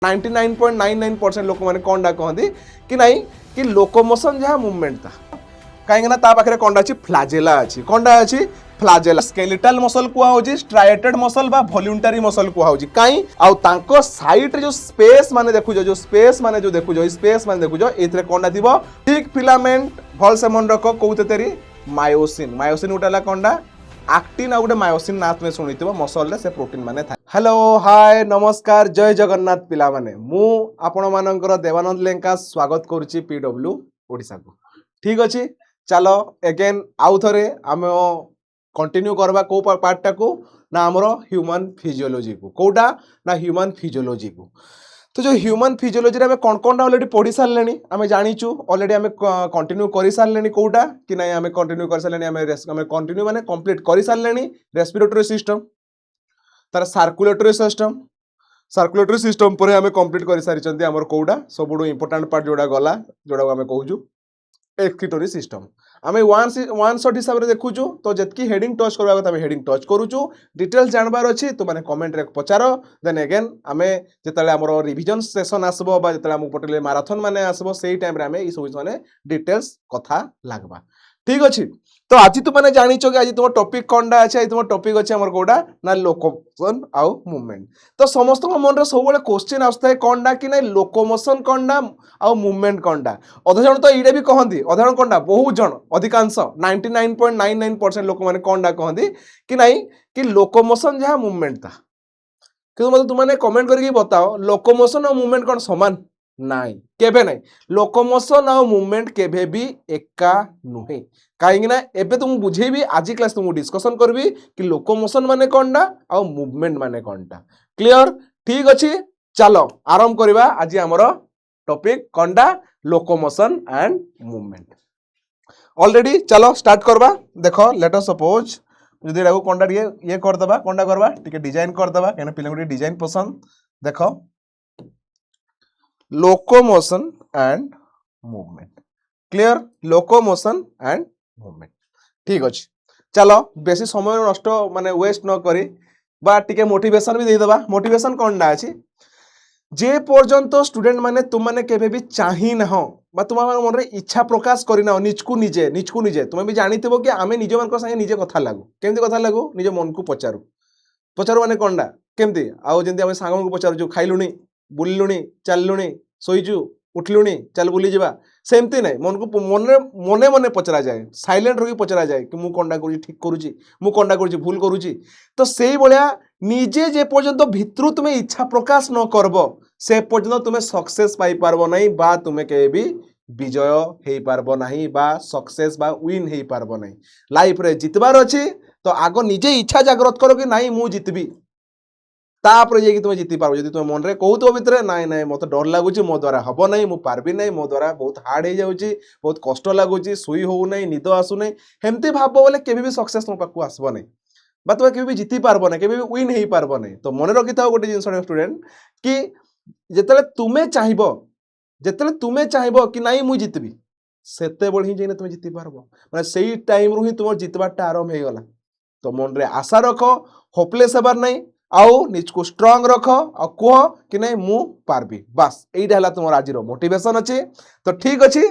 99.99% लोक मैंने कौन डा कहती कि नहीं कि लोकोमोशन जहाँ मूवमेंट था कहीं ता पाखे कौन अच्छी फ्लाजेला अच्छी कौन अच्छी फ्लाजेला स्केलेटल मसल कुहाउची स्ट्राइएटेड मसल बा वॉल्यूंटरी मसल कुहाउची कहीं आउ तांको साइड रे जो स्पेस माने देखुजो जो स्पेस माने जो देखुजो स्पेस माने देखुजो एथरे कोनडा थिबो थिक फिलामेंट भल से मन रखो कोउते तेरी मायोसिन मायोसिन उठाला कोनडा एक्टिन आ गोटे मायोसिन ना तुम शुणी मसल से प्रोटीन माने था। हेलो हाय नमस्कार जय जगन्नाथ पिला माने मु आपण मानकर देवानंद लेंका स्वागत करुच्ची पीडब्ल्यू ओडिशा को। ठीक अच्छे चलो एगेन आउ थे आम कंटिन्यू करवा को पार्टा को ना आमर ह्यूमन फिजियोलॉजी को कोटा ना ह्यूमन फिजियोलॉजी को। तो जो ह्यूमन फिजियोलॉजी रे कौन कौन ऑलरेडी पढ़ी सारे आम जाचु ऑलरेडी आम कंटिन्यू कर सारे कोटा कि ना आम कंटिन्यू कर सारे आम कंटिन्यू माने कंप्लीट कर सारे रेस्पिरेटरी सिस्टम तार सर्कुलेटरी सिस्टम पर आम कंप्लीट कर सारी आमर कोटा सब इंपोर्टाट पार्ट जोड़ा गला जोड़ा आम कहूँ एक्सक्रीटरी सिस्टम आम वन शॉट हिसाब से देखुचु तो जितकी हेडिंग टच करवा कथा हेडिंग टच करूचु डिटेल्स जानबार अच्छी तुम मैंने कमेंट रे पचार देन अगेन आम जिते आम रिविजन सेसन आसबो बा जिते आम पटेल माराथन माने आसबो सेही टाइम रे आम ई सब माने डिटेल्स कथा लागबा। ठीक अच्छे तो आज तुम मैंने जानिच कि आज तुम टॉपिक कौनटा अच्छे आज तुम टॉपिक अच्छे आम कौटा ना लोकोमोशन आउ मूवमेंट। तो समस्त मन में सब क्वेश्चन आसता कौनटा कि ना लोकोमोशन कौनटा आउ मूवमेंट कौनटा अधा जन तो ये भी कहती अधा जन कौनटा बहुत जन अधिकांश 99.99% लोक मैंने कौनटा कहती कि नहीं कि लोकोमोशन जहाँ मूवमेंट था कि मतलब तुमने कमेंट करके बताओ लोकोमोशन और मूवमेंट कौन समान नाई केबे नहीं लोकोमोशन और मूवमेंट केबे भी एका नुहे कहीं ना एबे तुम बुझेबी आज क्लास तुमको डिस्कशन करबी कि लोकोमोशन माने कौनटा और मूवमेंट माने कौनटा क्लियर। ठीक अच्छे चलो आरंभ करवा आज आमर टॉपिक कौनटा लोकोमोशन एंड मूवमेंट ऑलरेडी चलो स्टार्ट करवा देख लेट अस सपोज जदि कौनटा ये करदबा कौनटा करवा टिके डिजाइन करदबा कहना पिला डिजाइन पसंद देख locomotion and movement clear locomotion and movement. ठीक अच्छे चलो बेसी समय नष्ट माने वेस्ट न करी बा टिके मोटिवेशन भी देदेबा मोटिवेशन कौनटा अच्छी जे पर्यंत स्टूडेंट माने तुम माने केबे भी चाही ना बा तुम मन रे इच्छा प्रकाश करना निजकू निजे तुम भी जानिथिबो कि आमे निज मन संगे निजे कथा लागू केमती कथा लागू निज मन को पचारू पचारू माने कौनटा केमती आउ जेंती आमे सांग को पचारू खाइलुनी बुलिलुनी चललुनी शोचु उठलुनी चल बुली जावा सेमती नहीं मन को मने मने पचरा जाए साइलेंट रही पचरा जाए कि मुझे कौनटा करुँची ठीक करुँची मुझे कौनटा करुँची भूल करुँची। तो से भाया निजे जे पर्यंत भितरु तुम्हें इच्छा प्रकाश न करब से पर्यंत तुम्हें सक्सेस पाई पारबो नहीं बा तुम्हें के भी विजय हो पारबो नहीं बा सक्सेस बा विन हो पारबो नहीं लाइफ रे जितबार अच्छी तो आग निजे इच्छा जागृत करो कि नहीं मु जितबी तापर ये तुम जीति पार जब तुम मन में कहूथ भितर नाई नाई मत डर लगुच मो द्वारा हम ना मुझे पार्बी ना मो द्वारा बहुत हार्ड हो जाऊँगी बहुत कष्ट लगुच शुई हो ना निद आसुना हेमती भाव बोले केबे भी सक्सेस तुम पाक आसब ना बा तुम केबे भी जीति पारब ना केबे भी विन हो पारब ना। तो मन रखि था गोटे जिन स्टूडेंट कि जिते तुम्हें चाहब जिते तुम्हें चाहब कि नाई मुझे जितबी सेते बड़ ही तुम जीति पारब मैंने से टाइम रू ही तुम जितबारटा आरंभ हो गला। तो मन रे आशा रख होपलेस हबार नहीं आउ निजको स्ट्रंग रख आ कह कि नहीं मु पार्बी बस यहीटा है तुम आज मोटिवेशन अच्छे। तो ठीक अच्छे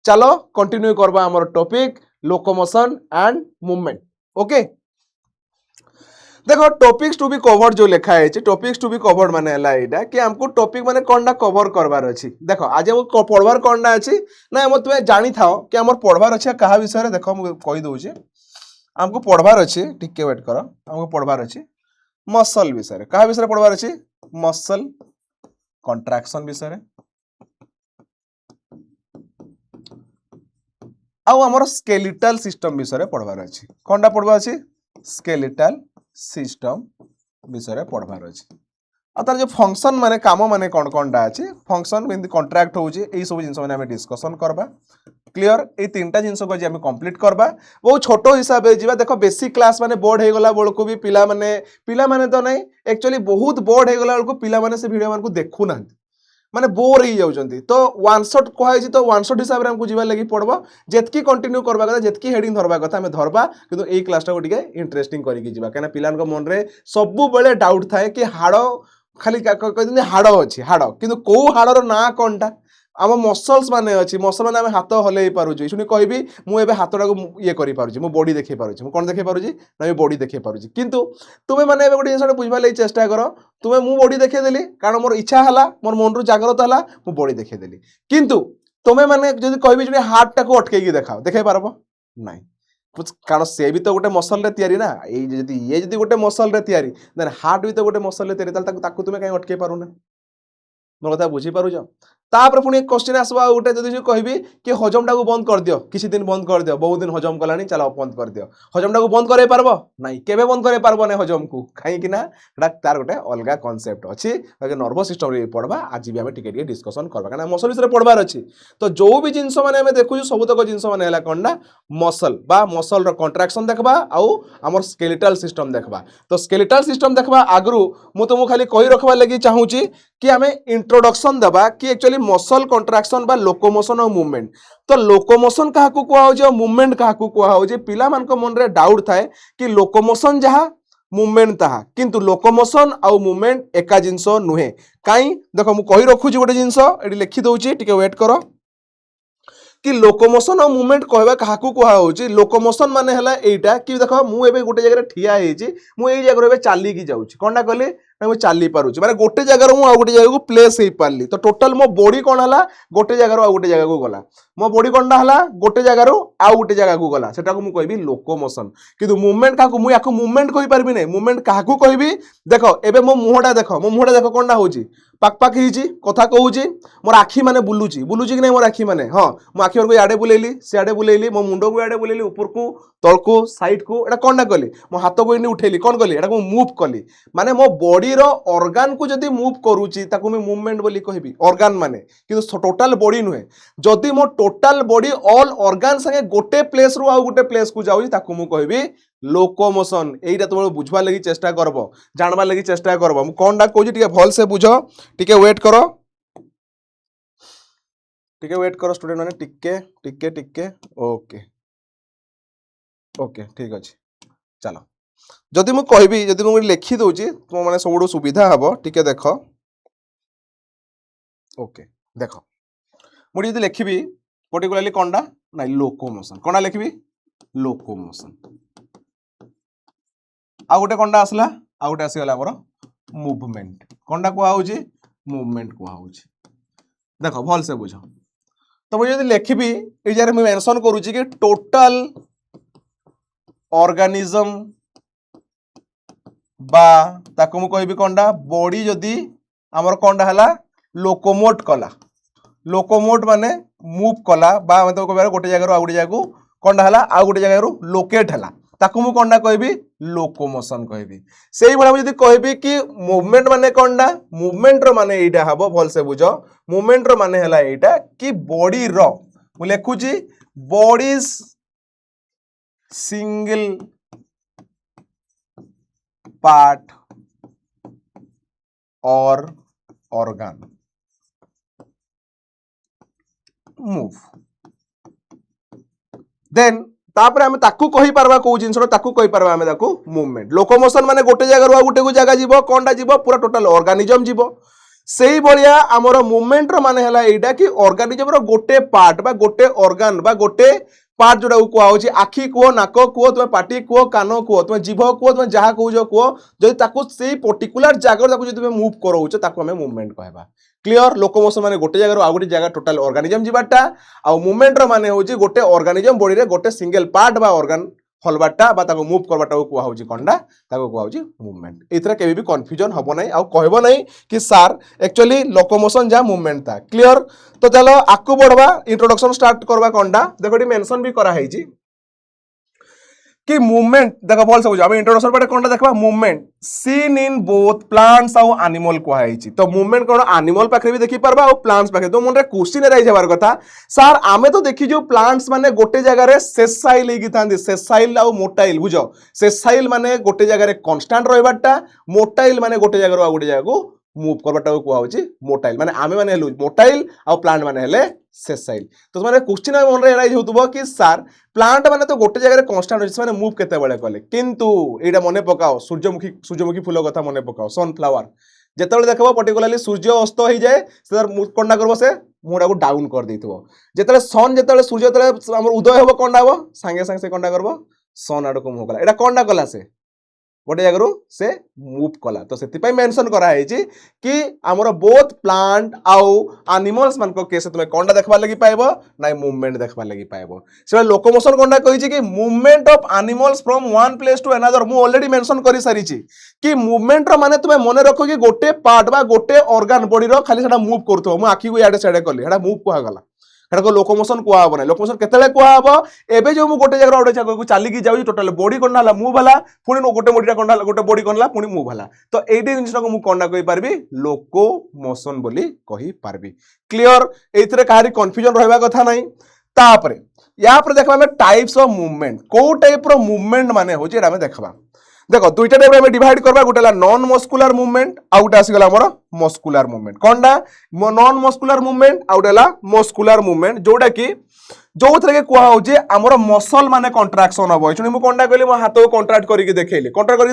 चलो कंटिन्यू करवा आमर topic locomotion and movement. Okay देखो टॉपिक्स टू बी कवर्ड जो लिखा है टॉपिक्स टू बी कवर्ड माने है कि हमको टॉपिक माने कौनटा कवर करवार अच्छी देखो आज हम पढ़वार कौनटा अच्छी ना हम तुम्हें जानी था कि आम पढ़वार अच्छे क्या विषय देख मुझे कहीदे आमको पढ़वार अच्छे टिके वेट कर आमको पढ़वार अच्छे मसल विषय क्या विषय पढ़वार अच्छी मसल कंट्राक्शन विषय आमर स्केलेटल सिस्टम विषय पढ़वार अच्छी कौनटा पढ़वार अच्छी स्केलेटल सिस्टम विषय पढ़वार अच्छी और तार जो फंक्शन माने काम माने कौन कौनटा अच्छी फंक्शन केमती कंट्राक्ट होउची एई सब जिनस माने हमें डिस्कशन करबा क्लियर ये तीनटा जिनस को आज कंप्लीट करबा बहुत छोट हिसाब से जीवा देखो बेसिक क्लास माने बोर्ड हो गला बेलू भी पिला माने तो नहीं एक्चुअली बहुत बोर्ड हो गला बेलू पिला माने से वीडियो मान को देखु ना माने बोर हो जाउछंती। तो वन शॉट कहै तो वन शॉट हिसाब से हमको जीवा लगी पड़बो जेतकी कंटिन्यू करबा कथा जेतकी हेडिंग धरबा कथा हमें धरबा किंतु ए क्लासटा को टिके इंटरेस्टिंग करिकि जीवा कहना पिलान को मन रे सबु बेले डाउट थाए कि हाड़ खाली कहते हाड़ अच्छी हाड़ कि कौ हाड़र ना कौनटा आम मसल्स माने अच्छी मसल मैंने हाथ हल्ई पार्टी शुणी कहि मुझे हाथटा को ये करें मो बॉडी देखे पार्टी कौन देखे पार्टी ना ये बॉडी देखे पार्टी किंतु तुम्हें मैंने गोटे जिन बुझा लगे चेष्टा कर तुम्हें मु बॉडी देखेदेली कारण मोर इच्छा है मोर मन रू जागृत है मु बॉडी देखेदेली किंतु तुम्हें मैंने जो कह हार्ट टाक अटकई देखा देखे पारब ना कारण से भी तो गोटे मसल तैयारी ना ये गोटे मसल तैयारी देन हार्ट भी तो गोटे मसल तैयारी तुम्हें कहीं अटकई पारुना मोर कथा बुझीपारुछ तापर पुणी क्वेश्चन आसवा गोटे जब कहबी कि हजमटा को बंद कर दियो किसी दिन बंद कर दियो बहुत दिन हजम कलानी चलो बंद कर दियो हजमटा को बंद करे पारबो नाई केबे बंद करे पारबो ना हजम को कहीं ना तार गोटे अलग कॉन्सेप्ट अच्छी नर्वस सिस्टम रे पढ़वा आज भी आम टिके डिस्कसन करबा कारण मसल विषय पढ़वार अच्छी तो जो भी जिनस माने आम देखु सबुतक जिनस माने हला कोनडा मसल बा मसल रो कंट्राक्शन देखबा आउ हमर स्केलेटल सिस्टम देखबा तो स्केलेटल सिस्टम देखबा आगरु मु तुमको खाली कहि रखबा लागि चाहूची कि आम इंट्रोडक्शन देबा कि एक्चुअली मसल कंट्राक्शन बा लोकोमोशन और मूवमेंट तो लोकोमोशन क्या कहुचे और मूवमेंट क्या कहुचे पिला मान मन रे डाउट थाए कि लोकोमोशन जहाँ मूवमेंट ताहा किंतु लोकोमोशन आउ मूवमेंट एका जिनस नुहे कहीं देखो मु कहि रखुची गोटे जिनस एटी लिखि दउची टिके वेट करो कि लोकोमोशन और मूवमेंट कहबा काहाकू कहुचे लोकोमोशन माने हला एटा कि देखो मु एबे गोटे जगह ठिया हेची मु एई जगह एबे चाली की जाउची कोनटा कहले ना मु चाली पारुची माने गोटे जगह मु आ गोटे जगह को प्लेस हे पारली तो टोटल मो बॉडी कोन हला गोटे जगह आ गोटे जगह को गला मो बॉडी कोनटा हला गोटे जगह आ गोटे जगह को गला सेटा को मु कहबी लोकोमोशन किंतु मूवमेंट काहाकू मु याको मूवमेंट कहि परबी नै मूवमेंट काहाकू कहबी देखो एबे मो मुहटा देखो कोनटा होची पाक पाक हिची कथा कहूची मोर आखी माने बुलुची कि नहीं मोर आखी माने हाँ मो आखी को याडे बुलेली सियाडे बुलेली मो मुंडो को याडे बुलेली ऊपर को तल को साइड को एटा कोनटा कली मो हाथ को इनी उठेली कोन कली एटा को मूव कली माने मो बॉडी रो ऑर्गन को जदी मूव करूची ताको मैं मूवमेंट बोली कहबी ऑर्गन माने किंतु टोटल बॉडी नुहे जदी मो टोटल बॉडी ऑल ऑर्गन संगे गोटे प्लेस रो आ गोटे प्लेस को जाउची ताको मु कहबी लोकोमोशन एटा तुम बुझवा लगी चेष्टा करब जानवा लगी चेष्टा करब मु कोनटा कहूची टिके भल से बुझ टिके वेट करो स्टूडेंट माने टिके ओके ओके ठीक अछि चलो जदि मु कहबी जदि मु लिखि दउची तुम माने सबुडो सुविधा हबो टिके देखो ओके देखो मु जदि लिखिबी पर्टिकुलरली कोनटा ना लोकोमोशन कोनटा लिखिबी लोकोमोशन आ गोटे कोनटा आसला आ गोटे आसीगला हमर मूवमेंट कोनटा को आउची मूवमेंट को आउची देखो भल से बुझ तो मुझे यदि लिखिबी ए जारे मैं मेंशन करूची कि टोटल ऑर्गेनिज्म बा ताको मु कहबी कोनटा बॉडी जदी हमर कोनटा हला लोकोमोट कला लोकोमोट माने मूव कला बा मतलब कहबा गोटे जगह रो आ गोटे जगह को कोनटा हला आ गोटे जगह रो लोकेट हला ताको मु कोनटा कहबी लोकोमोशन कहबी सेही भला जदी कहबी कि मूवमेंट माने कोनटा मूवमेंट रो माने एटा हबो भल से बुझो मूवमेंट रो माने हला एटा कि बॉडी रो मु लेखुची बॉडीज सिंगल पार्ट और ऑर्गन मूव देन तापर आमे ताकू कहि परबा को जिंसरो ताकू कहि परबा आमे ताकू मूवमेंट लोकोमोशन माने गोटे जगह रो गोटे को जगह जीवो कोनटा जीवो पूरा टोटल ऑर्गेनिज्म जीवो सेही बलिया हमर मूवमेंट रो माने हला एटा कि ऑर्गेनिज्म रो गोटे पार्ट बा गोटे ऑर्गन बा गोटे पार्ट जोड़ा को आउची आखी को नाक को तुम पाटी को कान को तुम जीभ को तुम जहाँ कहूछ को जदि ताकू से पर्टिकुलर जगह ताकू जदि तुम मूव करोछ ताकू हमें मूवमेंट कहबा क्लियर लोकोमोशन माने गोटे जगह आ गोटे जगह टोटल ऑर्गेनिज्म जीवाटा आ मूवमेंट रो माने होची गोटे ऑर्गेनिज्म बॉडी रे गोटे सिंगल पार्ट बा ऑर्गन हलबाटा बा ताको मूव करबाटा को होची कोनडा ताको को होची मूवमेंट एथरा केबे भी कंफ्यूजन हबो नै आ कहबो नै कि सर एक्चुअली लोकोमोशन जा मूवमेंट था क्लियर तो चलो आकु बढ़वा इंट्रोडक्शन स्टार्ट करबा कोनडा देखो डी मेंशन भी करा हैची कि मूवमेंट देखो भल से बुझ हम इंट्रोडक्शन पटे कोनटा देखबा movement seen in both plants और एनिमल को हैची तो मूवमेंट कोन एनिमल पाखरे भी देखि परबा और प्लांट्स पाखरे तो मन रे क्वेश्चन राइ जबार कथा सर आमे तो देखि जो प्लांट्स माने गोटे जगह रे सेसाइल लेगी थांदी सेसाइल आ मोटाइल बुझो सेसाइल माने गोटे जगह रे कांस्टेंट रहबाटा मोटाइल माने गोटे जगह रो आ गोटे जगह को मूव करबाटा को होची मोटाइल माने आमे माने हेलु मोटाइल और प्लांट माने हेले सेसाइल तो माने क्वेश्चन मन रे राइज होतबो कि सर प्लांट माने तो गोटे जगह रे कांस्टेंट रहछि माने मूव केते बेले कले किंतु एटा मने पकाओ सूर्यमुखी फूल कथा मने पकाओ सनफ्लावर যেতବେଳେ দেখব पर्टिकुलरली सूर्य अस्त हो जाए से कोनडा करबो से मुडा को डाउन कर देथिबो जेतବେଳେ सन जेतବେଳେ सूर्य जेतବେଳେ हमर उदय होबो कोनडा होबो संगे संगे से कोनडा करबो सन आडको मुव कला एटा कोनडा कला से गोटे जगह से मूव कला तो से मेंशन कराई कि आमर बोथ प्लांट आउ एनिमल्स मान केस तुम कौनटा देखा लगी पाइब ना मूवमेंट देखा लगी पाइब से लोकोमोशन कौनटा कही कि movement of animals from one place to another मु ऑलरेडी मेंशन कर सारी कि मूवमेंट रो माने तुम मन रख कि गोटे पार्ट बा गोटे ऑर्गन बॉडी रो खाली सेटा मूव करथो मु आखी को याडे साडे कली सेटा मूव कुआ गला को लोकोमोशन कुआब ना लोकोमोशन केतले कुआब एबे जो मु गोटे जगह गोटे जगह को चलिकी जाऊँ टोटाल बॉडी कौन हला मूव हला पुणी गोटे बॉडी कौन हला गोटे बॉडी कौन हला पुणी मूव हला तो एटी जिनिस को मु कोनडा कहि पारबी लोकोमोशन बोली कहि पारबी क्लियर एथिरे काहरी कंफ्यूजन रहबा कथा नाही तापरे या पर देखबा हम टाइप्स ऑफ मूवमेंट को टाइप रो मूवमेंट माने होची एटा हम देखबा देखो दुईटा टाइप में डिवाइड करबा गोटे ला नॉन मस्कुलर मूवमेंट आ गोटे आसीगला हमर मस्कुलर मूवमेंट कोनडा नॉन मस्कुलर मूवमेंट आ गोटे ला मस्कुलर मूवमेंट जोटा कि जो थे कह आमर मसल माने कंट्राक्शन हम ये मुझे कौनटा कहली मो हाथ को कंट्राक्ट करके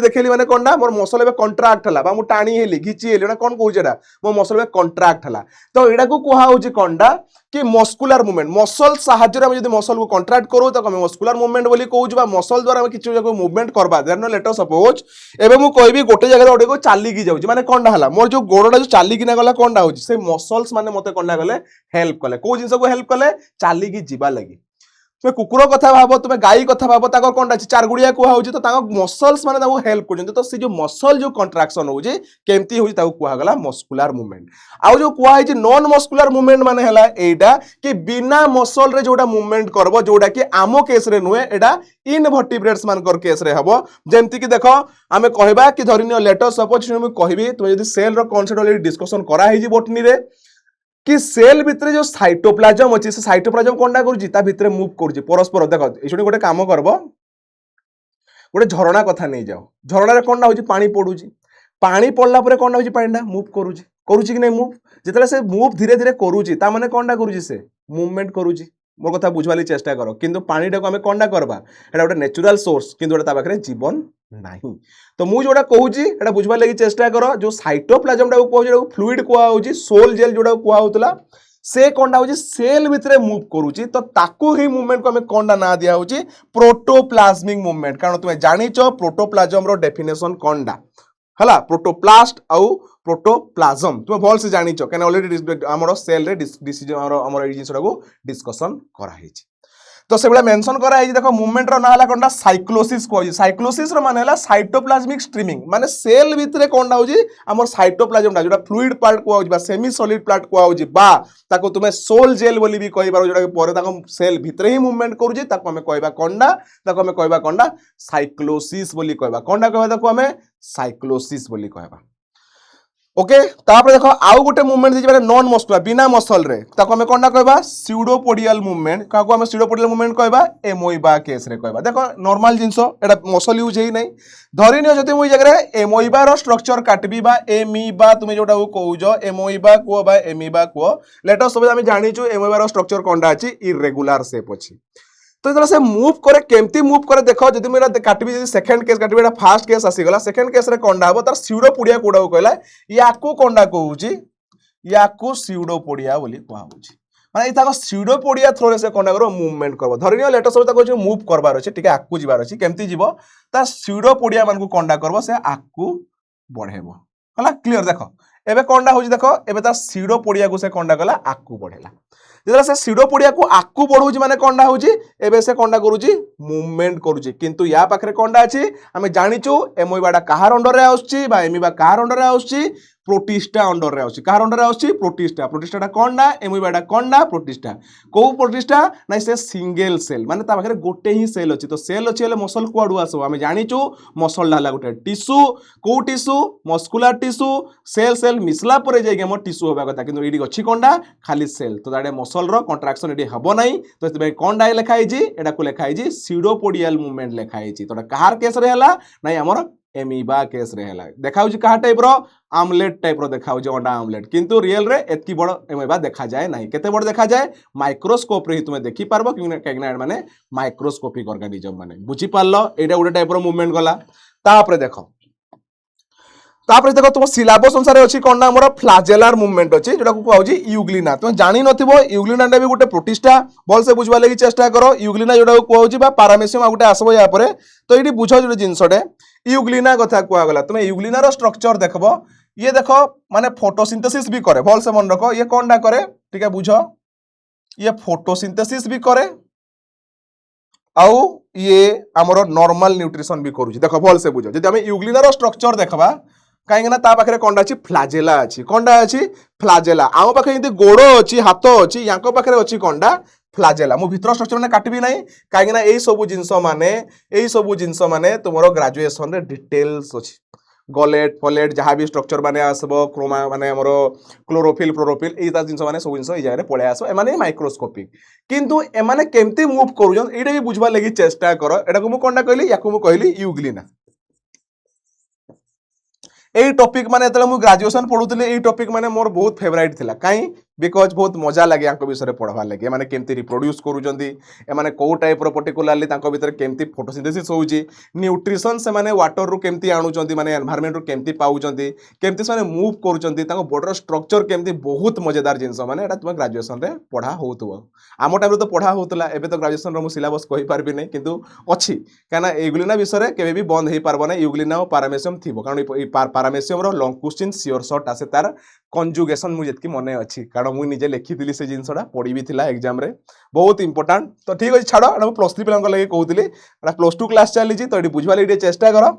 देखली माने कौनटा मोर मसल ए कंट्राक्ट है मु टाणी हेली घिची हेली कौन कहूँ मो मसल ए कंट्राक्ट है तो यहाँ को कहुच्छी कौनटा कि मस्कुलर मूवमेंट मसल साहाय्य मसल को कंट्राक्ट करूँ तो मस्कुलर मूवमेंट बोली कहूँ मसल द्वारा किसी जगह मूवमेंट करवा देन लेट सपोज एवं मुझे कहबी गोटे जगह गोटे को चलिकी जाऊँ माने कौनटा है मोर जो गोड़टा जो चलिकिना गला कौनटा हो मसल्स माने मते कौनटा गले हेल्प कले कौ जिन को हेल्प कले चलिकी जीवा लगी तुम कुकुर कथा भाव तुम गाई कथा भाव ताको कौन अच्छी चार गुड़िया कहूँ तो मसल्स माने हेल्प कर तो जो मसल जो कंट्राक्शन होची केमती होची ताको कहगला मस्कुलर मूवमेंट आउ जो कहई नॉन मस्कुलर मूवमेंट माने हला एटा कि बिना मसल रे जोटा मूवमेंट करबो जोटा कि आमो केस रे नुए एटा इनवर्टिब्रेट्स मानकर केस रे हबो जेमती कि देखो आमे कहबा कि धरिनियो लेट अस सपोज मैं कहबी तुम यदि cell row concept already discussion करा है बोटनी रे कि सेल भितर जो साइटोप्लाज्म अच्छी से साइटोप्लाज्म कौनटा कर भितर मुव कर परस्पर देखो ये गोटे काम करब गोटे झरणा कथा नहीं जाओ झरणा कौन हो पानी पड़ू पानी पड़ला कौन हो पानी मुव करुच्ची कि नहीं मुव जिते से मुव धीरे धीरे करुच्ची माने कौनटा करुच्ची से मूवमेंट करुच्ची मोर कथा बुझवाली चेष्टा कर किंतु पानी टाक आम कौनटा करवा एटा गोटे नेचुरल सोर्स किंतु ता पाखरे जीवन नहीं तो मु जोटा कहूँ बुझवा लगी चेष्टा कर जो साइटोप्लाज्म टाक कहूँ फ्लूइड कहूँ सोल जेल जोटा कहूला से कौनटा हो सेल भितर मुव करुच्ची तो ताकू ही मूवमेंट को आम कौनटा ना दिया प्रोटोप्लाज्मिक मूवमेंट कारण तुम जानिच प्रोटोप्लाज्म रो डेफिनेशन कौनटा हला प्रोटोप्लास्ट आउ प्रोटोप्लाज्म तुम भल से जानिच क्या ऑलरेडी आमर सेल रे आमर ये जिनसा को डिस्कशन कराई तो से मेंशन कराई देखो मूवमेंट रो ना हला कोनटा साइक्लोसिस कहू साइक्लोसिस रो माने हला साइटोप्लाज्मिक स्ट्रीमिंग माने सेल भितरे कोनटा होजी हमर साइटोप्लाज्म टा जोटा फ्लूइड पार्ट को बा सेमी सॉलिड पार्ट को होजी बा ताको तुमे सोल जेल बोली भी कहि बारो जोटा परे ताको सेल भितरे ही मूवमेंट करूजी ताको हमें कहबा कोनटा ताको हमें कहबा कोनटा साइक्लोसिस बोली कहबा कोनटा कहबा ताको हमें साइक्लोसिस बोली कहबा ओके तापर देखो आउ गोटे मूवमेंट जे नॉन मस्कुलर बिना मसल रे ताको हमें कोनटा कहबा स्यूडोपोडियल मूवमेंट काको हमें स्यूडोपोडियल मूवमेंट कहबा एमोइबा केस रे कहबा देखो नॉर्मल जिंसो एटा मसल यूज हेई नै धरिनियो जति मु जगह रे एमोइबा रो स्ट्रक्चर काटबी बा एमीबा तुमे जोटा कहूजो एमोइबा को बा एमीबा को लेट अस सब हम जानिचु एमोइबा रो स्ट्रक्चर कोनटा अछि इरेगुलर शेप अछि तो जो से मूव करे केमती मूव करे देखो जदि मेरा काटबी जदि सेकंड केस काटबी एटा फर्स्ट केस आसीगला सेकंड केस रे कोनडा हबो तार स्यूडोपोडिया कोडा कहला याकू कोनडा कहूची याकू स्यूडोपोडिया बोली कहूची माने इताको स्यूडोपोडिया थ्रो रे से कोनडा करो मूवमेंट करबो धरिनियो लेटर सब ताको मूव करबार अछि ठीक है आकू जिबार अछि केमती जिवो तार स्यूडोपोडिया मान को कोनडा करबो से आकू बढ़ेबो हला क्लियर देखो एबे कोनडा होची देखो एबे तार स्यूडोपोडिया को से कोनडा कला आकू बढ़ेला जेतला से स्यूडोपोडिया को आकू बढ़ौची माने कोनडा होची एबे से कोनडा करूची मूवमेंट करूची किंतु या पाखरे कोनडा अछि हमें जानिचु एमोइबाडा काहार अंडर रे आउची बा एमिबा काहार अंडर रे आउची प्रोटिस्टा अंडर रे आउची काहार अंडर रे आउची प्रोटिस्टा प्रोटिस्टाटा कोनडा एमोइबाडा कोनडा प्रोटिस्टा को प्रोटिस्टा नै से सिंगल सेल माने ता पाखरे गोटे ही सेल अछि तो सेल अछि ले मसल कोआडू आसो हमें जानिचु मसल डाला गोटे टिश्यू को tissue muscular tissue cell cell मिसला परे जाय हम टिश्यू होबा कथा किंतु एडी अछि कोनडा खाली सेल तो दाडे मसल रो कंट्राक्शन एडी हबो नै तो एते कोनडा लिखा हिजी एडा को लिखा हिजी स्यूडोपोडियल मूवमेंट लिखा हिजी तो काहार केस रे हला नै हमर एमीबा केस रे हला देखाउची कहा टाइप रो आमलेट टाइप रो देखाउची अंडा आमलेट किंतु रियल रे एतकी बड़ एमीबा देखा जाय नै केते बड़ देखा जाय माइक्रोस्कोप रे ही तुमे देखि पारबो कि माने माइक्रोस्कोपिक ऑर्गेनिज्म माने बुझी पारलो एटा उडे टाइप रो मूवमेंट गला तापरे देखो तापर देखो तुम सिलेबस अनुसार अच्छी कौन ना हमर फ्लाजेलार मूवमेंट अच्छी जोटा को कहूँ यूग्लिना तुम जानी नथिबो यूग्लिना भी गोटे प्रोटिस्टा भल से बुझवा लगी चेष्टा करो यूग्लिना जोटा को कहूँ पारामेसियम गोटे आसब या तो ये बुझ जो जिनसटे यूग्लिना कथा कहगला तुम यूग्लिनार स्ट्रक्चर देखबो ये देख माने फोटोसिंथेसिस भी करे भल से मन रख ये कौन करे ठीक है बुझ ये फोटोसिंथेसिस भी करे आउ ये आमर नॉर्मल न्यूट्रिशन भी करूँ देख भल से बुझ जब आम यूग्लिनार स्ट्रक्चर देखा कहीं पाखे कौन अच्छी फ्लाजेला अच्छी कौनटा अच्छी फ्लाजेला आम पाखे जमी गोड़ अच्छी हाथ अच्छी या पाखे अच्छी कौनटा फ्लाजेला मु भीतर स्ट्रक्चर मैंने काटबी ना कहीं यही सब जिनस माने तुम ग्राजुएसन रे डिटेल्स अच्छी गलेट फलेट जहाँ भी स्ट्रक्चर माने आसबो क्रोमा माने हमरो क्लोरोफिल फ्लोरोफिल ए जिनस माने सब जिनस जगह पळे आसो एमाने माइक्रोस्कोपिक किंतु एमाने केमती मूव करूजन एटा भी बुझवा लगी चेष्टा करो एटा को मु कोनटा कहली याकू मु कहली यूग्लिना এই टॉपिक माने एतले मु ग्रेजुएशन पढुतले এই टॉपिक माने मोर बहुत फेवरेट थिला काई बिकॉज बहुत मजा लगे यांको विषय पढ़वा लगे माने केमती रिप्रोड्यूस करूजंती ए माने को टाइप रो पर्टिकुलरली तांको भीतर केमती फोटोसिंथेसिस होउची न्यूट्रिशन से माने वाटर रो केमती आणुचंती माने एनवायरनमेंट रो केमती पाउचंती केमती से माने मूव करूचंती तांको बॉडी स्ट्रक्चर केमती बहुत मजेदार जिंस माने एटा तुम ग्रेजुएशन रे पढ़ा होतबो आमो टाइम रे तो पढ़ा होतला एबे तो ग्रेजुएशन रो मु सिलेबस कहि पारबी नै किंतु अछि काना एगुलिना विषय रे केबे भी बंद हे पारबो नै यूग्लिना और पारामेसियम थिबो कारण पारामेसियम रो लॉन्ग क्वेश्चन श्योर शॉर्ट आसे तार कंजुगेशन मुझे जतकी मने अच्छी कारण मुझे निजे लिखी से जिनसा पढ़ी भी थिला एग्जाम रे बहुत इंपोर्टेंट तो ठीक अच्छे छाड़ एटा +3 पिलांक लगे कहूली +2 क्लास चली तो ये बुझवा लगे चेष्टा कर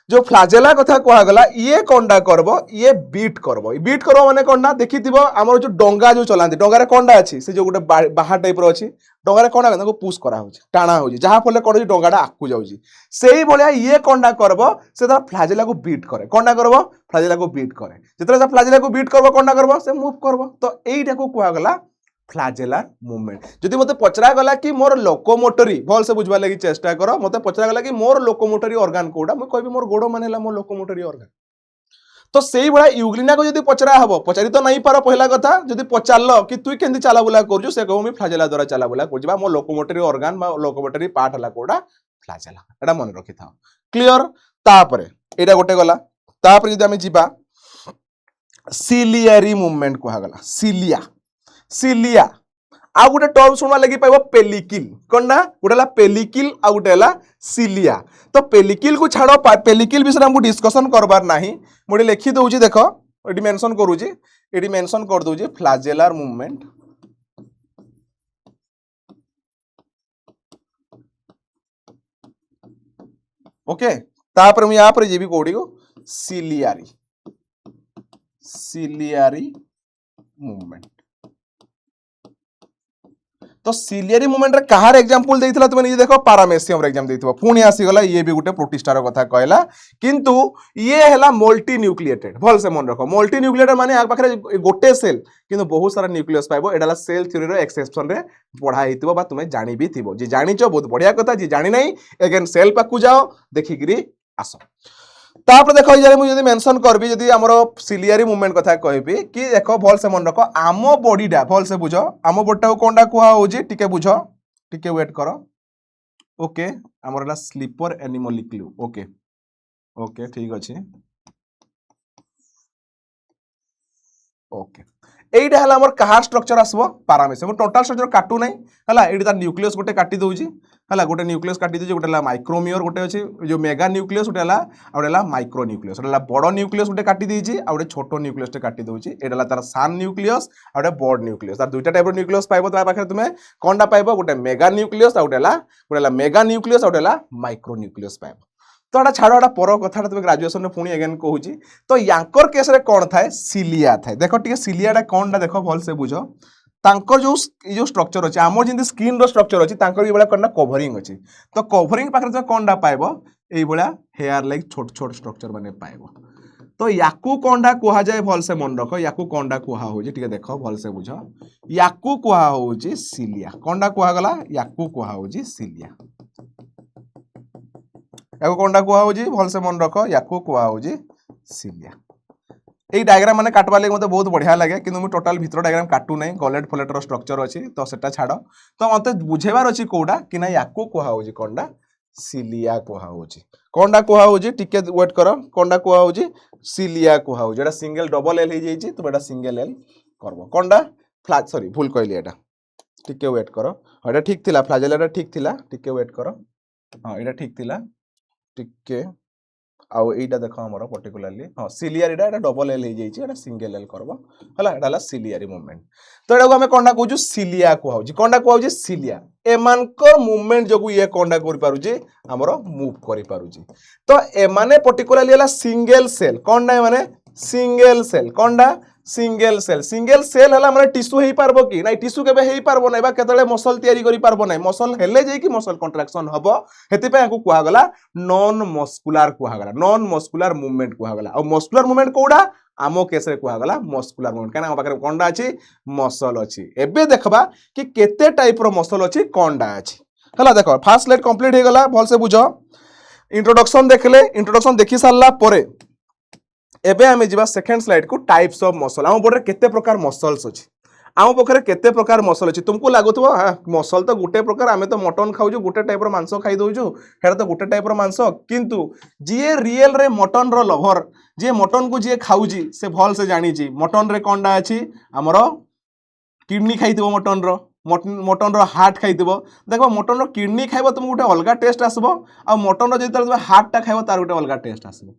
जो फ्लाजेला कथा कहगला ये कौनटा करबो ये बीट करबो माने कौनटा देखि थिबो हमर जो डोंगा जो चलांती डोंगारे कौनटा अछि से जो गोटे बाहा टाइप रो अछि डोंगारे कौनटा ताको पुश करा होछि टाणा होछि जहा फले कोन डोंगाटा आकु जाउछि सेही भलिया ये कौनटा करबो से ता फ्लाजेला को बीट करे कौनटा करबो फ्लाजेला को बीट करे जेतले से फ्लाजेला को बीट करबो कौनटा करबो से मूव करबो तो एइटा को कहगला फ्लाजेलार मूवमेंट जदि मते पचरा गला कि मोर लोकोमोटरी भल से बुझवा लगी चेष्टा करो मते पचरा गला कि मोर लोकोमोटरी ऑर्गन कोडा मैं कहबी मोर गोड़ो मानेला मोर लोकोमोटरी ऑर्गन तो सेही बड़ा यूग्लिना को जदि पचरा हबो पचारि तो नहीं पारो पहला कथा जदि पचारलो कि तुई केंदी चला बुला करजु से कहू मी फ्लाजेला द्वारा चला बुला करजबा मोर लोकोमोटरी ऑर्गन बा लोकोमोटरी पार्ट हला कोडा फ्लाजेला एटा मन रखि थाओ क्लियर तापरे एटा गोटे गला तापरे जदि हमें जिबा सिलियरी मूवमेंट कहगला सिलिया आ गोटे टर्म सुनवा लगी पाइबो पेलिकिल कोनना गोटेला पेलिकिल आ गोटेला सिलिया तो पेलिकिल को छाड़ो पेलिकिल विषय हमको डिस्कशन करबार नाही मोडे लिखि दउची देखो एडी मेंशन करूची एडी मेंशन कर दउची फ्लाजेलर मूवमेंट ओके तापर हम यहां पर जेबी कोडी को सिलियरी मूवमेंट तो सिलियरी मूवमेंट रे कहार एग्जांपल देइथिला तुम नि देखो पारामेसियम रे एग्जाम देइथिबो पुणी आसी गला ये भी गुटे प्रोटिस्टार कथा कहला किंतु ये हैला मल्टी न्यूक्लिएटेड भल से मन रखो मल्टी न्यूक्लिएटेड माने आ पाखरे गोटे सेल किंतु बहुत सारा न्यूक्लियस पाइबो एडाला सेल थ्योरी रो एक्सेप्शन रे पढ़ा हेतिबो बा तुमे जानि भी थिबो जे जानिचो बहुत बढ़िया कथा जे जानि नै अगेन सेल पाकु जाओ देखिगिरी आसो तापर देखो ये मुझे मेंशन करबी जदी हमरो सिलियरी मूवमेंट कथा कहबी कि देखो भल से मन रखो आमो बॉडीडा भल से बुझो आमो बॉडीटा कोनडा कुहा होजी टिके बुझो टिके वेट करो ओके हमरला स्लीपर एनिमोलिक्यू ओके ओके ठीक अछि ओके एइटा हला हमर कहार स्ट्रक्चर आसबो पारामेसियम टोटल स्ट्रक्चर काटू नै हला एडी ता न्यूक्लियस गोटे काटी दउजी हला गोटे न्यूक्लियस काटी दउजी गोटेला माइक्रोमियर गोटे अछि जो मेगा न्यूक्लियस गोटेला आउडेला माइक्रो न्यूक्लियस गोटेला बडो न्यूक्लियस गोटे काटी देइजी आउडे छोटो न्यूक्लियस टे काटी दउजी एडाला तार सान न्यूक्लियस आउडे बड न्यूक्लियस तार दुईटा टाइप रो न्यूक्लियस पाइबो ता पाखे तुमे कोनडा पाइबो गोटे मेगा न्यूक्लियस आउडेला मेगा न्यूक्लियस आउडेला माइक्रो न्यूक्लियस पाइबो तो एटा छाड़ो एटा पर कथा तुम ग्रेजुएशन में पुणी अगेन कहूची तो यांकर केस रे कौन थाए सिलिया थाए देखो टिके सिलियाटा कौनटा देखो भल से बुझो तांकर जो स्ट्रक्चर अछि आमर जिंदी स्किन रो स्ट्रक्चर अछि तांकर ई बळा कोनना कवरिंग अछि तो कवरिंग पाखरे तो कोनडा पाइबो एई बळा हेयर लाइक छोट छोट स्ट्रक्चर माने पाइबो तो याकू कोनडा कुहा जाय भल से मन रखो याकू कोनडा कुहा होजी टिके देखो भल से बुझो याकू कुहा होजी सिलिया कोनडा कुहा गला याकू कुहा होजी सिलिया याकू कोनडा कुहा होजी भल से मन रखो याकू कुहा होजी सिलिया এই डायग्राम माने काटवा लगे मते बहुत बढ़िया लगे किंतु मु टोटल भीतर डायग्राम काटू नै गलेट फलेट रो स्ट्रक्चर अछि तो सेटा छाड़ो तो मते बुझेबार अछि कोडा कि ना याकू कुहा होजी कोनडा सिलिया कुहा होची कोनडा कुहा होची टिके वेट करो कोनडा कुहा होची सिलिया कुहा होची एटा सिंगल डबल एल हे जाईची तुम एटा सिंगल एल करबो कोनडा फ्लैज सॉरी भूल कहली एटा टिके वेट करो एटा ठीक थिला फ्लैजेला ठीक थिला टिके वेट करो हां एटा ठीक थिला टिके आउ एटा देखो हमर पर्टिकुलरली हां सिलियर एटा डबल एल हे जाईची एटा सिंगल एल करबो हला एटा ला सिलियरी मूवमेंट तो एटा को हमें कोनडा कहू सिलिया को होची कोनडा को होची सिलिया एमानकर मूवमेंट जोगु ये कोनडा करि पारुची हमरो मूव करि पारुची तो एमाने पर्टिकुलरली हला सिंगल सेल कोनडा माने सिंगल सेल कोनडा सिंगल सेल हला माने टिश्यू हेई पारबो कि नाही टिश्यू केबे हेई पारबो नाही बा केतले मसल तयारी करि पारबो नाही मसल हेले जेई कि मसल कंट्राक्शन हबो हेति पे याकू कुहा गला नॉन मस्कुलर मूवमेंट कुहा गला और मस्कुलर मूवमेंट कोडा आमो केस रे कुहा गला मस्कुलर मूवमेंट काना पाखरे कोंडा अछि मसल अछि एबे देखबा कि केते टाइप रो मसल अछि कोंडा अछि हला देखो फर्स्ट स्लाइड कंप्लीट हे गला भल से बुझो इंट्रोडक्शन देखले इंट्रोडक्शन देखि सारला परे एबे हमें जिबा सेकंड स्लाइड को टाइप्स ऑफ मसल आम बोर्ड केते प्रकार मसल्स अछि आम पोखरे केते प्रकार मसल अछि तुमको लागुथबो हां मसल तो गुटे प्रकार आमे तो मटन खाउजु गुटे टाइप रो मांस खाइ दोजु हेर तो गुटे टाइप रो मांस किंतु जिए रियल रे मटन रो लवर जे मटन को जे खाउजी से भल से जानि छी मटन रे कोंडा अछि हमरो किडनी खाइतबो मटन रो हार्ट खाइतबो देखो मटन रो किडनी खाइबो तुम गुटे अलगा टेस्ट आसबो आ मटन रो जेतले तुम हार्ट टा खाइबो तार गुटे अलगा टेस्ट आसबो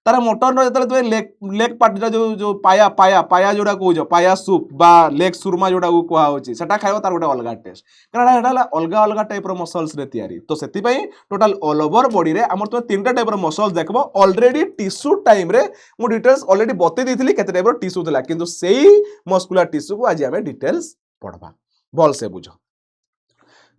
तार मटन रो जेतले तुम लेग पार्ट जो पाया जोडा कहजो पाया सूप बा लेग सुरमा जोडा को कुहा होची सेटा खाइबो तार गुटे अलगा टेस्ट कारण एटा अलगा अलगा टाइप रो मसल्स रे तयारी तो सेति पई टोटल ऑल ओवर बॉडी रे हमर तो तीनटा टाइप रो मसल्स देखबो ऑलरेडी टिश्यू टाइम रे मु डिटेल्स ऑलरेडी बते देथिली केते टाइप रो टिश्यू थला किंतु सेही मस्कुलर टिश्यू को आज हमें डिटेल्स पढ़बा बोल से बुझो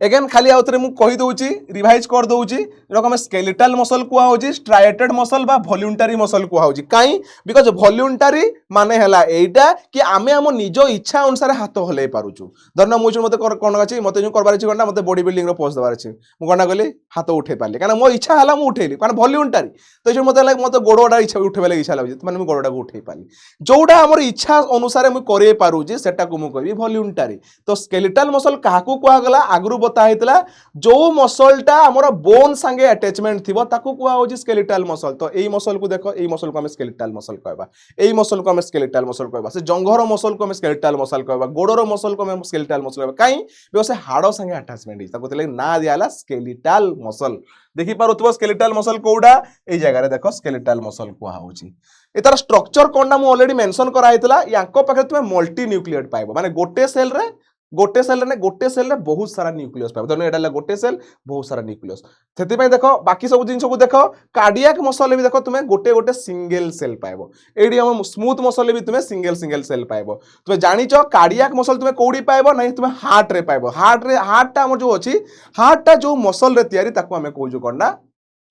अगेन खाली आउथरे मु कहि दोउची रिवाइज कर दोउची रकम स्केलेटल मसल कुआ होची स्ट्राइएटेड मसल बा वॉल्यूंटरी मसल कुआ होची काई बिकॉज़ वॉल्यूंटरी माने हला एटा कि आमे हम निजो इच्छा अनुसार हाथ हलै पारुछु धरना मु मते कोन अछि मते जो करबार अछि कोनटा मते बॉडी बिल्डिंग रो पोस्ट दबार अछि मु कोना गली हाथ उठे पाले कारण मो इच्छा हला मु उठेली कारण वॉल्यूंटरी तो जो मते लाइक मते गोडोडा इच्छा उठे वाला इच्छा लागै माने मु गोडोडा को उठे पाली जोडा हमर इच्छा अनुसार मु करे पारुची सेटा को मु कहबी वॉल्यूंटरी तो स्केलेटल मसल काहाकू कुआ गला आगरु बता हैतला जो मसलटा हमर बोन संगे अटैचमेंट थिबो ताकू कुआ होची स्केलेटल मसल तो एई मसल को देखो एई मसल को हम स्केलेटल मसल कहबा एई मसल को हम स्केलेटल मसल कहबा से जंघर मसल को हम स्केलेटल मसल कहबा गोडर मसल को हम स्केलेटल मसल कहबा काई बिकॉज़ हाडो संगे अटैचमेंट ताकू तले ना दियाला स्केलेटल मसल देखि पारुथबो स्केलेटल मसल कोडा एई जगह रे देखो स्केलेटल मसल कुआ होची एतार स्ट्रक्चर कोनना मु ऑलरेडी मेंशन करा हैतला याको पाखे तुमे मल्टी न्यूक्लियड पाइबो माने गोटे सेल रे बहुत सारा न्यूक्लियस पाइबो धरनो एटा गोटे सेल बहुत सारा न्यूक्लियस सेति पय देखो बाकी सब जिंस को देखो कार्डियक मसल भी देखो तुमे गोटे गोटे सिंगल सेल पाइबो एडी हम स्मूथ मसल भी तुमे सिंगल सेल पाइबो तुमे जानिचो कार्डियक मसल तुमे कोडी पाइबो नहीं तुमे हार्ट रे पाइबो हार्ट टा हमर जो अछि हार्ट टा जो मसल रे तयारी ताको हमें कहजो कोनडा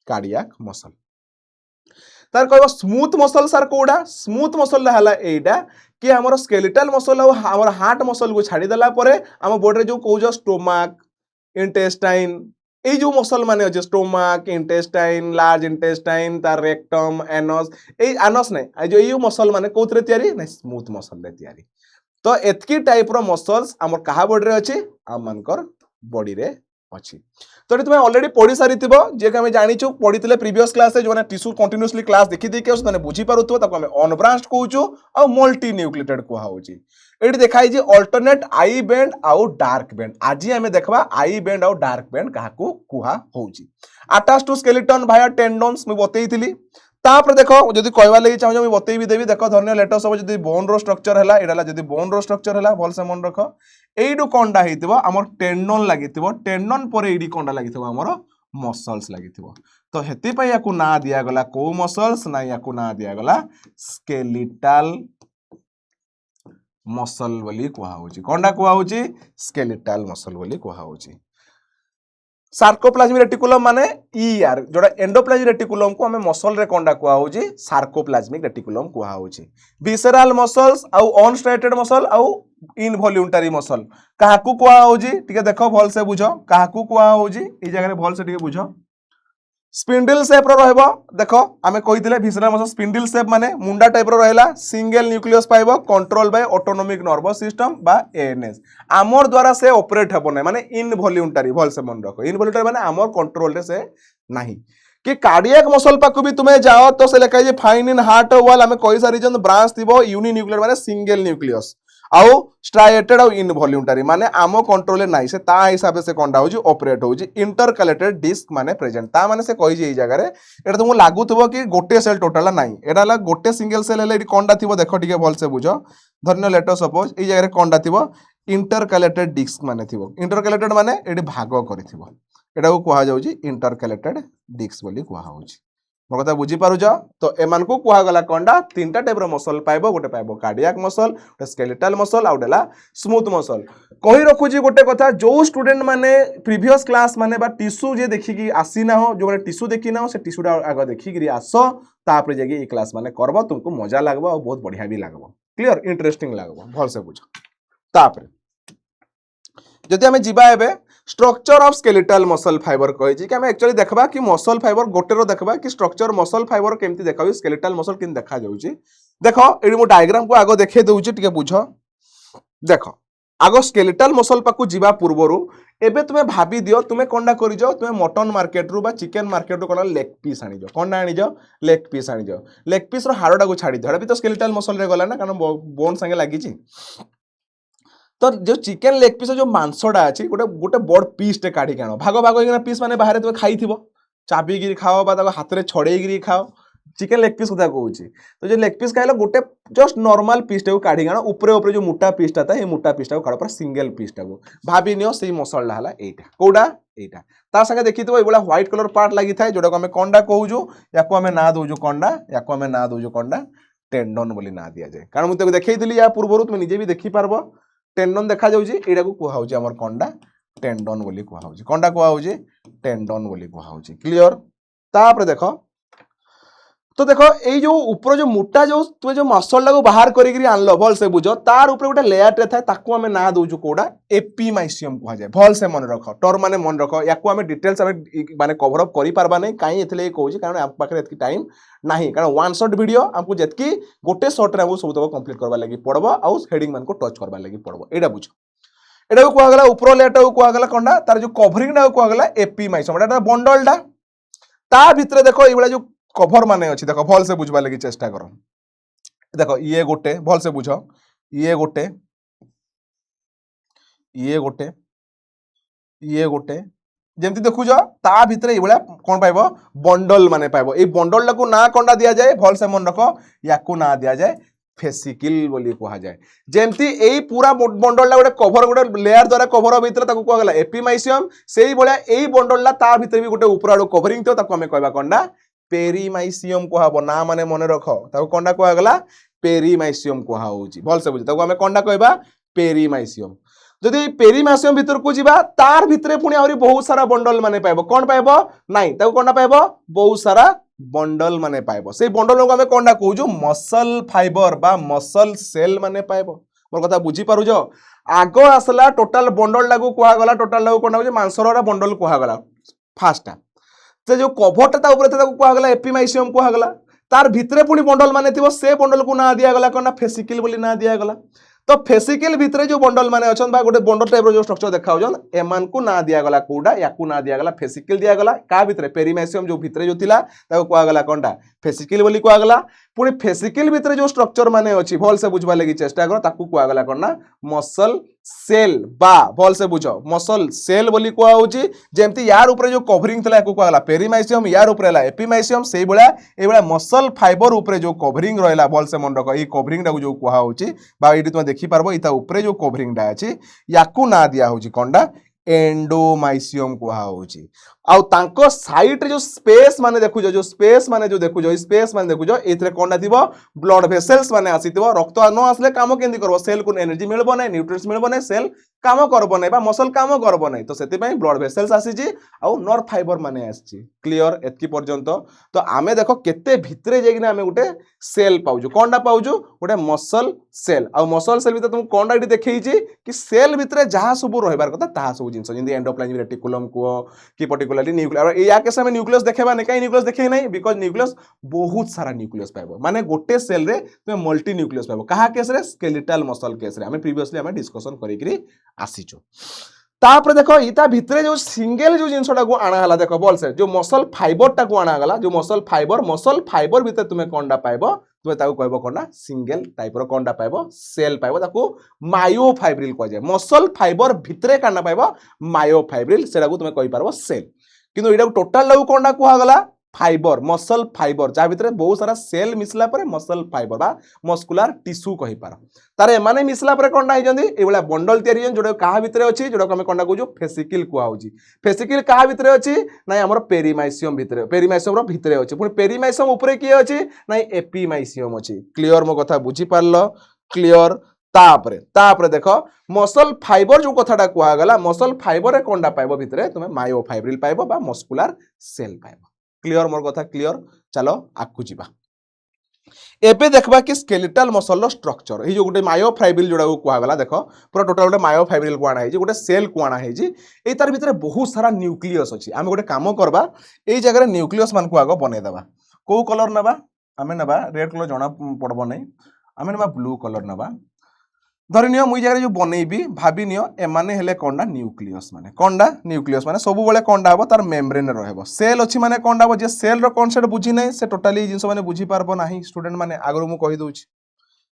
कार्डियक मसल तार कहबो स्मूथ मसल सर कोडा स्मूथ मसल हला एटा कि हमर स्केलेटल मसल और हमर हार्ट मसल को छाड़ी देला परे हम बॉडी रे जो कहजो स्टोमक इंटेस्टाइन ए जो मसल माने अछि स्टोमक इंटेस्टाइन लार्ज इंटेस्टाइन तार रेक्टम एनस ए एनस नै आ जो ए मसल माने कोथरे तयारी नै स्मूथ मसल रे तयारी तो एतकी टाइप रो मसल्स हमर कहा बॉडी रे अछि हम मानकर बॉडी रे अछि तो तुम ऑलरेडी पढ़ी सारी थिबो जे हम जानिछु पढ़ीतले प्रीवियस क्लास से जो ना टिश्यू कंटीन्यूअसली क्लास देखि देखि आस तने बुझी पारुथबो ताको हम अनब्रांच्ड कहूछु और मल्टी न्यूक्लिएटेड कोहा होची एठी देखाई जे अल्टरनेट आई बेंड और डार्क बेंड आजी हमें देखबा आई बेंड और डार्क बेंड काहाकू कुहा होची अटैच टू स्केलेटन भाया टेंडन्स मैं बतेइथिली तापर देखो जदी कहबा लागि चाहू मैं बतेइ भी देबी देखो धन्य लेटर सब जदी बोन रो स्ट्रक्चर हला एडाला जदी बोन रो स्ट्रक्चर हला भल से मन रखो एडू कोंडा हेतिबो हमर टेंडन लागितिबो टेंडन पर एडी कोंडा लागितिबो हमर मसल्स लागितिबो तो हेति पय याकू ना दिया गला को मसल्स ना याकू ना दिया गला स्केलेटल मसल बोली कुहा होची कोंडा कुहा होची स्केलेटल मसल बोली कुहा होची सार्कोप्लाज्मिक रेटिकुलम माने ईआर जोड़ा एंडोप्लाज्मिक रेटिकुलम को हमें मसल रे कोंडा कुआ होची सार्कोप्लाज्मिक रेटिकुलम कुआ होची विसरल मसल्स आउ अनस्ट्राइएटेड मसल आउ इनवॉल्यूंटरी मसल काहाकू कुआ होची ठीक है देखो भल से बुझो काहाकू कुआ होची ई जगह रे भल से ठीक बुझो स्पिंडल शेप रो रहबो देखो आमे कहिथिले विसरल मसल स्पिंडल शेप माने मुंडा टाइप रो रहला सिंगल न्यूक्लियस पाइबो control by autonomic nervous system बा एएनएस आमर द्वारा से ऑपरेट हबो नै माने इनवॉल्यूंटरी भल से मन रखो इनवॉल्यूंटरी माने आमर कंट्रोल रे से नाही कि कार्डियक मसल पाकु भी तुमे जाओ तो से लिखा जे फाइन इन हार्ट वॉल आमे कहि सारी जन ब्रांच थिबो यूनि न्यूक्लियर माने सिंगल न्यूक्लियस आउ स्ट्राइएटेड आउ इनवॉल्यूंटरी माने आमो कंट्रोल नाही से ता हिसाब से कंडा होजी ऑपरेट होजी इंटरकलेटेड डिस्क माने प्रेजेंट ता माने से कहि जे जगह रे एटा तुमको लागुथबो कि गोटे सेल टोटल नाही एटा ला गोटे सिंगल सेल हेले कंडा थिबो देखो ठीक भल से बुझो धन्य लेट सपोज ए जगह रे कंडा थिबो इंटरकलेटेड डिस्क माने थिबो इंटरकलेटेड माने एडी भाग करिथिबो एटा को कहा जाउजी इंटरकलेटेड डिस्क बोली कहा होउची मोर कथा बुझी पारुछ तो एमान को कहा गला कंडा तीनटा टाइप रो मसल पाइबो गोटे पाइबो कार्डियक मसल गोटे स्केलेटल मसल आ डेला स्मूथ मसल कहि रखुची गोटे कथा जो स्टूडेंट माने प्रीवियस क्लास माने बा टिश्यू जे देखि कि आसी ना हो जो माने टिश्यू देखि ना हो से टिश्यू आगे देखि कि आसो तापर जेगी ई क्लास माने करबो तुमको मजा लागबो और बहुत बढ़िया भी लागबो क्लियर इंटरेस्टिंग लागबो भल से बुझ तापर जदि हमें जीवा एबे structure of skeletal muscle fibre कहि कि हमें एक्चुअली देखबा कि मसल फाइबर गोटे रो देखबा कि स्ट्रक्चर मसल फाइबर केमती देखाबी स्केलेटल मसल किन देखा जाउची देखो एडी मो डायग्राम को आगो देखे दउची टिके बुझो देखो आगो स्केलेटल मसल पाकु जीवा पूर्वरु एबे तुमे भाबी दियो तुमे कोंडा करि जाओ तुमे मटन मार्केट रु बा चिकन मार्केट रु कोना लेग पीस आनी जाओ कोंडा आनी जाओ लेग पीस आनी जाओ लेग पीस रो हाड़ोडा को छाडी दियो एबे तो स्केलेटल मसल रे गला ना कारण बोन संगे लागि ची तो जो चिकेन लेग पीस जो मांसटा अच्छी गोटे गोटे बड़ पीस टे काढ़ी आण भाग भाग होना पीस माने बाहर तुम खाई चाबिकी खाओ हाथ में छड़ेगी खाओ चिकेन लेग पीस कथा कहूँ तो जो लेग पीस खाइल गोटे जस्ट नॉर्मल पीस टाक काढ़ी आण ऊपर ऊपर जो मोटा पीसटा था ये मोटा पीसटा काढ़ पूरा सिंगल पीसटा को भाभी नियो से मसलटा है एटा कौटा एटा ता संगे देखी ये व्हाइट कलर पार्ट लगी था जोटा को आम कंडा कहूँ या आम ना दौचु कंडा या आम ना दौचु कंडा टेंडन बोली ना दि जाए कारण मुझे देखी या पूर्व तुम निजे भी देखिपार टेंडन देखा जाउची एटा को कुहा होची हमर कंडा टेंडन बोली कुहा होची कंडा कुहा होची टेंडन बोली कुहा होची क्लियर तापर देखो तो देखो एई जो ऊपर जो मोटा जो तुम जो मसलटा को बाहर करिकरी आनलो भल से बुझो तार ऊपर गोटे लेयर टे थाए ताको हमें ना दउचु कोडा एपिमाइसियम कहा जाए भल से मन रख टर्म माने मन रख याको हमें डिटेल्स हमें माने कवर अप करि पारबा नै काई एथले कहूची कारण आप पाखरे एतकी टाइम नाही कारण वन शॉट वीडियो हमको जेतकी गोटे शॉट रे हमको सब तक कंप्लीट करबा लागि पड़बो आ हेडिंग मान को टच करबा लागि पड़बो एडा बुझो एडा को कहा गला ऊपर लेयर टा को कहा गला कंडा तार जो कवरिंग टा को कहा गला एपिमाइसियम एटा बंडल टा ता भितरे देखो एबला जो कभर माने अच्छी देखो भल से बुझवा लगी चेष्टा करो देखो ये गोटे भल से बुझ ये गोटे ये गोटे ये गोटे जेमती देखुज ता भितरे ये कौन पाइबो बंडल माने पाइबो ए बंडल को ना कंडा दिया जाए भल से मन रखो याकू ना दिया जाए फेसिकल बोली कहा जाए जेमती एई पूरा बंडलटा गोटे कभर गोटे लेयर द्वारा कभर भितर ताको कहा गला एपिमाइसियम सेही भलिया एई बंडलटा ता भितर भी गोटे ऊपर आडो कवरिंग तो ताको हमें कहबा कंडा पेरीमाइसियम कहबो ना माने मन रख ताको कंडा कहा गला पेरीमाइसियम कहा होची भल से बुझ ताको हमें कंडा कहबा पेरीमाइसियम जदि पेरीमाइसियम भीतर को जीवा तार भितरे पुणी आउरी बहुत सारा बंडल माने पाइबो कोन पाइबो नाही ताको कंडा पाइबो बहुत सारा बंडल माने पाइबो से बंडल को हमें कंडा कहूजो मसल फाइबर बा मसल सेल माने पाइबो मोर कथा बुझी पारुजो आगो आसला टोटल बंडल लागू कहा गला टोटल लागू कोन होजे मांसररा बंडल कहा गला फास्टा से जो कभरटा ता ऊपर ताको कहा गला एपिमाइसियम कहा गला तार भितरे पुणी बंडल माने थिबो से बंडल को ना दिया गला कोन फेसिकल बोली ना दिया गला तो फेसिकल भितरे जो बंडल माने अछन बा गोटे बंडल टाइप रो जो स्ट्रक्चर देखा होजन एमान को ना दिया गला कोडा याकू ना दिया गला फेसिकल दिया गला का भितरे पेरीमाइसियम जो भितरे जो थिला ताको कहा गला कोनटा फेसिकल बोली कहा गला पुणी फेसिकल भितरे जो स्ट्रक्चर माने अछि भल से बुझबा लागि चेष्टा करो ताकू कहा गला कोन मसल सेल बा भल से बुझो मसल सेल बोली कहा होची जेमती यार ऊपर जो कवरिंग थला याकू कहा गला पेरीमाइसियम यार ऊपर हला एपिमाइसियम सेही बळा ए बळा मसल फाइबर ऊपर जो कवरिंग रहला भल से मन रखो ई कवरिंग टा जो कहा होची बा एडी तुम देखि पारबो इता ऊपर जो कवरिंग टा अछि याकू ना दिया होची कोनडा एंडोमाइसियम कहा होची आउ तांको साइट रे जो स्पेस माने देखुजो जो स्पेस माने जो देखुजो स्पेस माने देखुजो एथरे कोनडा थिबो ब्लड वेसल्स माने आसीथिबो रक्त न आसले काम केंदी करबो सेल को एनर्जी मिलबो नै न्यूट्रिएंट्स मिलबो नै सेल काम करबो नै बा मसल काम करबो नै तो सेति पई ब्लड वेसल्स आसीजी आउ नर्व फाइबर माने आसीची क्लियर एतकी पर्यंत तो आमे देखो केते भितरे जेगिना आमे गुटे सेल पाउजु कोनडा पाउजु गुटे मसल सेल आउ मसल सेल भितर तुम कोनडा इडी देखैची कि सेल भितरे जहा सब रहबार कथा ताहा सब जिंस जिंदी एंडोप्लाज्मिक रेटिकुलम को कि पर्टिकुलर गलाटी न्यूक्लियस या केस में न्यूक्लियस देखेबा नै काई न्यूक्लियस देखे नै बिकॉज न्यूक्लियस बहुत सारा न्यूक्लियस पाइबो माने गोटे सेल रे तुम मल्टी न्यूक्लियस पाइबो कहा केस रे स्केलेटल मसल केस रे हमें प्रीवियसली हमें डिस्कशन करिकरी आसीचो तापर देखो इता भितरे जो सिंगल जो जिनसटा को आना हला देखो बोल से जो मसल फाइबर टा को आना गला जो मसल फाइबर भितर तुमे कोंडा पाइबो तुमे ताको कहबो कोंडा सिंगल टाइप रो कोंडा पाइबो सेल पाइबो ताको मायोफाइब्रिल कह जाय मसल फाइबर भितरे काना पाइबो मायोफाइब्रिल सेटा को तुमे कहि पारबो सेल किंतु एटा टोटल लागू कोंडा कुहा गला फाइबर मसल फाइबर जा भितरे बहुत सारा सेल मिसला परे मसल फाइबर बा मस्कुलर टिश्यू कहि पार तारे माने मिसला परे कोंडा हे जंदी ए बला बंडल तयारी जन जोडा कहा भितरे अछि जोडा हम कोंडा कहू फेसिकल कुहा होची फेसिकल कहा भितरे अछि नै हमर पेरीमाइसियम रो भितरे अछि पुनी पेरीमाइसियम ऊपरे की अछि नै एपिमाइसियम अछि क्लियर मो कथा बुझी पारलो क्लियर तापरे देखो मसल फाइबर जो कथाटा कुहा गला मसल फाइबर रे कोंडा पाइबो भितरे तुमे मायोफाइब्रिल पाइबो बा मस्कुलर सेल पाइबो क्लियर मोर कथा क्लियर चलो आकु जीवा एबे देखबा कि स्केलेटल मसल रो स्ट्रक्चर ए जो गोटे मायोफाइब्रिल जोडा को कुहा गला देखो पूरा टोटल गोटे मायोफाइब्रिल को आना है गोटे सेल को आना है ए तार भितरे बहुत सारा न्यूक्लियस अछि आमे गोटे काम करबा ए जगह रे न्यूक्लियस मान को आगो बने देबा को कलर नबा आमे नबा रेड कलर जणा पड़बो नै आमे नबा ब्लू कलर नबा धरिनियो मुई जगह जो बनैबी भाबी नियो ए माने हेले कोंडा न्यूक्लियस माने सब बेले कोंडा हबो तार मेम्ब्रेन रहबो सेल अछि माने कोंडा हबो जे सेल रो कांसेप्ट बुझी नै से टोटली जिंस माने बुझी पारबो नाही स्टूडेंट माने आगरो मु कहि दोछि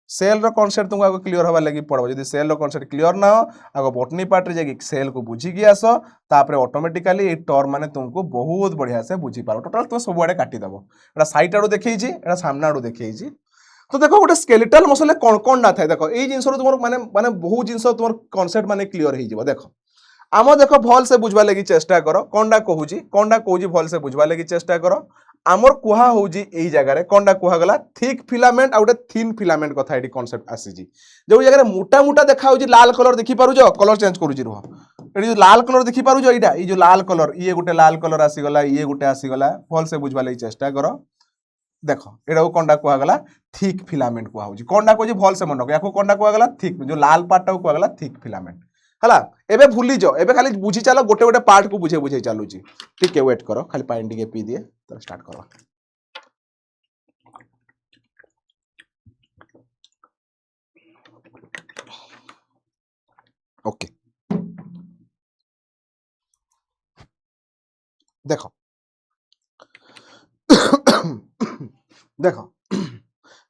सेल रो कांसेप्ट तुमको आगो क्लियर हबा लागि पड़बो जदी सेल रो कांसेप्ट क्लियर ना हो आगो बॉटनी पार्ट रे जाकी सेल को बुझी कि आसो तापरे ऑटोमेटिकली ए टर्म माने तुमको बहुत बढ़िया से बुझी पारबो टोटल तुम सब आडे काटी दबो एटा साइड आडो देखै छी एटा सामना आडो देखै छी तो देखो गोटे स्केलेटल मसल कौन कौन ना थाए देखो ए जिंस तुम माने माने बहुत जिंस तुम कांसेप्ट माने क्लियर हो जिवो देखो आम देखो भल से बुझवा लगी चेष्टा करो कोंडा कहूजी भल से बुझवा लगी चेष्टा करो आमर कुहा होजी एई जगह रे कोंडा कुहा गला थिक फिलामेंट आ गोटे थिन फिलामेंट कथा एटी कांसेप्ट आसीजी जो जगह रे मोटा मोटा देखा होजी लाल कलर देखि पारुजो कलर चेंज करूजी रुह एटी जो लाल कलर देखि पारुजो एटा ई जो लाल कलर ये गोटे लाल कलर आसी गला ये गोटे आसी गला भल से बुझवा लगी चेष्टा करो देखो एटा को कोंडा कुहा गला थिक फिलामेंट कुहा होजी कोंडा को जी भल से मन रखो याको कोंडा कुहा गला थिक जो लाल पार्ट को कुहा गला थिक फिलामेंट हला एबे भूली जाओ एबे खाली बुझी चलो गोटे गोटे पार्ट को बुझे बुझे चालू छी ठीक है वेट करो खाली पानी टिके पी दिए तो स्टार्ट करो ओके देखो देखो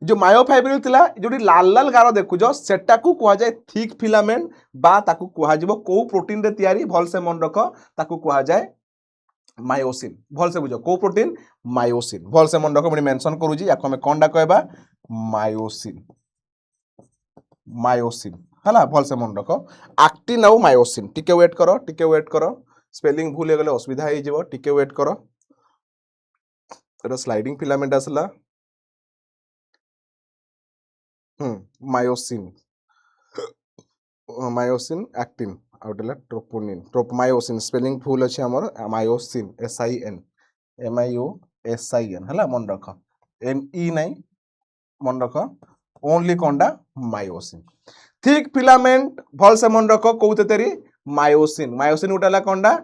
जो मायोफाइब्रिल थिला जोडी लाल लाल गारो देखुजो सेटा को कुहा जाय थिक फिलामेंट बा ताकू कुहा जिवो को प्रोटीन रे तयारी भल से मन रखो ताकू कुहा जाय मायोसिन भल से बुझो को प्रोटीन मायोसिन भल से मन रखो मने मेंशन करूजी याको हमें कोनडा कहबा मायोसिन मायोसिन हला भल से मन रखो एक्टिन और मायोसिन टिके वेट करो स्पेलिंग भूल हे गले असुविधा हे जिवो टिके वेट करो एटा स्लाइडिंग फिलामेंट असला मायोसिन मायोसिन एक्टिन आउटला ट्रोपोनिन मायोसिन स्पेलिंग भूल अछि हमर मायोसिन SIN MIOSIN हला मन रख NE नहीं मन रख ओनली कोंडा मायोसिन थिक फिलामेंट भल से मन रख कोउते तेरी मायोसिन उठाला कोंडा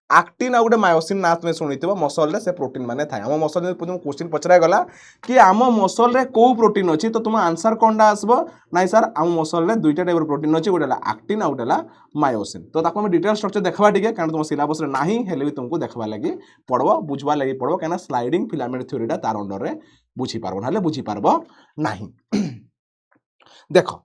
एक्टिन आ गोटे मायोसिन ना तुम शुणिथिबो मसल रे से प्रोटीन माने थाए हम मसल रे तुम क्वेश्चन पचरा गला कि आम मसल रे को प्रोटीन अछि तो तुम आंसर कोंडा आसबो नाइ सर आम मसल रे दुईटा टाइप प्रोटीन अछि गोटेला एक्टिन आ गोटेला मायोसिन तो ताको हम डिटेल स्ट्रक्चर देखबा ठीक है कारण तुम सिलेबस रे नाही हेले भी तुमको देखबा लागि पड़बो बुझबा लागि पड़बो काना स्लाइडिंग फिलामेंट थ्योरीटा तार अंडर रे बुझी पारबो नाले बुझी पारबो नाही देखो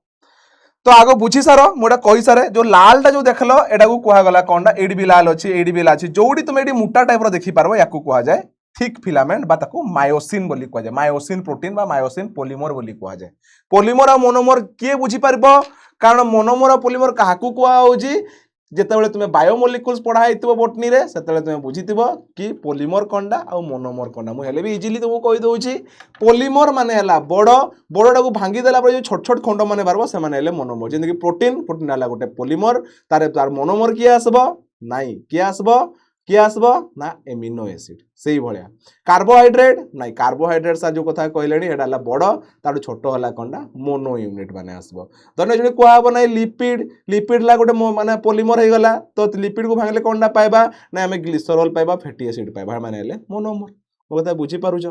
तो आगो बुझी सारो मोटा कहि सारे जो लालटा जो देखलो एटा को कुहा गला कोंडा एडी भी लाल अछि एडी भी लाल अछि जोडी तुम एडी मोटा टाइप रो देखि पारबो याकू कुहा जाय थिक फिलामेंट बा ताको मायोसिन बोली कुहा जाय मायोसिन प्रोटीन बा मायोसिन पॉलीमर बोली कुहा जाय पॉलीमर आ मोनोमर के बुझी पारबो कारण मोनोमर आ पॉलीमर काहाकू कुहा होजी जेतेबेले तुमे बायोमोलिक्यूल्स पढ़ा हेतिबो बोटनी रे सेतेबेले तुमे बुझितिबो कि पॉलीमर कोंडा आ मोनोमर कोंडा मु हेले भी इजीली तुमको कहि दोउची पॉलीमर माने हला बड़ोटा को भांगी देला पर जो छोट छोट खंड माने बारबो से माने हेले मोनोमर जेंदि कि प्रोटीन हला गोटे पॉलीमर तार मोनोमर किए आसबो नाही किए आसबो किए आसबो ना एमिनो एसिड सेही भलिया कार्बोहाइड्रेट नाइ कार्बोहाइड्रेट सा जो कथा कहलेनी एटा हला बड़ ताडू छोटो हला कोनडा मोनो यूनिट माने आसबो धन्य जने कुआ हबो नाइ लिपिड लिपिड ला गोटे माने पॉलीमर हे गला तो लिपिड को भांगले कोनडा पाइबा ना हमें ग्लिसरॉल पाइबा फैटी एसिड पाइबा माने हेले मोनोमर ओ कथा बुझी पारुछ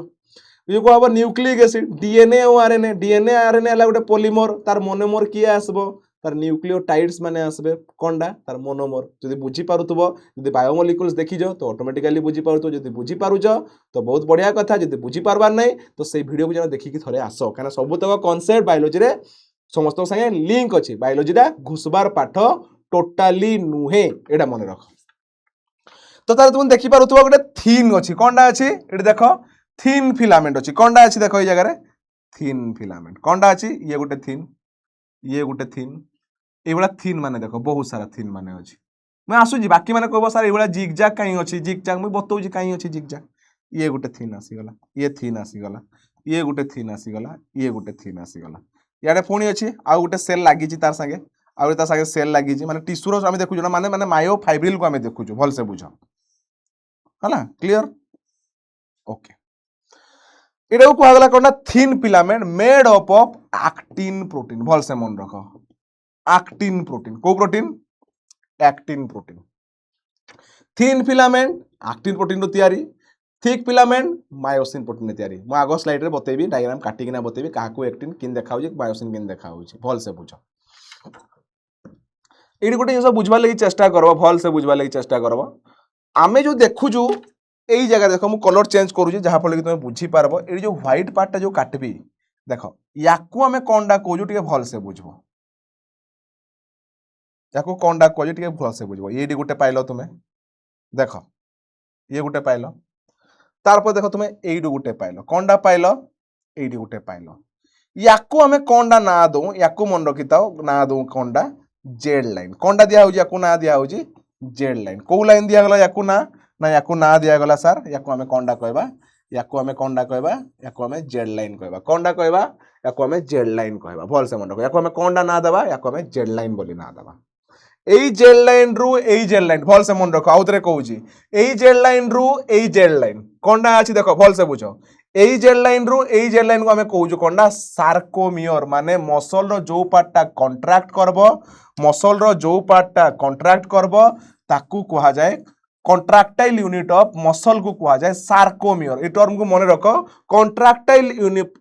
ये को हबो न्यूक्लिक एसिड डीएनए और आरएनए हला गोटे पॉलीमर तार मोनोमर किए आसबो तार न्यूक्लियोटाइड्स माने आसबे कोनडा तार मोनोमर जदि बुझी पारुथबो जदि बायोमोलिक्यूल्स देखिजो तो ऑटोमेटिकली बुझी पारुथबो जदि बुझी पारुछ तो बहुत बढ़िया कथा जदि बुझी पारबार नै तो से वीडियो को जन देखि कि थरे आसो काना सबुतक कांसेप्ट बायोलॉजी रे समस्त संगे लिंक अछि बायोलॉजी रा घुसबार पाठ टोटाली नुहे एडा मन रख तो तार तुम देखि पारुथबो गोटे थीन अछि कोनडा अछि एडी देखो थीन फिलामेंट अछि कोनडा अछि देखो ए जगह रे थीन फिलामेंट कोनडा अछि ये गोटे थीन एवला थीन माने देखो बहुत सारा थीन माने अछि मैं आसुजी बाकी माने कहबो सर एवला जिगजैग काई अछि जिगजैग मैं बतौजी काई अछि जिगजैग ये गोटे थीन आसी गला ये थीन आसी गला ये गोटे थीन आसी गला ये गोटे थीन आसी गला याडे पुणी अछि आ गोटे सेल लागि छि तार संगे आ तार संगे सेल लागि छि माने टिश्यू रो हम देखु माने माने मायोफाइब्रिल को हम देखु भल से बुझ हला क्लियर ओके एटा को कहला कोना thin filament made up of actin protein भल से मन रखो एक्टिन प्रोटीन को protein actin protein thin filament actin protein रो तयारी थिक फिलामेंट मायोसिन प्रोटीन रो तयारी मु आगो स्लाइड रे बतेबी डायग्राम काटी किना बतेबी काको एक्टिन किन देखाउ जे मायोसिन किन देखाउ जे भल से बुझो एडी गोटे जिंस बुझबा लागि चेष्टा करबो भल से बुझबा लागि चेष्टा करबो आमे जो देखुजु एई जगह देखो मु कलर चेंज करू जे जहा फले कि तुमे बुझी पारबो एडी जो व्हाइट पार्ट टा जो काटबी देखो याकू हमें कोनडा कोजु टिके भल से बुझबो याकू कोनडा कोजु टिके भल से बुझबो एडी गोटे पाइलो तुमे देखो ये गोटे पाइलो तार पर देखो तुमे एडी गोटे पाइलो कोनडा पाइलो एडी गोटे पाइलो याकू हमें कोनडा ना दो याकू मन रखिताओ ना दो कोनडा जेड लाइन कोनडा दिया होजी याकू ना दिया होजी जेड लाइन को लाइन दिया गला याकू ना याकू ना दिया गला सर याकू हमें कोनडा कहबा याकू हमें कोनडा कहबा याकू हमें जेड लाइन कहबा कोनडा कहबा याकू हमें जेड लाइन कहबा भल से मन रखो याकू हमें कोनडा ना देबा याकू हमें जेड लाइन बोली ना देबा एई जेड लाइन रु एई जेड लाइन भल से मन रखो आउतरे कहूजी एई जेड लाइन रु एई जेड लाइन कोनडा अछि देखो भल से बुझो एई जेड लाइन रु एई जेड लाइन को हमें कहूजु कोनडा सार्कोमियर माने मसल रो जो पार्टटा कॉन्ट्रैक्ट करबो मसल रो जो पार्टटा कॉन्ट्रैक्ट करबो ताकू कहा जाए कॉन्ट्रैक्टाइल यूनिट ऑफ मसल को कहा जाए सार्कोमियर ए टर्म को मन रखो contractile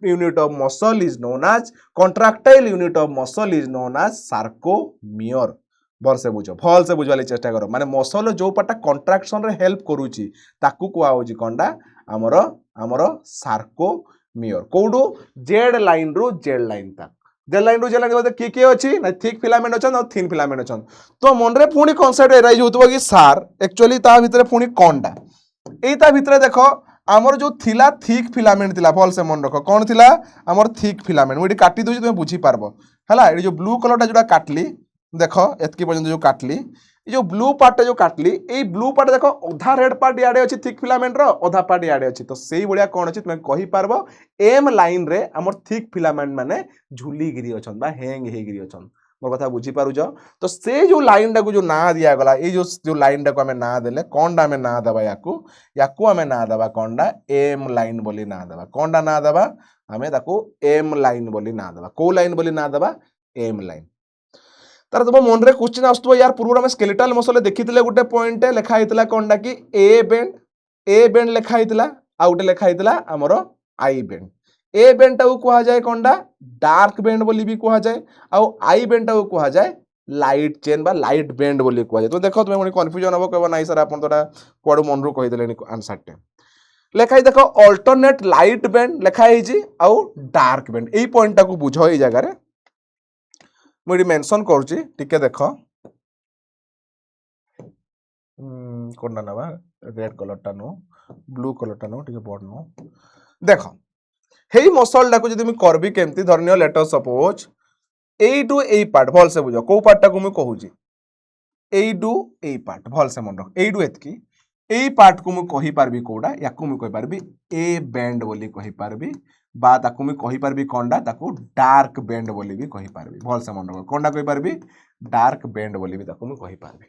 unit of muscle is known as contractile unit of muscle is known as sarcomere भल से बुझो भल से बुझवाली चेष्टा करो माने मसल जो पार्टा कॉन्ट्रैक्शन रे हेल्प करूची ताकू कुआ होजी कोंडा हमरो हमरो सार्कोमियर कोडू जेड लाइन रो जेड लाइन तक जेड लाइन रो जेड लाइन की के अछि ना थिक फिलामेंट अछन और थिन फिलामेंट अछन तो मन रे पुनी कांसेप्ट एराइज होतबो कि सार एक्चुअली ता भितरे पुनी कोंडा एता भितरे देखो हमर जो थिला थिक फिलामेंट थिला भल से मन रखो कोन थिला हमर थिक फिलामेंट मुडी काटी दोजी तुमे बुझी पारबो हला ए जो ब्लू कलरटा जोडा काटली देखो एतकी पर्यंत जो काटली ये जो ब्लू पार्ट जो काटली ए ब्लू पार्ट देखो अधा रेड पार्ट याडे अछि थिक फिलामेंट रो अधा पार्ट याडे अछि तो सेही बलिया कोन अछि तुमे कहि पारबो एम लाइन रे हमर थिक फिलामेंट माने झुली गिरी अछन बा हैंग हे गिरी अछन मोर कथा बुझी पारु जो तो से जो लाइन को जो ना दिया गला ए जो लाइन को हमें ना देले कोनडा हमें ना दबा याकू हमें ना दबा कोनडा एम लाइन बोली ना दबा कोनडा ना दबा हमें ताको एम लाइन बोली ना दबा को लाइन बोली ना दबा एम लाइन तार तुम मन रे क्वेश्चन आस्तबो यार पूर्व हम स्केलेटल मसल देखिथिले गुटे पॉइंट लेखा हितला कोनडा कि ए बेंड लेखा हितला आ गुटे लेखा हितला हमरो आई बेंड ए बेंड टा को कहा जाए कोनडा डार्क बेंड बोली भी कहा जाए आ आई बेंड टा को कहा जाए लाइट चेन बा लाइट बेंड बोली कहा जाए तो देखो तुम कंफ्यूजन हो कहबो नाही सर आपन तोडा कोड मन रो कहि देलेनी आंसर टे लेखा ही देखो अल्टरनेट लाइट बेंड लेखा ही जी आ डार्क बेंड एई पॉइंट टा को बुझो एई जगह रे मुझे मेंशन करूची टिके देखो कोन ना बा रेड कलर टा नो ब्लू कलर टा नो टिके बड नो देखो हेई मसल डाको जदि मी करबी केमती धरनियो लेट अस सपोज एई टू एई पार्ट भल से बुझो को पार्ट टा को मी कहूची एई टू एई पार्ट भल से मन रख एई टू एतकी एई पार्ट को मी कहि पारबी कोडा याकू मी कहि पारबी ए बेंड बोली कहि पारबी बा ताकू मी कहि पारबी कोनडा ताकू डार्क बेंड बोली भी कहि पारबी भल से मन रख कोनडा कहि पारबी डार्क बेंड बोली भी ताकू मी कहि पारबी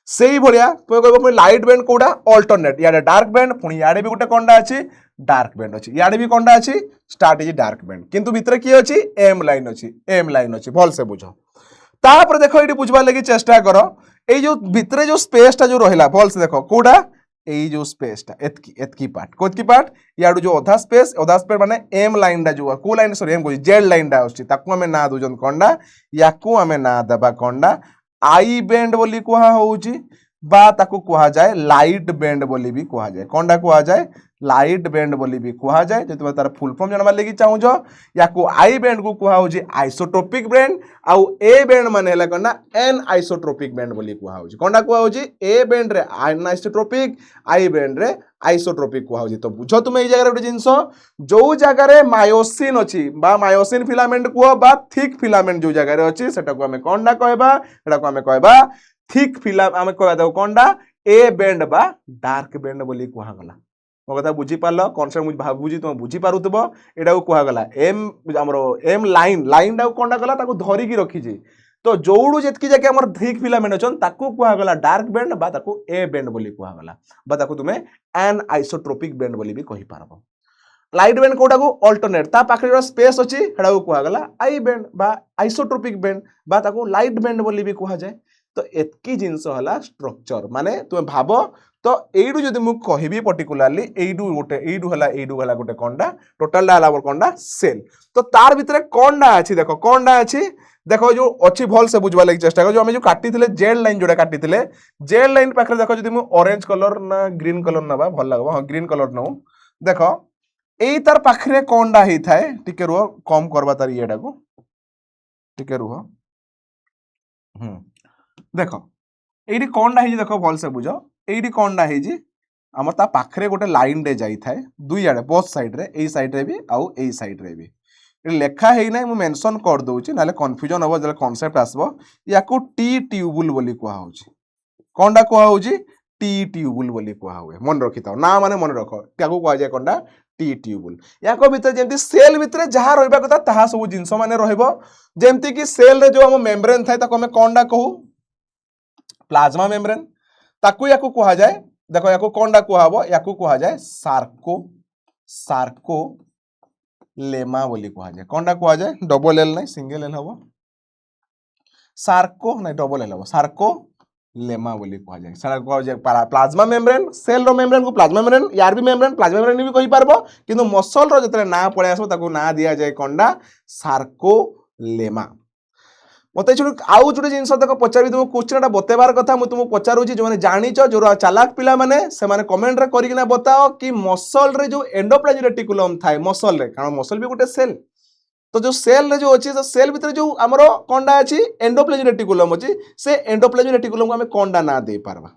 सेई भलिया तुम कहबो पुनी लाइट बैंड कोडा अल्टरनेट याडे डार्क बैंड पुनी याडे भी गुटे कोंडा अछि डार्क बैंड अछि याडे भी कोंडा अछि स्टार्ट इज डार्क बैंड किंतु भितरे की अछि एम लाइन अछि भल से बुझो तापर देखो एटी बुझबा लागि चेष्टा करो ए जो भितरे जो स्पेस ता जो रहिला भल से देखो कोडा এই जो स्पेस टा एतकी पार्ट याडू जो अधा स्पेस माने एम लाइन डा जो को लाइन सॉरी एम को जेड लाइन डा आछि ताकू हमें ना दुजन कोंडा याकू हमें ना दबा कोंडा आई बैंड बोली कुहा होउची बा ताकू कुहा जाए लाइट बैंड बोली भी कुहा जाए कोंडा कुहा जाए लाइट बैंड बोली भी कुहा जाए जे तुम तार फुल फॉर्म जानबा लागि चाहूज याकू आई बैंड को कुहा होउची आइसोट्रोपिक बैंड आउ ए बैंड माने हला कोना एन आइसोट्रोपिक बैंड बोली कुहा होउची कोंडा कुहा होउची ए बैंड रे एन आइसोट्रोपिक आई बैंड रे आइसोट्रोपिक कुहा होउची तो बुझो तुम ए जगह रे जिंस जो जगह रे मायोसिन अछि बा मायोसिन फिलामेंट कुहो बा थिक फिलामेंट जो जगह रे अछि सेटा को हमें कोंडा कहबा एटा को हमें कहबा थिक फिला हमें कहबा दो कोंडा ए बैंड बा डार्क बैंड बोली कुहा गला मो कथा बुझी पारलो कॉन्सेप्ट मुझ भाबुजी तुम बुझी पारुतबो एटा को कुहा गला एम हमरो एम लाइन डा कोंडा गला ताको धरी की रखी जी तो जोडू जेतकी जाके हमर थिक फिलामेंट अछन ताको कुहा गला डार्क बैंड बा ताको ए बैंड बोली कुहा गला बा ताको तुमे एन आइसोट्रोपिक बैंड बोली भी कहि पारबो लाइट बैंड कोटा को अल्टरनेट ता पाखरे स्पेस अछि हेडा को कुहा गला आई बैंड बा आइसोट्रोपिक बैंड बा ताको लाइट बैंड बोली भी कुहा जाय तो एतकी जिंस हला स्ट्रक्चर माने तुम भाबो तो एडू जदि मु कहिबी पर्टिकुलरली एडू हला गोटे कोंडा टोटल डा हला कोंडा सेल तो तार भितरे कोंडा अछि देखो कोंडा अछि देखो जो अच्छी भल से बुझवा लागि चेष्टा कर जो हम जो काटी थिले जेड लाइन जोडा काटी थिले जेड लाइन पाखरे देखो जदि मु ऑरेंज कलर ना ग्रीन कलर नबा भल लागबो हां ग्रीन कलर नो देखो एई तार पाखरे कोंडा ही थाए टिके रुह कम करबा तार येडा को टिके रुह देख ये कौन ही देख भल से बुझ ये कौन ही आम ता पाखरे गोटे लाइन रे जाई थाए दुई आड़े बोथ साइड रे ए साइड रे भी आउ ए साइड रे भी लेखा है ना मुझे मेंशन कर दूची ना कंफ्यूजन हम जो कॉन्सेप्ट आसबो याकू टी ट्यूबुल बोली कुहा होची कोंडा कुहा होची टी ट्यूबुल बोली कुहा हुए मन रखि था ना माने मन रख त्याकू कुहा जाय कोंडा टी ट्यूबुल याको भीतर जेमती सेल भीतर जहां रहबा कथा ताहा सब जिंस माने रहबो जेमती कि सेल रे जो हम मेम्ब्रेन थाए ताको हम कोंडा कहू प्लाज्मा मेम्ब्रेन ताकू याकू कुहा जाए देखो याकू कोंडा कुहा हबो याकू कुहा जाए सार्को लेमा बोली कुहा जाए कोंडा कुहा जाए डबल एल नहीं सिंगल एल हबो सार्को नहीं डबल एल हबो सार्को लेमा बोली कुहा जाए सारा कुहा जाए plasma membrane cell row membrane को प्लाज्मा मेम्ब्रेन यार भी मेम्ब्रेन प्लाज्मा मेम्ब्रेन भी कहि पारबो किंतु मसल रो जतरे ना पळे आसबो ताकू ना दिया जाए कोंडा सार्को लेमा मत आउ जो जिन देख पचारि तुम क्वेश्चन बतेबार कथा मुझे तुमको पचारूची जो जानी जो चालाक पिला माने से माने कमेंट रे करकिना बताओ कि मसल रे जो एंडोप्लाज्मिक रेटिकुलम थाए मसल रे कारण मसल भी गोटे सेल तो जो सेल रे जो अच्छी तो सेल भीतर जो आमर कंडा अच्छी एंडोप्लाज्मिक रेटिकुलम अच्छी से एंडोप्लाज्मिक रेटिकुलम को आम कंडा ना दे पारबा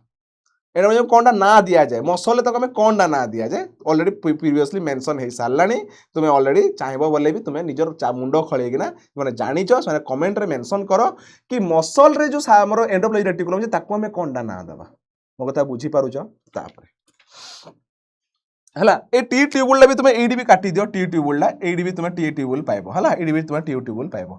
एटा कंडा ना दिया जाए मसल तक हमें कंडा ना दिया जाए ऑलरेडी प्रीवियसली मेंशन हो सारानी तुम्हें ऑलरेडी चाहबो बोले भी तुम्हें निजर मुंड खळेकिना माने जानिछ माने कमेंट रे मेंशन करो कि मसल रे जो हमर एंडोप्लाज्मिक रेटिकुलम जे ताको हमें कंडा ना देबा मो कथा बुझी पारुछ तापर हला ए टी ट्यूबुल भी तुम्हें एडी भी काटी दियो टी ट्यूबुल एडी भी तुम्हें टी ट्यूबुल पाइबो हला एडी भी तुम्हें टी ट्यूबुल पाइबो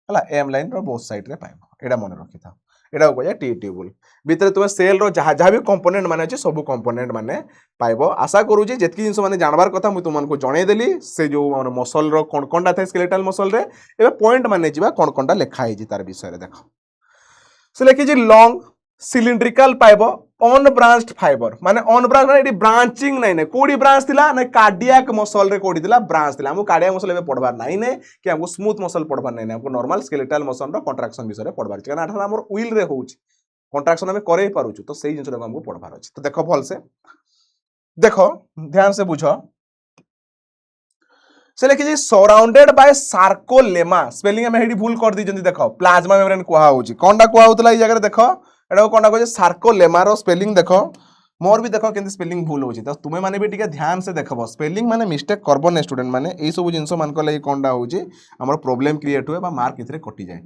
हला एम लाइन रो बोथ साइड रे पाइबो एडा मन रखि था एटा को कहे टी ट्यूबुल भीतर तुम सेल रो जहाँ भी कंपोनेंट माने अछि सब कंपोनेंट माने पाइबो आशा करूची जेतकी जिंस माने जानबार कथा मु तुमनको जणै देली से जो मसल रो कोन कोनटा थाए स्केलेटल मसल रे एबे पॉइंट माने जिबा कोन कोनटा लेखा हिजी तार विषय रे देखो से लेखि जी लॉन्ग सिलिंड्रिकल पाइबो ऑन ब्रांच्ड फाइबर माने ऑन ब्रांच माने एडी ब्रांचिंग नै नै कोडी ब्रांच थिला नै कार्डियक मसल रे कोडी थिला ब्रांच थिला हमु कार्डियक मसल एबे पढबार नै नै कि हमु स्मूथ मसल पढबार नै नै हमु नॉर्मल स्केलेटल मसल रो कंट्राक्शन विषय रे पढबार छै कारण आठा हमर व्हील रे होउची कंट्राक्शन हमें करे पारू तो सही जिन हमको पढ़वार अच्छे तो देखो भल से देखो ध्यान से बुझ से लिखी सराउंडेड बाय सार्कोलेमा स्पेलिंग में हेडी भूल कर दी देखो प्लाज्मा मेम्ब्रेन कुहा होची कोनडा कुहा होतला ई जगह देखो एडा कोनडा कहै सार्कोलेमा रो स्पेलिंग देखो मोर भी देखो केंति स्पेलिंग भूल होची तो तुमे माने भी टिके ध्यान से देखबो स्पेलिंग माने मिस्टेक करबो ने स्टूडेंट माने एई सब जिंस मान को लई कोनडा होची हमर प्रॉब्लम क्रिएट होए बा मार्क इथरे कटि जाए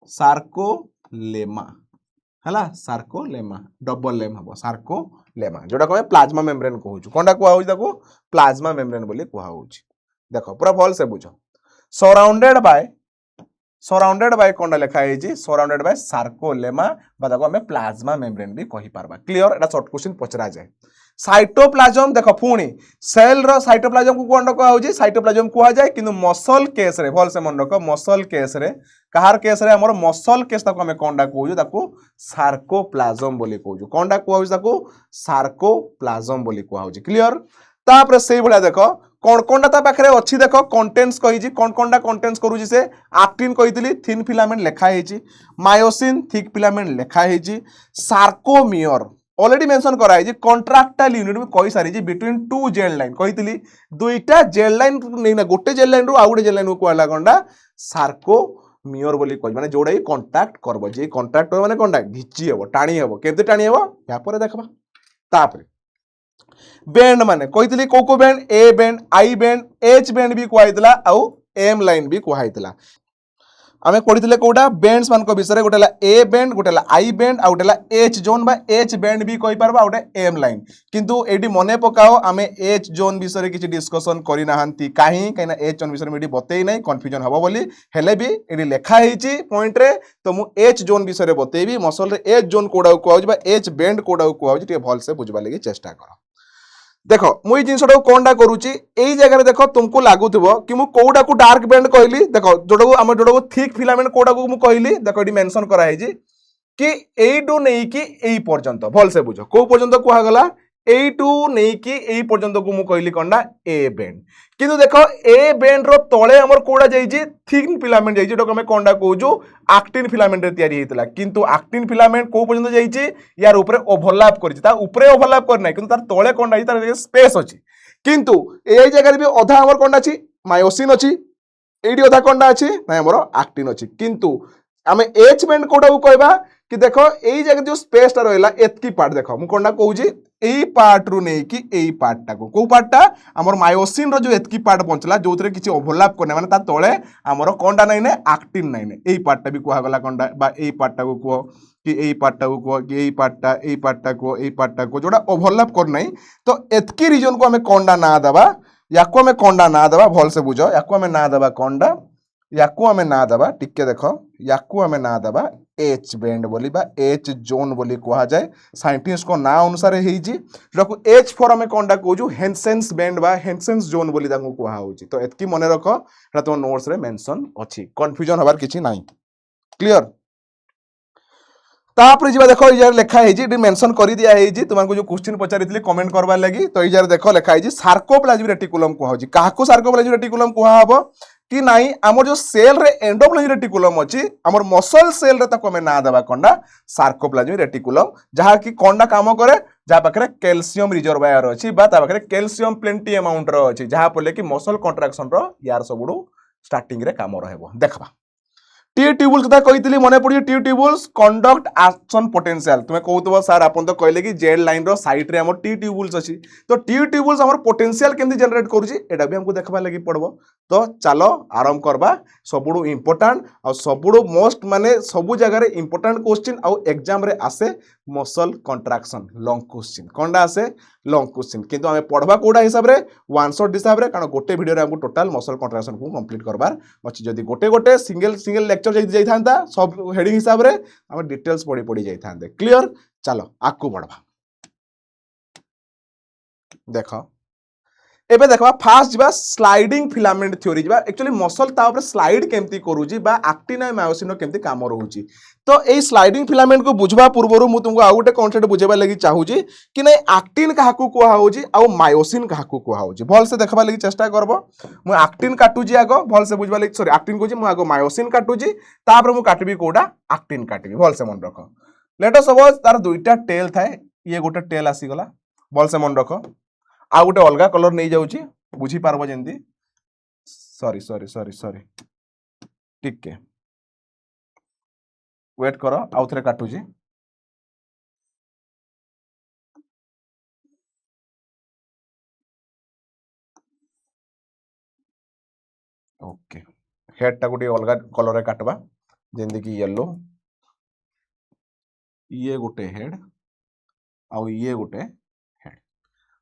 सार्कोलेमा हला सार्कोलेमा डबल लेम हबो सार्कोलेमा जोटा कहे प्लाज्मा मेम्ब्रेन कहूछु कोनडा कुहा होची ताको प्लाज्मा मेम्ब्रेन बोली कुहा होची देखो पूरा भल से बुझो सराउंडेड बाय सराउंडेड बाय कोंडा लिखा है सराउंडेड बाय सार्कोलेमा बादाको हमें प्लाज्मा मेम्ब्रेन भी कहि पारबा क्लियर एटा शॉर्ट क्वेश्चन पचरा जाए साइटोप्लाज्म देखो पुणी सेल रो साइटोप्लाज्म को कोन को होजी साइटोप्लाज्म को जाए किंतु मसल केस रे भल से मन रखो मसल केस रे कहार केस रे हमर मसल केस ताको हमें कोंडा कहू ताको सार्कोप्लाज्म बोली कहू कोंडा कहू ताको सार्कोप्लाज्म बोली कहू क्लियर तापर सेही भलिया देखो कोन कोनटा ता पाखरे अछि देखो कंटेंट्स कहिजी कोन कोनटा कंटेंट्स करूजी से एक्टिन कहितली थिन फिलामेंट लेखा हेजी मायोसिन थिक फिलामेंट लेखा हेजी सार्कोमियर ऑलरेडी मेंशन करा है कॉन्ट्रैक्टाइल यूनिट में कहि सारी बिटवीन टू जेल लाइन कहितली दुईटा जेल लाइन नै ना गोटे जेल लाइन रु आ गोटे जेल लाइन को कहला कोनटा सार्कोमियर बोली कहि माने जोडा ही कांटेक्ट करबो जे कांटेक्ट माने कोनटा घिची हेबो टाणी हेबो केते टाणी हेबो या पर देखबा तापर बैंड माने कहितली को band A band I band H band भी कहैतला आ एम लाइन भी कहैतला आमे पढ़िथिले कोडा बैंड्स मान को विषय रे गोटेला ए बैंड गोटेला आई बैंड आ गोटेला एच जोन बा एच बैंड भी कहि परबा गोटे एम लाइन किंतु एडी मने पकाओ आमे एच जोन विषय रे किछि डिस्कशन करि नाहंती काहे कहिना एच जोन विषय रे एडी बतेई नै कंफ्यूजन हबो बोली हेले भी एडी लेखा हेची पॉइंट रे तो मु एच जोन विषय रे बतेबी मसल रे एच जोन कोडा को आउज बा एच बैंड कोडा को आउज टे भल से बुझबा लागि चेष्टा करो देख मुई जिनसटा कोनटा करूची एई जगह रे देखो तुमको लागुथबो कि मु कोडा को डार्क बैंड कहली देखो जोडा को हम जोडा को थिक फिलामेंट कोडा को मु कहली देखो एडी मेंशन करा है कि एडू नै कि एई पर्यंत भल से बुझो को पर्यंत कुहा गला एटू नै कि एई पर्यंत को मु कहली कोनडा ए बैंड किंतु देखो ए बैंड रो तळे हमर कोडा जाईजी थिन फिलामेंट जाईजी जोडा हमें कोनडा कहूजो एक्टिन फिलामेंट रे तयारी हेतला किंतु एक्टिन फिलामेंट को पर्यंत जाईजी यार ऊपर ओवरलैप करछि ता ऊपर ओवरलैप कर नै किंतु तार तळे कोनडा जाईजी तार स्पेस अछि किंतु एई जगह रे भी अधा हमर कोनडा अछि मायोसिन अछि एडी अधा कोनडा अछि नै हमर एक्टिन अछि किंतु आमे एच बैंड कोडा को कहबा कि देखो एई जगह जो स्पेस ता रहला एतकी पार्ट देखो मु कोनडा कहूजी एई पार्ट रु नै कि एई पार्ट टा को पार्ट टा हमर मायोसिन रो जो एतकी पार्ट पहुंचला जोतरे किछि ओवरलैप करने माने ता तळे हमर कोनडा नै ने एक्टिन नै ने एई पार्ट टा भी कुहा गला कोनडा बा एई पार्ट टा को को कि एई पार्ट टा को कि एई पार्ट टा को एई पार्ट टा को जोडा ओवरलैप कर नै तो एतकी रीजन को हमें कोनडा ना दबा याको हमें कोनडा ना दबा भल से बुझो याको हमें ना दबा कोनडा याको हमें ना दबा टिके देखो याको हमें ना दबा एच बैंड बोली बा एच जोन बोली कहा जाए साइंटिस्ट को ना अनुसार हेजी रखो एच फॉर हमें कोनडा कहजु हेंसेंस बैंड बा हेंसेंस जोन बोली ताको कहा होची तो एतकी मने रखो एटा तो नोट्स रे मेंशन अछि कंफ्यूजन हबार किछि नाही क्लियर तापर जिबा देखो इजार लेखा हेजी डी मेंशन करि दिया हेजी तुमको जो क्वेश्चन पचारितली कमेंट करबा लागि तो इजार देखो लेखा हेजी सार्कोप्लाज्मिक रेटिकुलम कहा होची काहाको सार्कोप्लाज्मिक रेटिकुलम कहा हबो कि नाही हमर जो सेल रे एंडोप्लाज्मिक रेटिकुलम अछि हमर मसल सेल रे ताको हमें ना देबा कोनडा सार्कोप्लाज्मिक रेटिकुलम जहा कि कोनडा काम करे जहा पाखरे कैल्शियम रिजर्वायर अछि बा ता पाखरे कैल्शियम प्लेंटी अमाउंट रो अछि जहा पले कि मसल कंट्राक्शन रो यार सबुडू स्टार्टिंग रे काम रहबो देखबा टी ट्यूबुल्स कथा कहितली मने पड़ी T tubules conduct action potential तुमे कहउतबो सर आपन तो कहले कि जेड लाइन रो साइड रे हमर टी ट्यूबुल्स अछि तो टी ट्यूबुल्स हमर पोटेंशियल केमति जनरेट करूची एटा भी हमको देखबा लागि पड़बो तो चलो आरंभ करबा सबुडू इंपोर्टेंट और सबुडू मोस्ट माने सबु जगह रे इंपोर्टेंट क्वेश्चन और एग्जाम रे आसे मसल कंट्राक्शन लॉन्ग क्वेश्चन कोनडा आसे लॉन्ग क्वेश्चन किंतु हमें पढ़बा कोडा हिसाब रे वन शॉट हिसाब रे कारण गोटे वीडियो रे हमको टोटल मसल कंट्राक्शन को कंप्लीट करबार अछि जदी गोटे गोटे सिंगल सिंगल लेक्चर जाई थांता सब हेडिंग हिसाब रे हम डिटेल्स पढ़ी पढ़ी जाई थांते क्लियर चलो आकु बढ़बा देखो एबे देखबा फास्ट जिबा स्लाइडिंग फिलामेंट थ्योरी जिबा एक्चुअली मसल ता ऊपर स्लाइड केमती करूजी बा एक्टिन और मायोसिन केमती काम रहूची तो एई स्लाइडिंग फिलामेंट को बुझबा पूर्वरु मु तुमको आ गुटे कांसेप्ट बुझेबा लागि चाहूजी कि नै एक्टिन काहाकू कोहा होजी आ मायोसिन काहाकू कोहा होजी भल से देखबा लागि चेष्टा करबो मु एक्टिन काटूजी आगो भल से बुझबा लागि सॉरी एक्टिन कोजी मु आगो मायोसिन काटूजी तापर मु काटबी कोडा एक्टिन काटबी भल से मन रखो लेट अस सपोज तार दुईटा टेल थाए ये गुटे टेल आसी गला भल से मन रखो आ गुटे अलगा कलर नहीं जाउची बुझी पारबो जेंती सॉरी सॉरी सॉरी सॉरी टिके वेट करो आउ थरे काटूजी ओके हेड टा गुटे अलगा कलर रे काटबा जेंती कि येलो ये गुटे हेड आउ ये गुटे हेड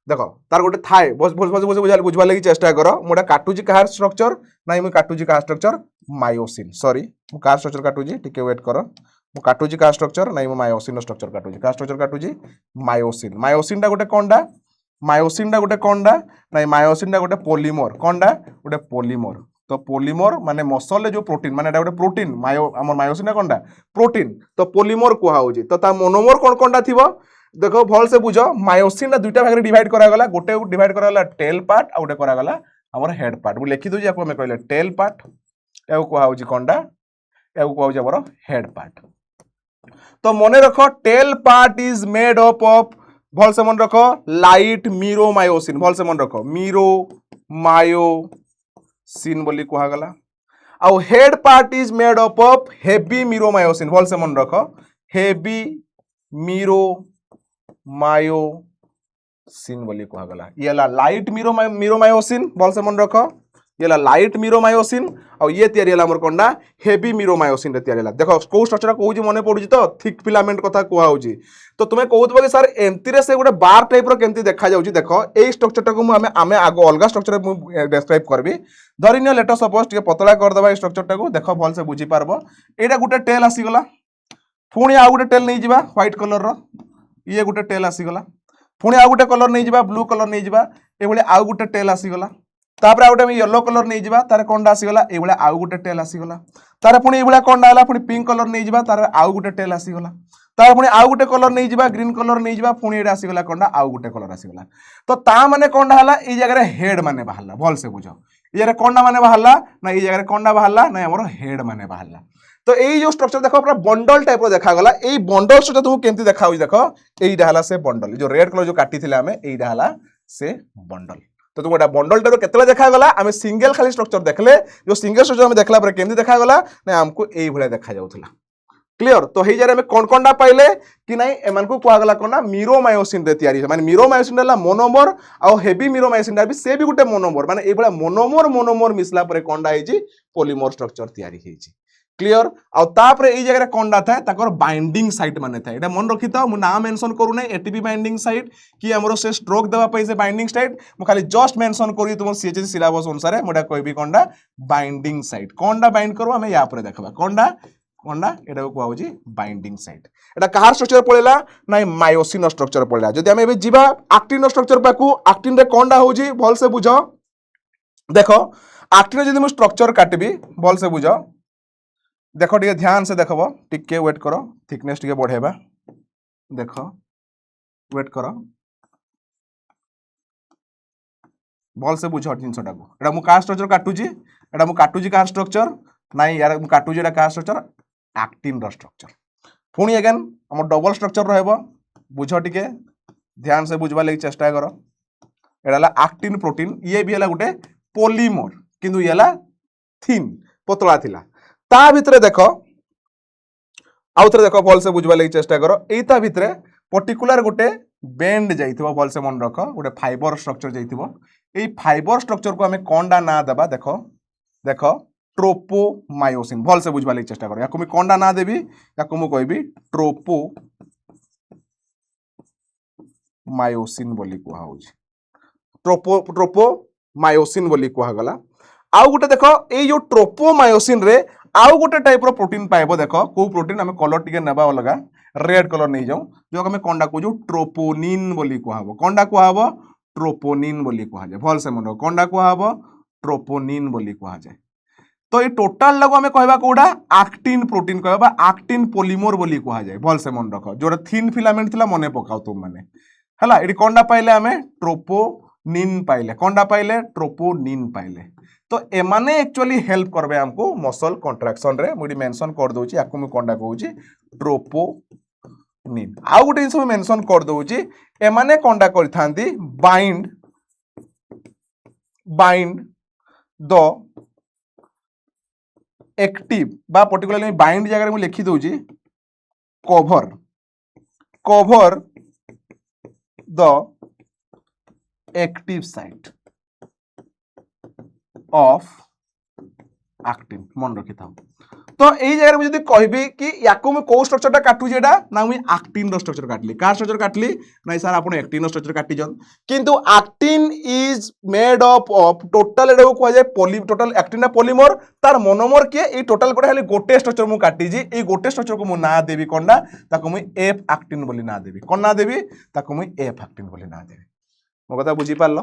देख तार गोटे थाए बस बस बस बस बुझवा लगी चेष्टा कर मुझे काटुची कहार स्ट्रक्चर ना मुझे काटुची कहार स्ट्रक्चर मायोसिन सॉरी मु कहार स्ट्रक्चर काटुची टिके वेट कर मु काटुची कहार स्ट्रक्चर ना मायोसिन स्ट्रक्चर काटुची कहार स्ट्रक्चर काटुची मायोसिन मायोसिन टा गोटे कोनडा मायोसिन टा गोटे कोनडा ना मायोसिन टा गोटे पॉलीमर कोनडा गोटे पॉलीमर तो पॉलीमर माने मसल जो प्रोटीन माने गोटे प्रोटीन मायो आम मायोसिन कोनडा प्रोटीन तो पॉलीमर कुहा होची तो ता मोनोमर कोन कोनडा थिबो देखो भल से बुझ मायोसिन दुईटा भाग डिवाइड करागला गोटे डिवाइड करागला टेल पार्ट आ गोटे करागला हमर हेड पार्ट मु लिखि दोजी आपको मैं कहले टेल पार्ट एउ कुहा होची कोनडा एउ कुहा होची हमर हेड पार्ट तो मने रखो tail part is made up of भल से मन रखो लाइट मीरोमायोसिन भल से मन रखो मीरोमायोसिन बोली कुहा गला आ head part is made up of heavy meromyosin भल से मन रखो हेवी मीरोमायोसिन बोली कुहा गला ये लाइट मीरोमायोसिन भल से मन रखो ये लाइट मीरोमायोसिन और ये तैयारी हमर कोंडा हेवी मीरोमायोसिन रे तैयारी देखो को स्ट्रक्चर कहूजी मने पडुजी तो थिक फिलामेंट कथा कुहा होजी तो तुमे कहउतबो कि सर एमती रे से गोटे बार टाइप रो केमती देखा जाउजी देखो एई स्ट्रक्चर टाको मु आमे आगो अलगा स्ट्रक्चर मु डिस्क्राइब करबी धरिनियो लेट अस सपोज टिके पतला कर दबा ए स्ट्रक्चर टाको देखो भल से बुझी पारबो एटा गोटे टेल आसी गला पुणी आ गोटे टेल नहीं जिबा व्हाइट कलर रो ये गोटे टेल आसी गला पुणी आ गोटे कलर नहीं जिबा ब्लू कलर नहीं जिबा ए भले आ गोटे टेल आसी गला तापर आ गोटे येलो कलर नहीं जिबा तारे कोंडा आसी गला ए भले आ गोटे टेल आसी गला तारे पुणी ए भले कोंडा आला पुणी पिंक कलर नहीं जिबा तारे आ गोटे टेल आसी गला तारे पुणी आ गोटे कलर नहीं जिबा ग्रीन कलर नहीं जिबा पुणी एटा आसी गला कोंडा आ गोटे कलर आसी गला तो ता माने कोंडा हला ई जगह रे हेड माने बाहरला भल से बुझो ई जगह कोंडा माने बाहरला ना ई जगह रे कोंडा बाहरला ना हमर हेड माने बाहरला तो यही जो स्ट्रक्चर देखो पूरा बंडल टाइप रो देखा गला एई बंडल स्ट्रक्चर तुमको केमती देखा होई देखो एईटा हला से बंडल जो रेड कलर जो काटी थिले हमें एईटा हला से बंडल तो तुमको बंडल टाइप केतला देखा गला हमें सिंगल खाली स्ट्रक्चर देखले जो सिंगल स्ट्रक्चर हमें देखला पर केमती देखा गला ना हमको एई भले देखा जाउथला क्लियर तो हे जरे हमें कोन कोनडा पाइले कि नाही एमान को कुआ गला कोना मीरोमायोसिन रे तयारी माने मीरोमायोसिन ला मोनोमर आ हेवी मीरोमायोसिन भी से भी गुटे मोनोमर माने ए भला मोनोमर मिसला पर कोनडा हेजी पॉलीमर स्ट्रक्चर तयारी हेजी क्लियर आ तापर ए जगह कोनडा थाए ताकर बाइंडिंग साइट माने थाए एटा मन रखि त मु नाम मेंशन करू नै एटीपी बाइंडिंग साइट कि हमरो से स्ट्रोक देबा पई से बाइंडिंग साइट मु खाली जस्ट मेंशन करी तुम सीएचएस सिलेबस अनुसार मुडा कहबी कोनडा बाइंडिंग साइट कोनडा बाइंड करू हमें या पर देखबा कोनडा कोनडा एटा को कहउजी बाइंडिंग साइट एटा कहार स्ट्रक्चर पळेला नै मायोसिन स्ट्रक्चर पळेला जदि हम एबे जिबा एक्टिन स्ट्रक्चर पाकू एक्टिन रे कोनडा होउजी भल से बुझो देखो एक्टिन जदि मु स्ट्रक्चर काटबी भल से बुझो देखो टिके ध्यान से देखबो टिके वेट करो थिकनेस टिके बढ़ेबा देखो वेट करो भल से बुझो जिनसटा को एटा मु का स्ट्रक्चर काटुजी का स्ट्रक्चर नाइ यार मु काटुजी एटा का स्ट्रक्चर एक्टिन रो स्ट्रक्चर पुणी अगेन हम डबल स्ट्रक्चर रहबो बुझो टिके ध्यान से बुझबा लागि चेष्टा करो एडाला एक्टिन प्रोटीन ये भी हला गुटे पॉलीमर किंतु येला थिन पतला थिला ता भितरे देखो आउथरे देखो भल से बुझबा लागि चेष्टा करो एता भितरे पर्टिकुलर गुटे बेंड जाइथिबो भल से मन रखो गुटे फाइबर स्ट्रक्चर जाइथिबो एई फाइबर स्ट्रक्चर को हमें कोनडा ना देबा देखो देखो ट्रोपोमायोसिन भल से बुझबा लागि चेष्टा करो याको मैं कोनडा ना देबी याको मु कहबी ट्रोपोमायोसिन बोली कुहा होची ट्रोपोमायोसिन बोली कुहा गला आउ गुटे देखो ए जो ट्रोपोमायोसिन रे आउ गुटे टाइप रो प्रोटीन पाइबो देखो को प्रोटीन हमें कलर टिके नेबा अलगा रेड कलर नहीं जाऊ जो हमें कोनडा को जो ट्रोपोनिन बोली कुहाबो कोनडा कुहाबो ट्रोपोनिन बोली कुहा जाय भल से मन कोनडा कुहाबो ट्रोपोनिन बोली कुहा जाय तो ये टोटल लगो हमें कहबा कोडा एक्टिन प्रोटीन कहबा एक्टिन पॉलीमर बोली कुहा जाय भल से मन रखो जोटा थिन फिलामेंट थिला मने पकाओ तुम माने हला एडी कोनडा पाइले हमें ट्रोपोनिन पाइले कोनडा पाइले ट्रोपोनिन पाइले तो एमाने एक्चुअली हेल्प करबे हमको मसल कंट्रैक्शन रे मुडी मेंशन कर दोची याकु मु कोनडा कहूची ट्रोपोनिन आ गुटे जिंस मेंशन कर दोची एमाने कोनडा करथांती बाइंड द एक्टिव बा पर्टिकुलरली बाइंड जगह मु लिखि दोची cover the active site of actin मन रखी था तो यही जगह मुझे कहबी कि याको मैं कौ स्ट्रक्चर काटुची एटा ना मुई आक्टिन रो स्ट्रक्चर काटली कार स्ट्रक्चर काटली ना सर आपण एक्टिन रो स्ट्रक्चर काटी जन किंतु actin is made up of total एडो को जाय पॉली टोटल एक्टिन पॉलीमर तार मोनोमर के ए टोटल कोटे खाली गोटे स्ट्रक्चर मु काटी जी ए गोटे स्ट्रक्चर को मु ना देबी कोनडा ताको मुई एफ आक्टिन बोली ना देबी कोन ना देबी ताको मुई एफ आक्टिन बोली ना देबी मो कथा बुझी पारलो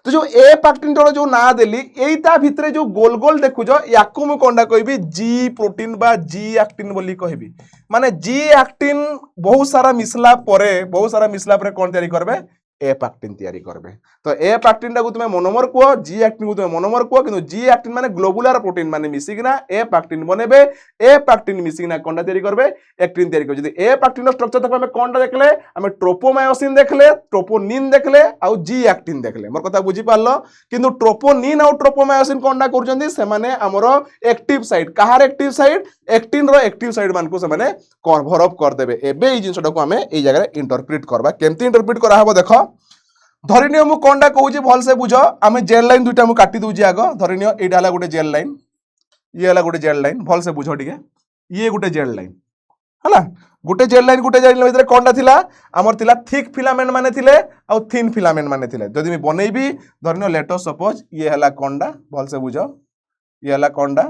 तो जो ए पैक्टिन जो ना देली एटा भितरे जो गोल गोल देखुछ याकु मु कोंडा कहबी जी प्रोटीन बा जी एक्टिन बोली कहबी माने जी एक्टिन बहुत सारा मिसला परे कोन तयारी करबे ए पैक्टिन तयारी करबे तो ए पैक्टिन टाकू तुमे मोनोमर को जी एक्टिन को तुमे मोनोमर को किंतु जी एक्टिन माने ग्लोबुलर प्रोटीन माने मिसिकिना ए पैक्टिन बनेबे ए पैक्टिन मिसिकिना कोनटा तयारी करबे एक्टिन तयारी करबे जदी ए पैक्टिन स्ट्रक्चर तक हमें कोनटा देखले हमें ट्रोपोमायोसिन देखले ट्रोपोनिन देखले आ जी एक्टिन देखले मोर कथा बुझी पारलो किंतु ट्रोपोनिन आ ट्रोपोमायोसिन कोनटा करजंदी से माने हमरो एक्टिव साइड कहार एक्टिव साइड एक्टिन रो एक्टिव साइड मान को से माने कवर अप कर देबे एबे ई जिंसटा को हमें ए जगह इंटरप्रेट करबा केमती इंटरप्रेट करा हबो देखो धरिनियो मु कोनटा कहूची भल से बुझ आमे जेल लाइन दुटा मु काटी दूची आगो धरिनियो एटा हला गोटे जेल लाइन ये हला गोटे जेल लाइन भल से बुझ टिके ये गोटे जेल लाइन हला गोटे जेल लाइन भितर कोनटा थिला हमर थिला थिक फिलामेंट माने थिले आ थिन फिलामेंट माने थिले जदि मी बनेबी धरिनियो लेट अस सपोज ये हला कोनडा भल से बुझ ये हला कोनडा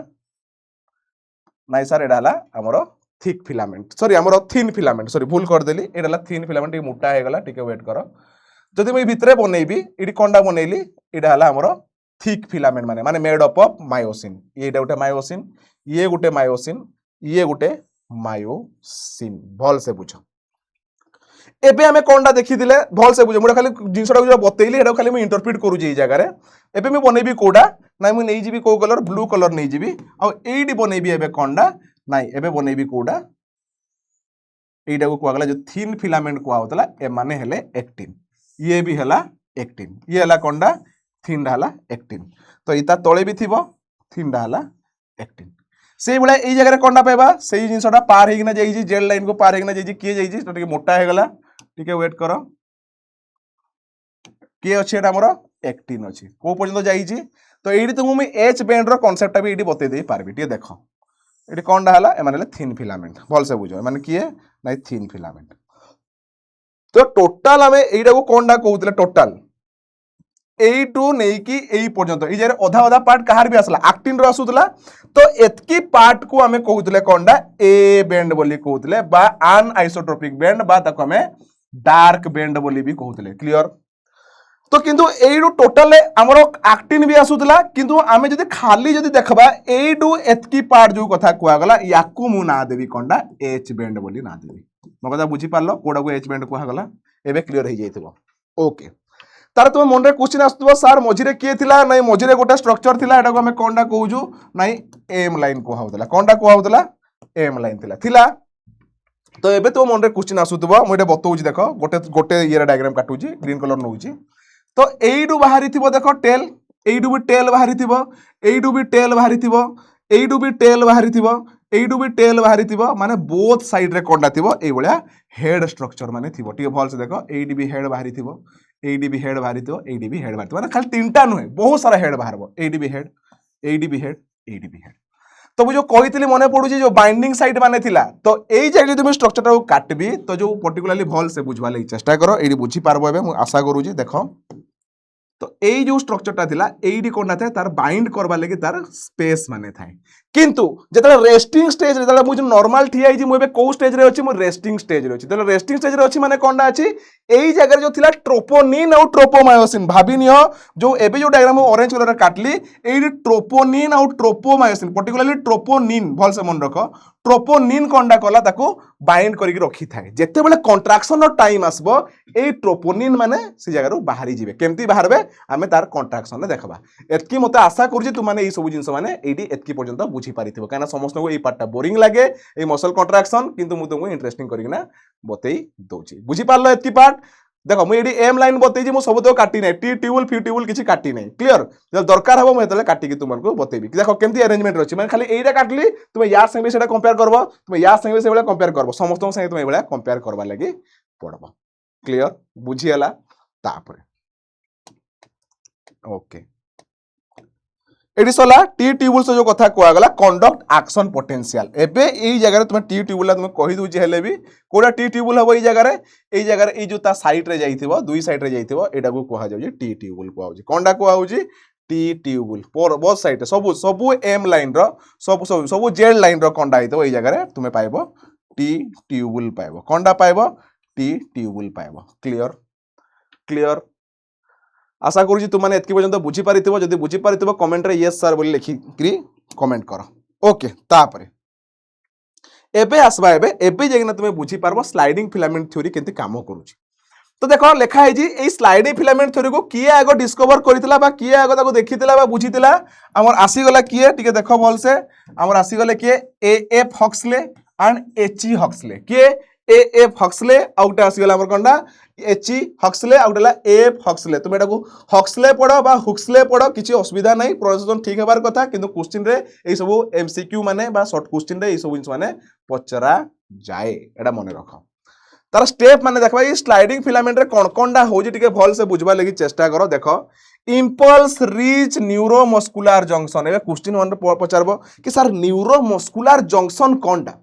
नाइ सर एडा हला हमर थिक फिलामेंट सॉरी हमर थिन फिलामेंट सॉरी भूल कर देली एडा हला थिन फिलामेंट मोटा हे गला टिके वेट करो जदि मैं भितरे बनैबी इडी कोंडा बनैली इडा हला हमरो थिक फिलामेंट माने माने मेड अप ऑफ मायोसिन ये गोटे मायोसिन ये गोटे मायोसिन ये गोटे मायोसिन भल से बुझ एबे हमें कोंडा देखि दिले भल से बुझ मुडा खाली जिंसडा जो बतेइली एडा खाली मैं इंटरप्रेट करू जे जगह रे एबे मैं बनैबी कोडा ना मैं नै जीबी को कलर ब्लू कलर नै जीबी आ एडी बनैबी एबे कोंडा नाइ एबे बनैबी कोडा एडा को कहला जो थिन फिलामेंट को होतला ए माने हेले एक्टिन ये भी हला एक्टिन ये हला कोंडा थिन हला एक्टिन तो इता तळे भी थिबो थिन हला एक्टिन से बळे ए जगह रे कोंडा पाइबा सेही जिंसटा पार हेगिना जाई जी जेल लाइन को पार हेगिना जाई जी के जाई जी तो टिके मोटा हे गला टिके वेट करो के अछि एटा हमरो एक्टिन अछि को पर्यंत जाई जी तो एडी तुमु मी एच बैंड रो कांसेप्ट भी एडी बते देई पारबी टिके देखो एडी कोंडा हला ए माने थिन फिलामेंट भल से बुझो माने किए नाइ थिन फिलामेंट तो टोटाल आमे एइडा को कोनडा कहउतले टोटाल एई टू नेई की एई पर्यंत ए जेरे आधा आधा पार्ट कहार भी आसला एक्टिन रो आसुतला तो एतकी पार्ट को आमे कहउतले कोनडा ए बैंड बोली कहउतले बा अन आइसोट्रोपिक बैंड बा ताको हमें डार्क बैंड बोली भी कहउतले क्लियर तो किंतु एइडू टोटल हमरो एक्टिन भी आसुतला किंतु आमे जदी खाली जदी देखबा एइडू एतकी पार्ट जो कथा कुआ गला याकू मु ना देबी कोनडा एच बैंड बोली ना देबी मो कथा बुझी पारलो कोडा को एच बैंड कुआ गला एबे क्लियर हो जाइतबो ओके तार तुम मन रे क्वेश्चन आसुतबो सर मझिरे के थिला नै मझिरे गोटा स्ट्रक्चर थिला एटा को हमें कोनडा कहउजु नै एम लाइन को होतला कोनडा को होतला एम लाइन थिला तो एबे तो मन रे क्वेश्चन आसुतबो मु एटा बतौजी देखो गोटे गोटे ये डायग्राम काटुजी ग्रीन कलर नउजी तो एइडू बाहरी थिबो देखो टेल एइडू भी टेल बाहरी थिबो एइडू भी टेल बाहरी थिबो एइडू भी टेल बाहरी थिबो एइडू भी टेल बाहरी थिबो माने बोथ साइड रे कोंडा थिबो एई भलिया हेड स्ट्रक्चर माने थिबो टिके भल से देखो एइडी भी हेड बाहरी थिबो एइडी भी हेड बाहरी थिबो एइडी भी हेड बाहरी थिबो माने खाली तीनटा नुहे बहुत सारा हेड बाहरबो एइडी भी हेड एइडी भी हेड एइडी भी हेड तो मुझे कही मने पड़ुची जो बाइंडिंग साइड माने थिला तो एई जगह तुम स्ट्रक्चर को काटबी तो जो पर्टिकुलरली भल से बुझवा लगी चेष्टा करो एडी बुझी पारबो एबे मु आशा करूची देखो तो एई जो स्ट्रक्चर ता थिला एडी कोना थाए तार बाइंड करबा लगी तार स्पेस माने थाए किंतु जेतले रेस्टिंग स्टेज रे जेतले मु जो नॉर्मल ठिया आई जी मु एबे को स्टेज रे अछि मु रेस्टिंग स्टेज रे अछि तेले रेस्टिंग स्टेज रे अछि माने कोनडा अछि एई जगह जो थिला ट्रोपोनिन और ट्रोपोमायोसिन भाबिनियो जो एबे जो डायग्राम ऑरेंज कलर रे काटली एई ट्रोपोनिन और ट्रोपोमायोसिन पर्टिकुलरली ट्रोपोनिन भल से मन रखो ट्रोपोनिन कोनडा कला ताको बाइंड करिक रखी थाए जेते बेले कंट्राक्शन रो टाइम आसबो एई ट्रोपोनिन माने से जगह रो बाहरी जिवे केमती बाहरबे आमे तार कंट्राक्शन ने देखबा एतकी मते आशा करू जे तुम माने एई सब जिंस माने एडी एतकी पर्यंत बुझी पारिथिबो काना समस्त को एई पार्टटा बोरिंग लागे एई मसल कंट्राक्शन किंतु मु तुमको इंटरेस्टिंग करिना बतेई दोची बुझी पारलो एतकी पार्ट देखो मु एडी एम लाइन बतेई जे मु सब तो काटी नै टी ट्यूबल फी ट्यूबल किछि काटी नै क्लियर जब दरकार हबो मु एतले काटी कि तुमको बतेबी देखो केमती अरेंजमेंट रछि माने खाली एइडा काटली तुम यार संगे सेटा कंपेयर करबो तुम यार संगे से बेला कंपेयर करबो समस्त संगे तुम बेला कंपेयर करबा लागि पड़बो क्लियर बुझी हला तापरे ओके एटी सला टी ट्यूबुल से जो कथा कुआ गला कंडक्ट एक्शन पोटेंशियल एबे एई जगह रे तुम टी ट्यूबुल तुम कहि दउची हेले भी कोडा टी ट्यूबुल हबो एई जगह रे जो ता साइड रे जाइथिबो दुई साइड रे जाइथिबो एटा को कुआ जाउची टी ट्यूबुल कुआ होची कोनडा कुआ होची टी ट्यूबुल पर बोथ साइड सब सब एम लाइन रो सब सब सब जेड लाइन रो कोनडा हितो एई जगह रे तुमे पाइबो टी ट्यूबुल पाइबो कोनडा पाइबो टी ट्यूबुल पाइबो क्लियर क्लियर आशा करूँ तुमने एतकी पर्यंत बुझी पारिथिबो जदि बुझी पारिथिबो कमेंट रे यस सर बोली लिखि करी कमेंट करो ओके तापरे एबे आसबा एबे जेगिना तुमे बुझी पारबो स्लाइडिंग फिलामेंट थ्योरी केंति काम करूची तो देखो लिखा है जी ए स्लाइडिंग फिलामेंट थ्योरी को किए आगो डिस्कवर करितला बा किए आगो ताको देखितला बा बुझितला हमर आसी गला किए टिके देखो भल से हमर आसी गले किए A F Huxley and H E Huxley किए ए एफ हक्सले आउटा आसी गला हमर कोंडा एच ई हक्सले आउटला एफ हक्सले तुम एटा को हक्सले पढ़ो बा हुक्सले पढ़ो किछि असुविधा नहीं प्रोनाउंसिएशन ठीक हेबार कथा किंतु क्वेश्चन रे ए सब एमसीक्यू माने बा शॉर्ट क्वेश्चन रे ए सब जिंस माने पचरा जाए एटा मने रखो तार स्टेप माने देखबा ई स्लाइडिंग फिलामेंट रे कोन कोनडा होजी टिके भल से बुझबा लागि चेष्टा करो देखो इंपल्स रीच न्यूरोमस्कुलर जंक्शन ए क्वेश्चन 1 रे पचारबो कि सर न्यूरोमस्कुलर जंक्शन कोनडा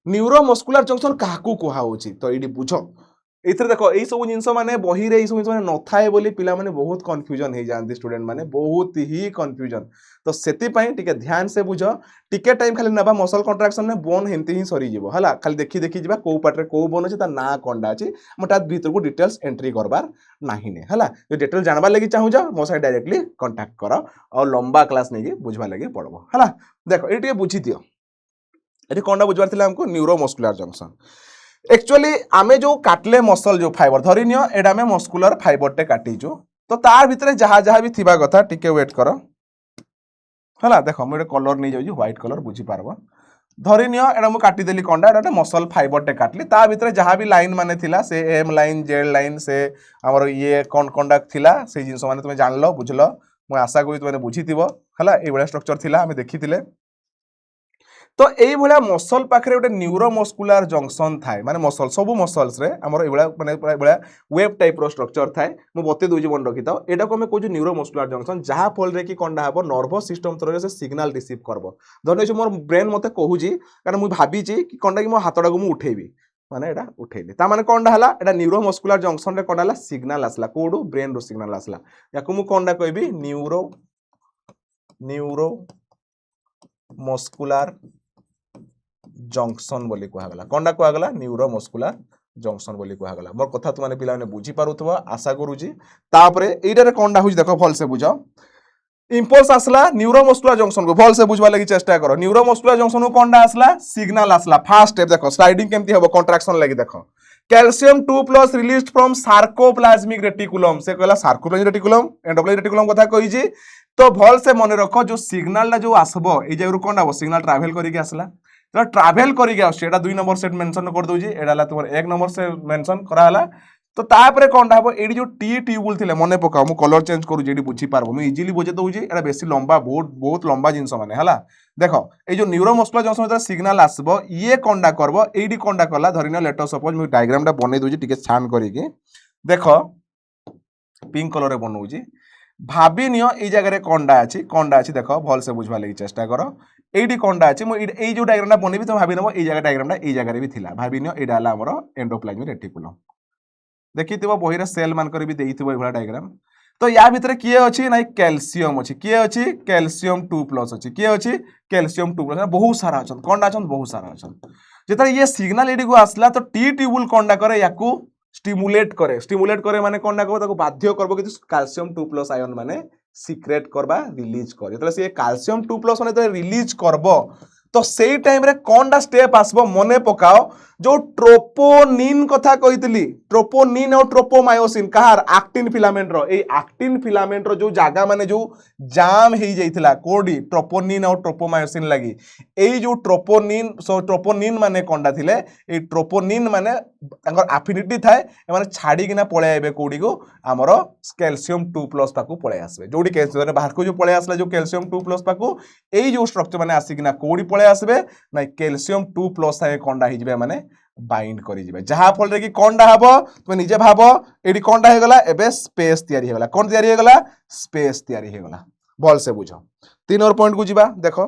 न्यूरोमस्कुलर जंक्शन काहाकू कोहा होची तो एडी बुझो एथरे देखो ए सब जिंस माने बही रे ए सब जिंस माने न थाए बोली पिला माने बहुत कंफ्यूजन हे जानती स्टूडेंट माने बहुत ही कंफ्यूजन तो सेति पई टिके ध्यान से बुझो टिके टाइम खाली नबा मसल कंट्राक्शन में बोन हेंती ही सरी जीवो हला खाली देखि देखि जीवा को पार्ट रे को बोन अछि ता ना कोंडा अछि मटा भीतर को डिटेल्स एंट्री करबार नाही ने हला जो डिटेल जानबा लागि चाहू जा मो साइड डायरेक्टली कांटेक्ट करो और लंबा क्लास नै के बुझबा लागि पड़बो हला देखो ए टिके बुझी दियो एठी कोंडा बुझबार थिला हमको न्यूरोमस्कुलर जंक्शन एक्चुअली आमे जो काटले मसल जो फाइबर धरि नियो एडा में मस्कुलर फाइबर टे काटिजो तो तार भितरे जहा जहा भी थिबा कथा टिके वेट करो हला देखो मो कलर नै जाउजी व्हाइट कलर बुझी पारबो धरि नियो एडा मु काटी देली कोंडा एडा मसल फाइबर टे काटली ता भितरे जहा भी लाइन माने थिला से एम लाइन जेड लाइन से हमर ये कोन कंडक्ट थिला से जिंस माने तुमे जानलो बुझलो मु आशा करी तुमे बुझीतिबो हला ए बडा स्ट्रक्चर थिला हमें देखिथिले तो यही भाया मसल पाखे गोटे न्यूरोमस्कुलर जंक्शन थाए माने मसल सब मसल्स रे हमर ए भाया माने पूरा भाया वेब टाइप रो स्ट्रक्चर थाए मु बते दोजी बन रखि थाओ एटा को हम कहू न्यूरोमस्कुलर जंक्शन जहा फल रे कि कंडा हबो नर्वस सिस्टम थ्रू से सिग्नल रिसीव करबो धरने मोर ब्रेन मते कहूजी कारण मु भाबी छी कि कंडा कि मो हातडा को मु उठेबी माने एटा उठेली ता माने कंडा हला एटा न्यूरोमस्कुलर जंक्शन रे कंडा हला सिग्नल आसला कोडू ब्रेन रो सिग्नल आसला याकू मु कंडा कहबी न्यूरो मस्कुलर जंक्शन बोली कहगला कंडा कहगला न्यूरोमस्कुलर जंक्शन बोली कहगला मोर कथा तुम माने पिला ने बुझी पारुथबो आशा करूची तापरे एइटारे कंडा होई देखो भल से बुझो इंपल्स आसला न्यूरोमस्कुलर जंक्शन को भल से बुझबा लागि चेष्टा करो न्यूरोमस्कुलर जंक्शन को कंडा आसला सिग्नल आसला फर्स्ट स्टेप देखो स्लाइडिंग केमती हबो कंट्रैक्शन लागि देखो calcium 2+ released from sarcoplasmic reticulum से कहला सार्कोप्लाज्मिक रेटिकुलम एंडोप्लाज्मिक रेटिकुलम कथा कहि जी तो भल से मन रखो जो सिग्नल जो आसबो ए जेरु कंडा हबो सिग्नल ट्रैवल करि के आसला तो ट्रैवल करिके आछे एटा 2 नंबर सेट मेंशन कर दोजी एडा ला तुमर 1 नंबर से मेंशन करा हला तो तापरे कोनडा हबो एडी जो टी ट्यूबुल थिले मने पकाओ मु कलर चेंज करू जेडी बुझी पारबो मु इजीली बुझे दोजी एडा बेसी लंबा बहुत लंबा जिंस माने हला देखो ए जो न्यूरोमस्कुलर जंक्शन में सिग्नल आसबो ये कोनडा करबो एडी कोनडा करला धरिनो लेट सपोज मु डायग्राम टा बनै दोजी टिके छान करिके देखो पिंक कलर रे बनौजी भाबी नियो ए जगह रे कंडा अछि देखो भल से बुझबा लागि चेष्टा करो एडी कंडा अछि मु ए जो डायग्राम टा बनेबी तो भाबी नबो ए जगह डायग्राम टा ए जगह रे भी थिला भाबी नियो एडा हला हमरो एंडोप्लाज्मिक रेटिकुलम देखिथिबो बही रे सेल मान कर भी देइथिबो ए भला डायग्राम तो या भितरे किए अछि नै कैल्शियम अछि किए अछि कैल्शियम 2+ अछि किए अछि कैल्शियम 2+ बहुत सारा अछन कंडा अछन बहुत सारा अछन जेतरे ये सिग्नल एडी को आसला तो टी ट्यूबुल कंडा करे याकू स्टिमुलेट करे माने कंडा को ताको बाध्य करबो कि कैल्शियम 2+ आयन माने सीक्रेट करबा रिलीज कर जेतले से कैल्शियम 2+ माने तो रिलीज करबो तो सेई टाइम रे कोनडा स्टेप आसबो मने पकाओ जो ट्रोपोनिन कथा कहितली ट्रोपोनिन और ट्रोपोमायोसिन कहार एक्टिन फिलामेंट रो ए एक्टिन फिलामेंट रो जो जागा माने जो जाम हेई जाइथिला कोडी ट्रोपोनिन और ट्रोपोमायोसिन लागि एई जो ट्रोपोनिन माने कोनडा थिले ए ट्रोपोनिन माने अंगर एफिनिटी थाए ए माने छाडी किना पळे आबे कोडी को हमरो कैल्शियम 2+ पाकू पळे आसबे जोडी कैल्शियम बाहर को जो पळे आसला जो कैल्शियम 2+ पाकू एई जो स्ट्रक्चर माने आसी किना कोडी पळे आसबे ना कैल्शियम 2+ साए कोनडा हि जिबे माने बाइंड करी जिबे जहा फल रे कि कोनडा हबो तुम निजे भाबो एडी कोनडा हे गला एबे स्पेस तयारी हे गला कोन तयारी हे गला स्पेस तयारी हे गला भल से बुझ 3 नंबर पॉइंट को जीवा देखो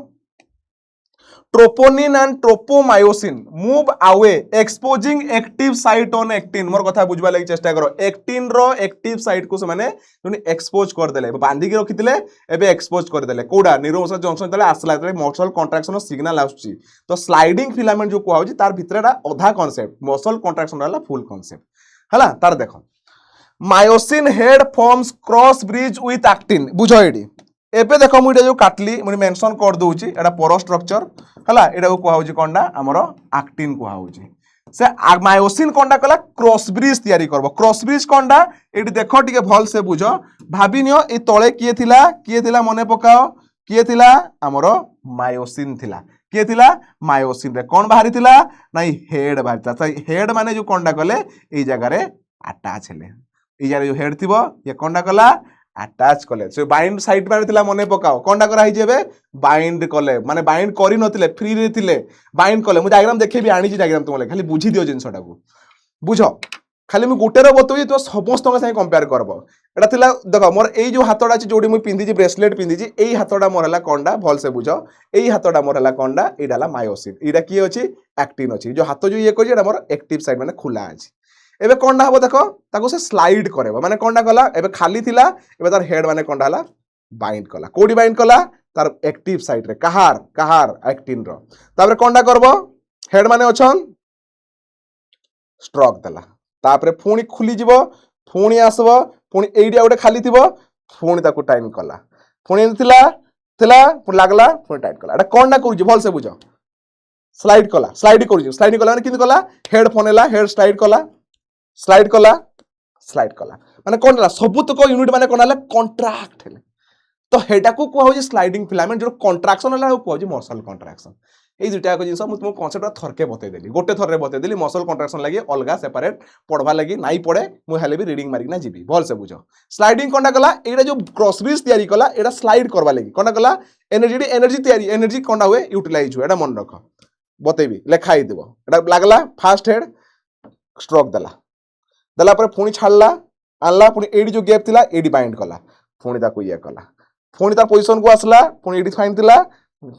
troponin and tropomyosin move away exposing active site on actin मोर कथा बुझबा लागि चेष्टा करो एक्टिन रो एक्टिव साइट को से माने जोनी एक्सपोज कर देले बांधी के रखिथिले एबे एक्सपोज कर देले कोडा न्यूरोमस्कुलर जंक्शन तले आसला तले मसल कंट्राक्शन सिग्नल आउची तो स्लाइडिंग फिलामेंट जो कोहा होची तार भितरेडा अधा कांसेप्ट मसल कंट्राक्शन वाला फुल कांसेप्ट हला तार देखो myosin head forms cross bridge with actin बुझो एडी एबे देखो मुझे जो काटली मुझे मेंशन कर दूची एटा पोरो स्ट्रक्चर हला एटा को कहउची कोनडा हमरो एक्टिन को कहउची से मायोसिन कोनडा कला क्रॉस ब्रिज तयारी करबो क्रॉस ब्रिज कोनडा एटी देखो टिके भल से बुझो भाबी नियो ए तळे किए थिला मने पकाओ किए थिला हमरो मायोसिन थिला किए थिला मायोसिन रे कोन बाहरी थिला नाही हेड बाहरी था हेड माने जो कोनडा कले ए जगह रे अटैच हेले ए जगह जो हेड थिबो ये कोनडा कला अटैच कले से बाइंड साइड माने थिला मने पकाओ कोनडा करा हि जेबे बाइंड कले माने बाइंड करि नथिले फ्री रे थिले बाइंड कले मु डायग्राम देखेबी आनी छी डायग्राम तुमले खाली बुझी दियो जिंसटा को बुझो खाली मु गुटे रे बतोई तो समस्त के साथ कंपेयर करबो एटा थिला देखो मोर एई जो हातडा छी जोडी मु पिंदी छी ब्रेसलेट पिंदी छी एई हातडा मोर हला कोनडा भल से बुझो एई हातडा मोर हला कोनडा एडा हला मायोसिन एडा की अछि एक्टिन अछि जो हाथ जो ये करि एडा मोर एक्टिव साइड माने खुला अछि एबे कोनडा हबो देखो ताको से स्लाइड करेबो माने कोनडा कला एबे खाली थिला एबे तार हेड माने कोनडा हला बाइंड कला कोडी बाइंड कला तार एक्टिव साइड रे कहार एक्टिन रो तापर कोनडा करबो हेड माने अछन स्ट्रोक देला तापर फुणी खुली जिवो फुणी आसबो फुणी एइडिया गोटे खाली थिबो फुणी ताको टाइम कला फुणी थिला फुणी लागला फुणी टाइट कला एटा कोनडा करूजी भल से बुझो स्लाइड कला स्लाइड करूजी स्लाइड कला माने किन कला हेड फनेला हेड स्लाइड कला माने कोन ला सबुतक यूनिट माने कोन ला कॉन्ट्रैक्ट हेले तो हेडा को को होजी स्लाइडिंग फिलामेंट जो कॉन्ट्रैक्शन होला को होजी मसल कॉन्ट्रैक्शन ए दुटा को जिंस मु तुम कांसेप्ट थरके बतै देली गोटे थरे बतै देली मसल कॉन्ट्रैक्शन लागि अलगा सेपरेट पढवा लागि नाइ पड़े मु हेले भी रीडिंग मारिक ना जीबी भल से बुझो स्लाइडिंग कोनडा कला एडा जो क्रॉस ब्रिज तयारी कला एडा स्लाइड करवा लागि कोनडा कला एनर्जी तयारी एनर्जी कोनडा हुए यूटिलाइज हुए एडा मन रख बतैबी लेखाई देबो एडा लागला फास्ट हेड स्ट्रोक देला पर पुणी छाड़ला आनला पुणी एडी जो गैप थिला एडी बाइंड कला पुणी ताको ये कला पुणी ता पोजीशन को आसला पुणी एडी फाइन थिला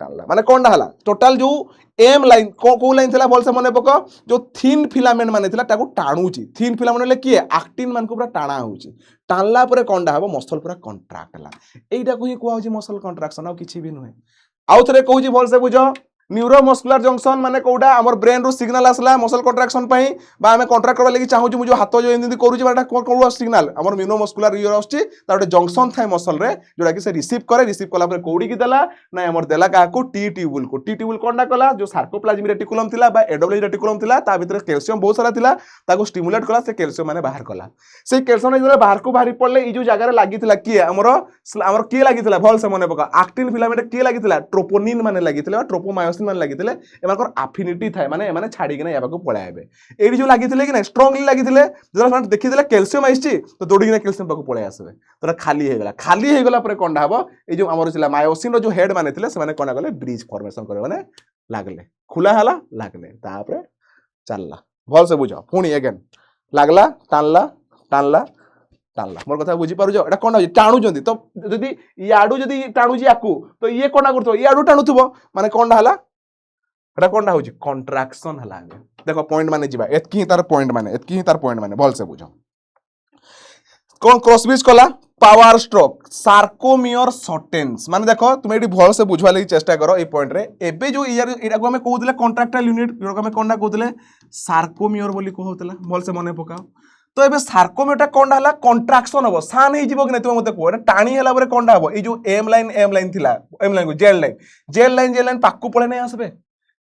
टानला माने कोनडा हला टोटल जो एम लाइन को लाइन थिला बोल से मने पको जो थिन फिलामेंट माने थिला ताको टाणुची थिन फिलामेंट ले किए एक्टिन मान को पूरा टाणा होची टानला परे कोनडा हबो मसल पूरा कॉन्ट्रैक्ट हला एइडा को ही कोआ होची मसल कॉन्ट्रैक्शन आ किछि भी नहे आउ थरे कहूची बोल से बुझो न्यूरोमस्कुलर जंक्शन माने कोडा हमर ब्रेन रो सिग्नल आसला मसल कॉन्ट्रैक्शन पई बा हमें कॉन्ट्रैक्ट करबा लागि चाहू जो हाथ जो एंदी करूची बाटा कोन सिग्नल हमर न्यूरोमस्कुलर इयर आछी तार जंक्शन थाय मसल रे जोडा कि से रिसीव कला पर कोडी की देला ना हमर देला का को टी ट्यूबुल कोनडा कला जो सार्कोप्लाज्मिक रेटिकुलम थिला बा एडब्ल्यू रेटिकुलम थिला ता भीतर कैल्शियम बहुत सारा थिला ताको स्टिमुलेट कला से कैल्शियम माने बाहर कला से कैल्शियम जे बाहर को बाहरी पड़ले ई जो जगह रे लागि थिला की हमर की लागि थिला भल से मने पका एक्टिन फिलामेंट की लागि थिला ट्रोपोनिन माने लागि थिला ट्रोपोमायोसिन माने लागि थिले एमाकर एफिनिटी थाय माने माने छाडी के ना याबा पळे आबे एडी जो लागि थिले कि ना स्ट्रांगली लागि थिले जरा सान देखि दिले कैल्शियम आइछि तो दौड़ी के कैल्शियम पाको पळे आसबे तोरा खाली हे गेला पर कोनडा हबो ए जो हमर छिला मायोसिन रो जो हेड माने थिले से माने कोना गले ब्रिज फॉर्मेशन करे माने लागले खुला हला लागले तापरे चलला भल से बुझो पुणी अगेन लागला टानला मोर कथा बुझी पारु जो एटा कोन टाणु जंदी तो जदी याडू जदी टाणु जी आकू तो ये कोना करथो याडू टाणुथबो माने कोन हला एटा कोन होची कॉन्ट्रैक्शन हला देखो पॉइंट माने जिबा एतकी तार पॉइंट माने भल से बुझो कोन क्रॉस ब्रिज कला पावर स्ट्रोक सार्कोमियर शॉर्टेंस माने देखो तुम एटी भल से बुझवा लागि चेष्टा करो ए पॉइंट रे एबे जो इयर एटा को हमें कहउतले कॉन्ट्रैक्टाइल यूनिट जो हमें कोनडा कहउतले सार्कोमियर बोली कहउतला भल से मने पकाओ तो एबे सार्कोमियरटा कोनडा हला कॉन्ट्रैक्शन हबो सान हे जिवो कि नै तुम मते को एटा टाणी हला परे कोनडा हबो ए जो एम लाइन थिला एम लाइन को जेल लाइन पाकू पळे नै आसबे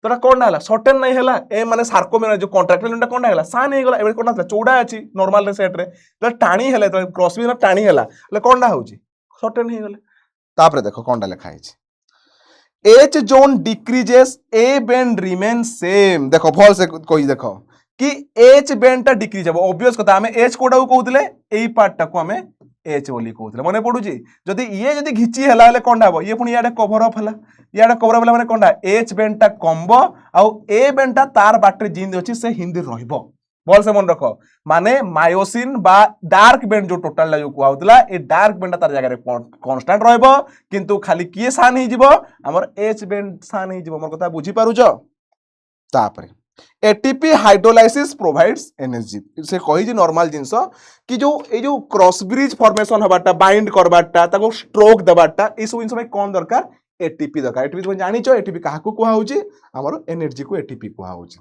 तोरा कोन हला शॉर्टेन नै हला ए माने सार्कोमियर जो कॉन्ट्रैक्टाइल यूनिट कोन हला सान हे गला एबे कोन हला चौडा अछि नॉर्मल रे सेट रे तो टाणी हला तो क्रॉस भी टाणी हला ले कोनडा होची शॉर्टेन हे गले तापरे देखो कोनडा लिखा है एच जोन डिक्रीजेस ए बेंड रिमेन सेम देखो भल से कोई देखो कि एच बेंड टा डिक्रीज हबो ऑब्वियस कथा हमें एच कोडा को कहउतले एई पार्ट टा को हमें एच बोली कहउतले मने पडुची जदी ये जदी घिची हला ले कोनडा हबो ये पुनी याडे कवर अप हला याडे कवर अप हला माने कोनडा एच बेंड टा कम्बो आ ए बेंड टा तार बाटरे जिंद अछि से हिंदी रहइबो भल से मन रख माने मायोसिन बा डार्क बेंड जो टोटल जो कहउतला ए डार्क बेंड तार जगह कांस्टेंट रहबो किंतु खाली किए सान ही जीवो हमर एच बेंड सान ही जीवो मोर कथा बुझी पारुछ तापरे एटीपी हाइड्रोलाइसिस प्रोवाइड्स एनर्जी से कही जे नॉर्मल जिंस कि जो क्रॉस ब्रिज फॉर्मेशन हबाटा बाइंड करबाटा ताको स्ट्रोक दबाटा ई सब जिंस में कोन दरकार एटीपी दरकार एटीपी तुम जानिचो एटीपी काहाकू कुहा होची हमर एनर्जी को एटीपी कुहा होची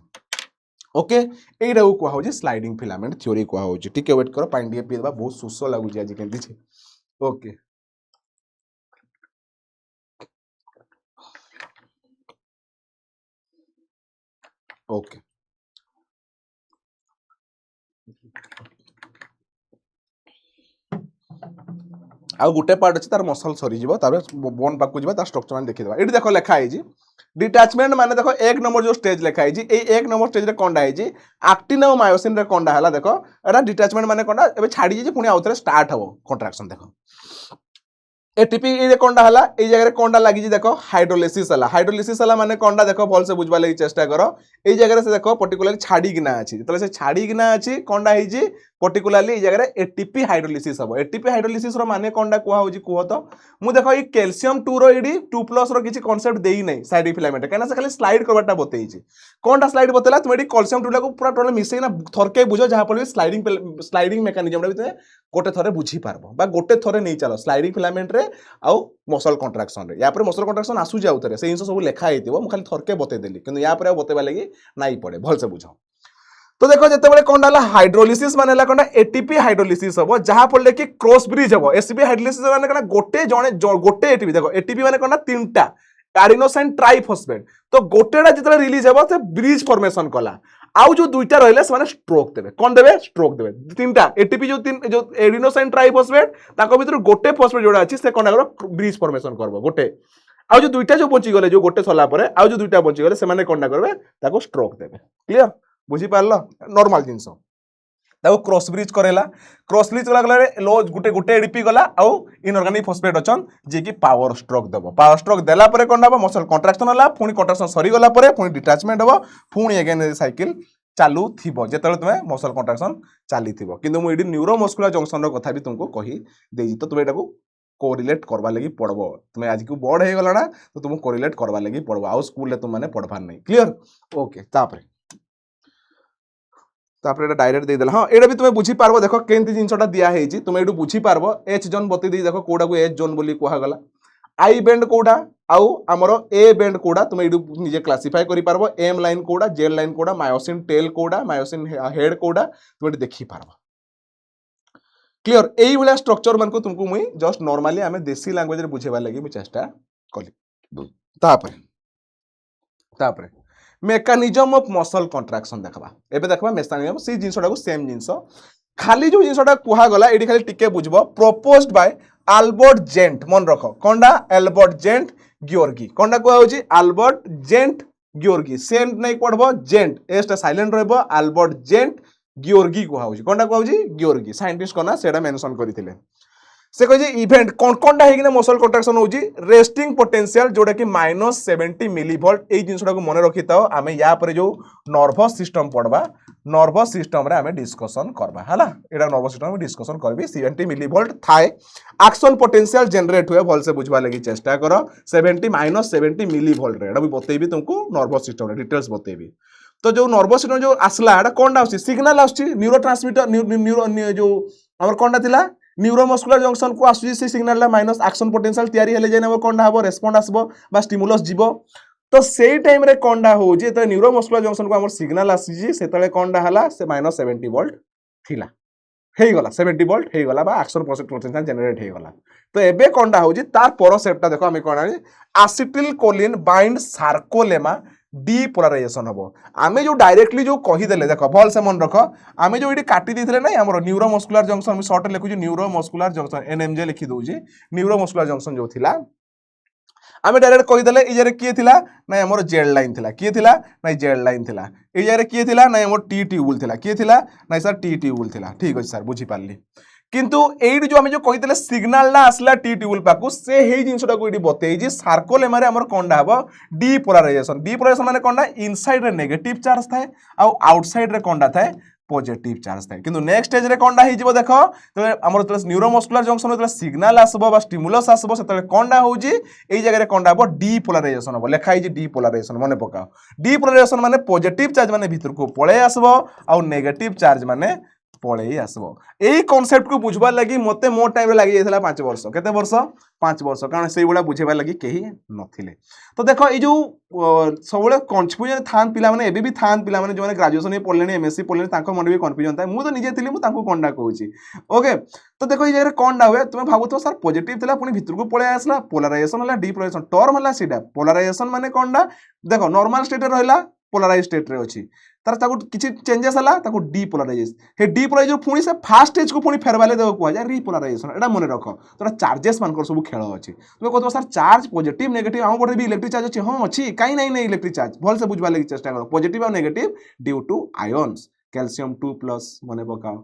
ओके एटा को कुहा होची स्लाइडिंग फिलामेंट थ्योरी कुहा होची ठीक है वेट करो पानी टिके पीबा बहुत सुसो लागु जे आज केंती छे ओके ओके आउ गोटे पार्ट अच्छे तार मसल सरी बोन पाक जा स्ट्रक्चर मैंने देखीद ये देख लिखा है डिटाचमेंट माने देखो एक नंबर जो स्टेज लिखा है एक नंबर स्टेज कंडा है एक्टिन और मायोसिन कंडा है देखो एटा डिटाचमेंट माने कंडा एबे छाड़ी जे पुनी आउथरे स्टार्ट हो कंट्राक्शन देखो एटीपी ये कंडा हला ए जगह कंडा लगी देखो हाइड्रोलिसिस हला माने कंडा देखो भल से बुझबा लगी चेष्टा करो ए जगह से देखो पर्टिकुलरली छाड़ी गिना अछि तले से छाड़ी गिना अछि कंडा है जी पर्टिकुलरली ए जगह एटीपी हाइड्रोलिसिस हबो एटीपी हाइड्रोलिसिस रो माने कंडा कुआ होजी कुह तो मु देखो ई कैल्शियम 2 रो एडी 2+ रो किछि कांसेप्ट देई नै साइड फिलामेंट कहना से खाली स्लाइड करबाटा बतेई छी कोनटा स्लाइड बतेला तुम एडी कैल्शियम 2 को पूरा टोटल मिसै ना थरके बुझो जहा पर स्लाइडिंग मेकानिज्म रे बिते गोटे थरे बुझी पारबो बा गोटे थरे नै चलो स्लाइडिंग फिलामेंट रे आउ मसल कंट्राक्शन रे या पर मसल कंट्राक्शन आसु जाउ थरे से इंस सब लिखा हेतिबो मु खाली थरके बते देली किंतु या पर बतेबा लागि नाइ पड़े भल से बुझो तो देखो जिते बड़े कौन डाला हाइड्रोलिसिस माने ला कौन एटीपी हाइड्रोलिसिस हबो जहां पड़ले कि क्रॉस ब्रिज हबो एसीपी हाइड्रोलिसिस माने कौन गोटे जणे गोटे एटीपी देखो एटीपी माने कौन तीनटा एडिनोसाइन ट्राइफॉस्फेट तो गोटेडा जिते रिलीज हबो से ब्रिज फॉर्मेशन कला आउ जो दुईटा रहले से माने स्ट्रोक देबे कोन देबे स्ट्रोक देबे तीनटा एटीपी जो एडिनोसाइन ट्राइफॉस्फेट ताको भीतर गोटे फॉस्फेट जोड़ा अछि से कोन ब्रिज फॉर्मेशन करबो गोटे आउ जो दुईटा जो बची गले जो गोटे सला परे आउ जो दुईटा बची गले से माने कोन करबे ताको स्ट्रोक देबे क्लियर बुझी पारल नॉर्मल जिंस ताको क्रॉस ब्रिज करेला क्रॉस ब्रिज कला गले लो गुटे गुटे एडीपी गला आउ इनऑर्गेनिक फॉस्फेट अछन जे कि पावर स्ट्रोक देबो पावर स्ट्रोक देला परे कोन हबो मसल कंट्राक्शन होला पुनी कंट्राक्शन सरी गला परे पुनी डिटैचमेंट हबो पुनी अगेन साइकिल चालू थिबो जेतले तुमे मसल कंट्राक्शन चाली थिबो किंतु मु एडी न्यूरोमस्कुलर जंक्शन रो कथा भी तुमको कहि देई तो तुमे एटाको कोरिलेट करबा लागि पड़बो तुमे आज को बड़ हे गला ना तो तुम कोरिलेट करबा लागि पड़बो आउ स्कूल ले तुम माने पढ़बार नै क्लियर ओके तापरे डायरेक्ट दे देला हां एडा भी तुमे बुझी पारबो देखो केंती जिंसटा दिया हे जी तुमे एडू बुझी पारबो एच जोन बते दी देखो कोडा को एच जोन बोली कोहा गला आई बेंड कोडा आउ हमरो ए बेंड कोडा तुमे एडू निजे क्लासिफाई करि पारबो एम लाइन कोडा जेल लाइन कोडा मायोसिन टेल कोडा मायोसिन हेड कोडा तुमे देखि पारबो क्लियर एई वाला स्ट्रक्चर मन को तुमको मुई जस्ट नॉर्मली हमें देसी लैंग्वेज रे बुझेबा लागि मु चेष्टा कली तापरे मेकानिज्म ऑफ मसल कंट्राक्शन देखबा एबे देखबा मेकानिज्म से जिंसटा को सेम जिंस खाली जो जिंसटा कुहा गला एडी खाली टिके बुझबो प्रपोज्ड बाय अल्बर्ट जेंट मन रखो कोंडा अल्बर्ट जेंट गियोर्गी कोंडा कुहा होची अल्बर्ट जेंट गियोर्गी सेंट नै पढबो जेंट एस्ट साइलेंट रहबो अल्बर्ट जेंट गियोर्गी कुहा होची कोंडा कुहा होची गियोर्गी साइंटिस्ट कोना सेडा मेंशन करिथिले से कहे इवेंट कौन कौन है मसल कंट्राक्शन होची रेस्टिंग पोटेंशियल जोटा कि -70 मिलीवोल्ट ए जिंसटा को मन रखि थाओ आमे या पर जो नर्वस सिस्टम पढ़बा नर्वस सिस्टम रे आमे डिस्कशन करबा हला एडा नर्वस सिस्टम में डिस्कशन करबी 70 मिलीवोल्ट थाए एक्शन पोटेंशियल जनरेट हुए भल से बुझबा लागि चेष्टा करो 70 -70 मिलीवोल्ट रे एडा भी बतेबी तुमको नर्वस सिस्टम रे डिटेल्स बतेबी तो जो नर्वस सिस्टम जो आसला एडा कोनडा आसी सिग्नल आसी न्यूरोट्रांसमीटर न्यूरो जो हमर कोनडा थिला न्यूरोमस्कुलर जंक्शन को आसुची से सिग्नल ला माइनस एक्शन पोटेंशियल तयारी हेले जे नबो कोनडा हबो रेस्पोंड आसबो बा स्टिमुलस जीवो तो सेई टाइम रे कोनडा हो जे तो न्यूरोमस्कुलर जंक्शन को हमर सिग्नल आसीची सेतले कोनडा हला से -70 वोल्ट थिला हेई गला 70 वोल्ट हेई गला बा एक्शन पोटेंशियल जनरेट हेई गला तो एबे कोनडा हो जे तार पर सेप्टा देखो हम कोना एसिटिल कोलिन बाइंड सार्कोलेमा डीपोलाराइजेशन हबो आमे जो डायरेक्टली जो कहि देले देखो भल से मन रखो आमे जो इडी काटी दिथिले नै हमरो न्यूरोमस्कुलर जंक्शन हम शॉर्ट लिखु जे न्यूरोमस्कुलर जंक्शन एनएमजे लिखि दउ जे न्यूरोमस्कुलर जंक्शन जो थिला आमे डायरेक्ट कहि देले इ जरे किए थिला नै हमरो जेड लाइन थिला किए थिला नै जेड लाइन थिला इ जरे किए थिला नै हमरो टी ट्यूबुल थिला किए थिला नै सर टी ट्यूबुल थिला ठीक अछि सर बुझी पारली किंतु एडी जो हमें जो कहितले सिग्नल ना आसला टी ट्यूबुल पाकु से हेई जिंसटा को एडी बतेई जे सार्कोलेमा रे हमर कोनडा हबो डीपोलाराइजेशन माने कोनडा इनसाइड रे नेगेटिव चार्ज थाए आ आउटसाइड रे कोनडा थाए पॉजिटिव चार्ज थाए किंतु नेक्स्ट स्टेज रे कोनडा हे जिवो देखो तो हमर त न्यूरोमस्कुलर जंक्शन होतला सिग्नल आसबो बा स्टिमुलस आसबो सेतले कोनडा होउजी एई जगह रे कोनडा हो डीपोलराइजेशन हो लेखा हे डीपोलराइजेशन मने पकाओ डीपोलराइजेशन माने पॉजिटिव चार्ज माने भीतर को पळे आसबो आ नेगेटिव चार्ज माने पळे आसबो एई कांसेप्ट को बुझबार लागि मते मो टाइम रे लागि जायथला 5 वर्ष केते वर्ष 5 वर्ष कारण सेई गुडा बुझेबार लागि केही नथिले तो देखो ए जो सबले कन्फ्यूजन थान पिला माने एबे भी थान पिला माने जो माने ग्रेजुएशन में पढ़लेनी एमएससी पढ़लेनी तांको मन भी कन्फ्यूजन था मु तो निजे थिली मु तांको कोनडा कहूची ओके तो देखो ए जगह कोनडा हुए तुमे भाबुतो सर पॉजिटिव थिला पुनी भीतर को पळे आसला पोलराइजेशन होला डीपोलराइजेशन टर्म होला सीधा पोलराइजेशन माने कोनडा देखो नॉर्मल स्टेट रे रहला पोलराइज स्टेट रे अछि तार ताको किछि चेंजेस हला ताको डीपोलराइज हे डीपोलराइज पुनी से फास्ट स्टेज को पुनी फेरवाले देबो को जा रिपोलराइजेशन एटा मने रखो तोरा चार्जेस मान कर सब खेल अछि तुमे कहतो सर चार्ज पॉजिटिव नेगेटिव हम बडे भी इलेक्ट्रिक चार्ज अछि हां अछि काई नहीं इलेक्ट्रिक चार्ज भल से बुझबा लागि चेष्टा करो पॉजिटिव और negative due to ions calcium 2+ मने पकाओ